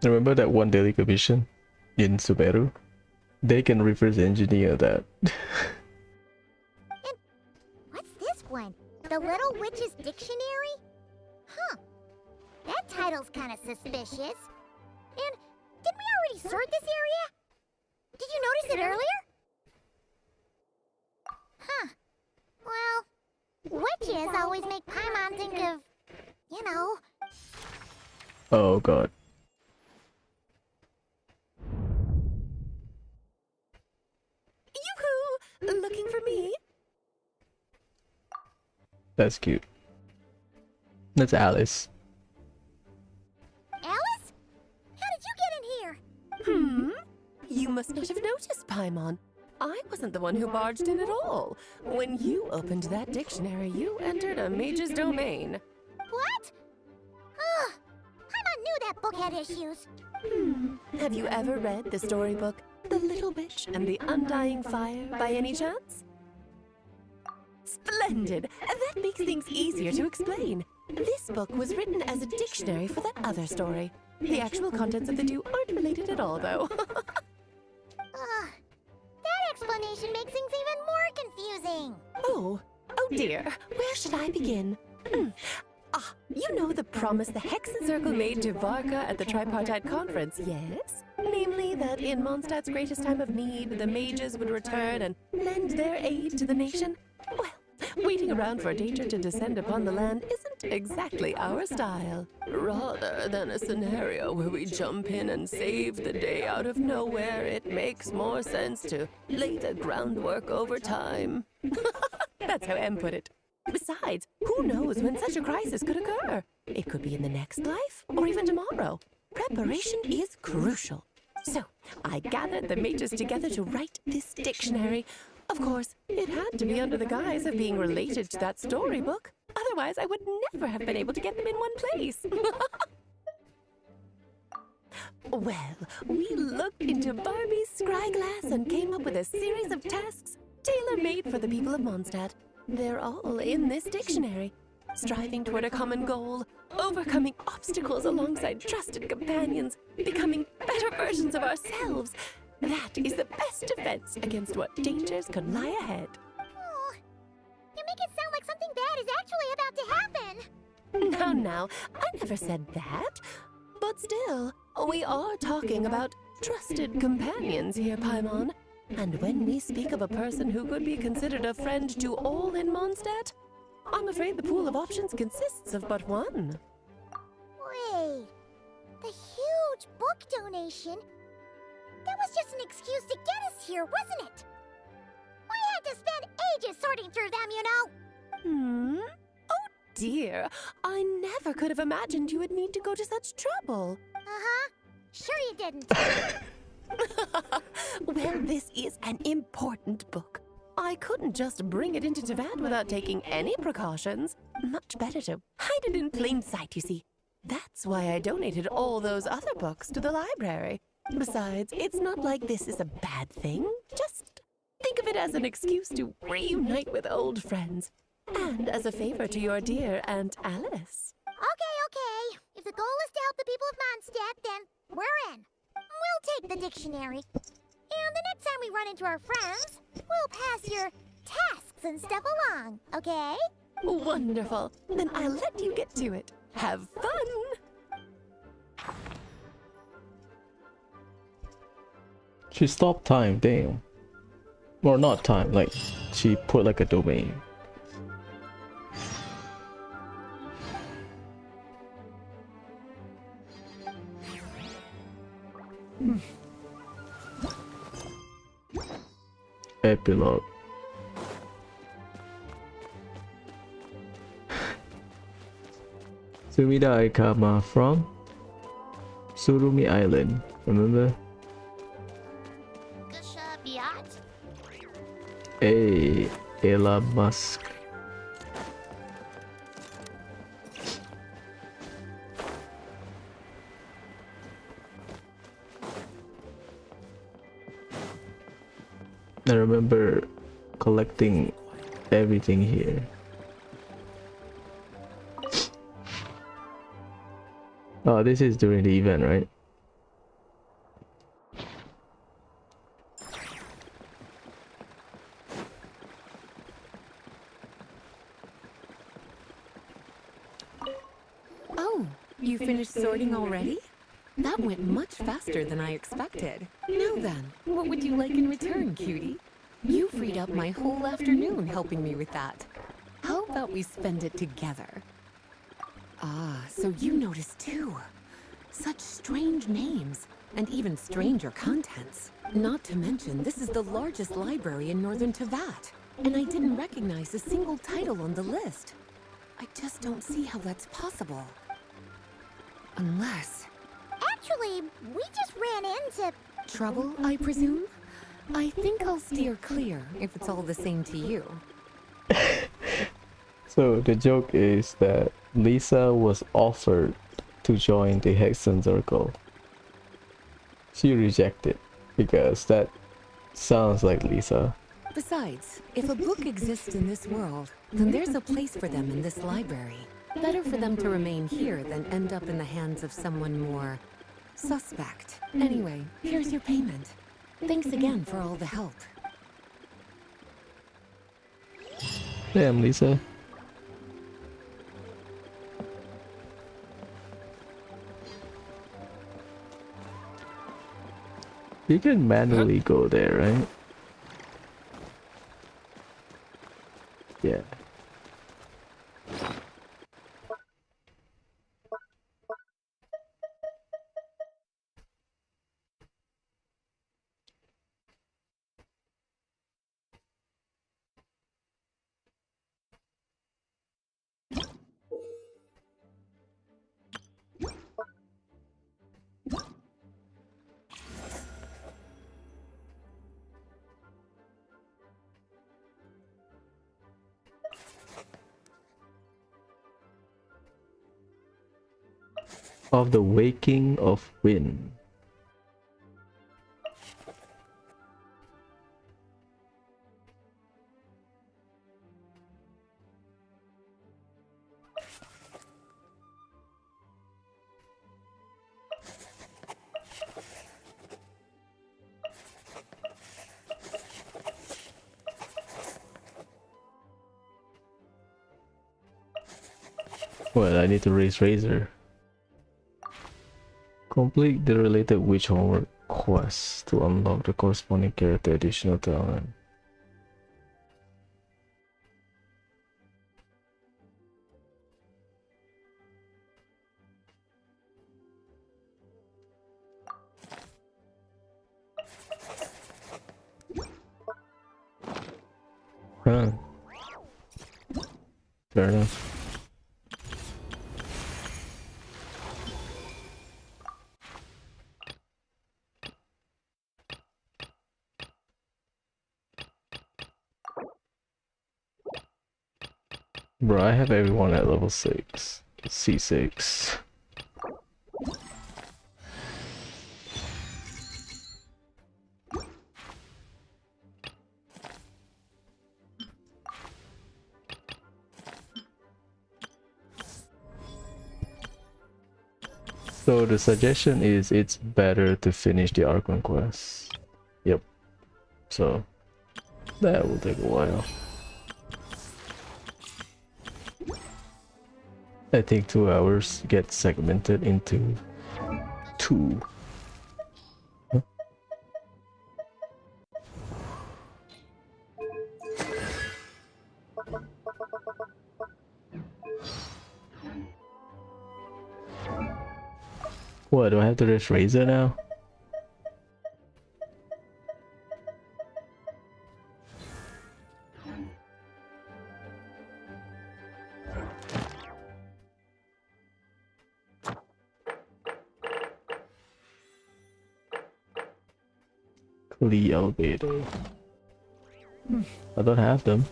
remember that one daily commission in Sumeru? They can reverse engineer that. And what's this one? The Little Witch's Dictionary? Huh. That title's kind of suspicious. And didn't we already sort this area? Did you notice it earlier? Huh. Well, witches always make Paimon think of, you know. Oh god. Yoo-hoo! Looking for me? That's cute. That's Alice. Alice? How did you get in here? You must not have noticed, Paimon. I wasn't the one who barged in at all. When you opened that dictionary, you entered a mage's domain. What? Ugh. Paimon knew that book had issues. Have you ever read the storybook, The Little Witch and the Undying Fire, by any chance? Splendid! That makes things easier to explain. This book was written as a dictionary for that other story. The actual contents of the two aren't related at all, though. Ugh. That explanation makes things even more confusing. Oh dear. Where should I begin? You know the promise the Hexen Circle made to Varka at the Tripartite Conference, yes? Namely, that in Mondstadt's greatest time of need, the mages would return and lend their aid to the nation? Well, waiting around for danger to descend upon the land isn't exactly our style. Rather than a scenario where we jump in and save the day out of nowhere, it makes more sense to lay the groundwork over time. That's how Em put it. Besides, who knows when such a crisis could occur? It could be in the next life, or even tomorrow. Preparation is crucial. So, I gathered the mages together to write this dictionary. Of course, it had to be under the guise of being related to that storybook. Otherwise, I would never have been able to get them in one place. Well, we looked into Barbie's scryglass and came up with a series of tasks tailor-made for the people of Mondstadt. They're all in this dictionary. Striving toward a common goal, overcoming obstacles alongside trusted companions, becoming better versions of ourselves. That is the best defense against what dangers could lie ahead. Oh, you make it sound like something bad is actually about to happen. Now, I never said that. But still, we are talking about trusted companions here, Paimon. And when we speak of a person who could be considered a friend to all in Mondstadt, I'm afraid the pool of options consists of but one. Wait, the huge book donation? That was just an excuse to get us here, wasn't it? We had to spend ages sorting through them, you know. Oh dear, I never could have imagined you would need to go to such trouble. Uh-huh. Sure you didn't. Well, this is an important book. I couldn't just bring it into Tavad without taking any precautions. Much better to hide it in plain sight, you see. That's why I donated all those other books to the library. Besides, it's not like this is a bad thing. Just think of it as an excuse to reunite with old friends. And as a favor to your dear Aunt Alice. Okay. If the goal is to help the people of Mondstadt, then we're in. We'll take the dictionary. And the next time we run into our friends, we'll pass your tasks and stuff along, okay? Wonderful. Then I'll let you get to it. Have fun! She stopped time, damn. Or not time, like she put like a domain. Epilogue. Sumida Aikama from Surumi Island, remember? Biat? Hey, Ella Musk. I remember collecting everything here. Oh, this is during the event, right? Oh, you finished sorting already? That went much faster than I expected. Now then, what would you like in return, cutie? You freed up my whole afternoon helping me with that. How about we spend it together? Ah, so you noticed too. Such strange names, and even stranger contents. Not to mention, this is the largest library in northern Teyvat, and I didn't recognize a single title on the list. I just don't see how that's possible. Unless... Actually, we just ran into... Trouble, I presume? I think I'll steer clear if it's all the same to you. So the joke is that Lisa was offered to join the Hexen Circle. She rejected because that sounds like Lisa. Besides, if a book exists in this world, then there's a place for them in this library. Better for them to remain here than end up in the hands of someone more suspect. Anyway, here's your payment. Thanks again for all the help. Damn, Lisa. You can manually go there, right? Yeah. Of the waking of wind. Well, I need to raise Razor. Complete the related witch homework quest to unlock the corresponding character additional talent. Huh. Fair enough. Bro, I have everyone at level 6. C6. So the suggestion is it's better to finish the Archon quest. Yep. So that will take a while. I think 2 hours get segmented into 2. Huh? What, do I have to just raise it now? The elevator. I don't have them.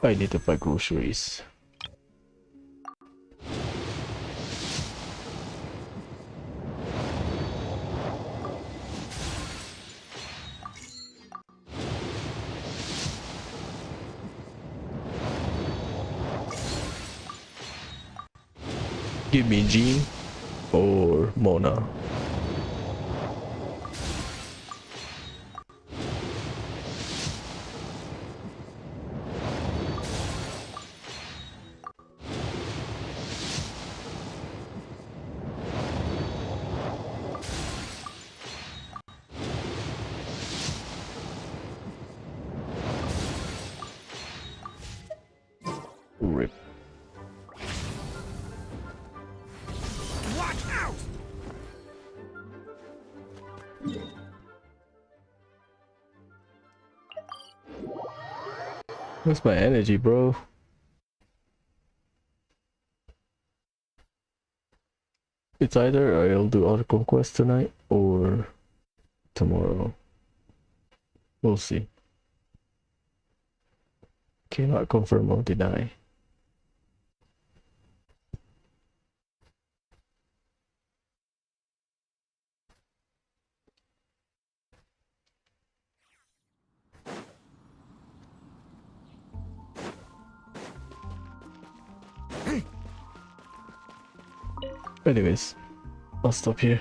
I need to buy groceries. Give me Jean or Mona. Rip. Where's my energy, bro? It's either I'll do Auto Conquest tonight or tomorrow. We'll see. Cannot confirm or deny. Anyways, I'll stop here.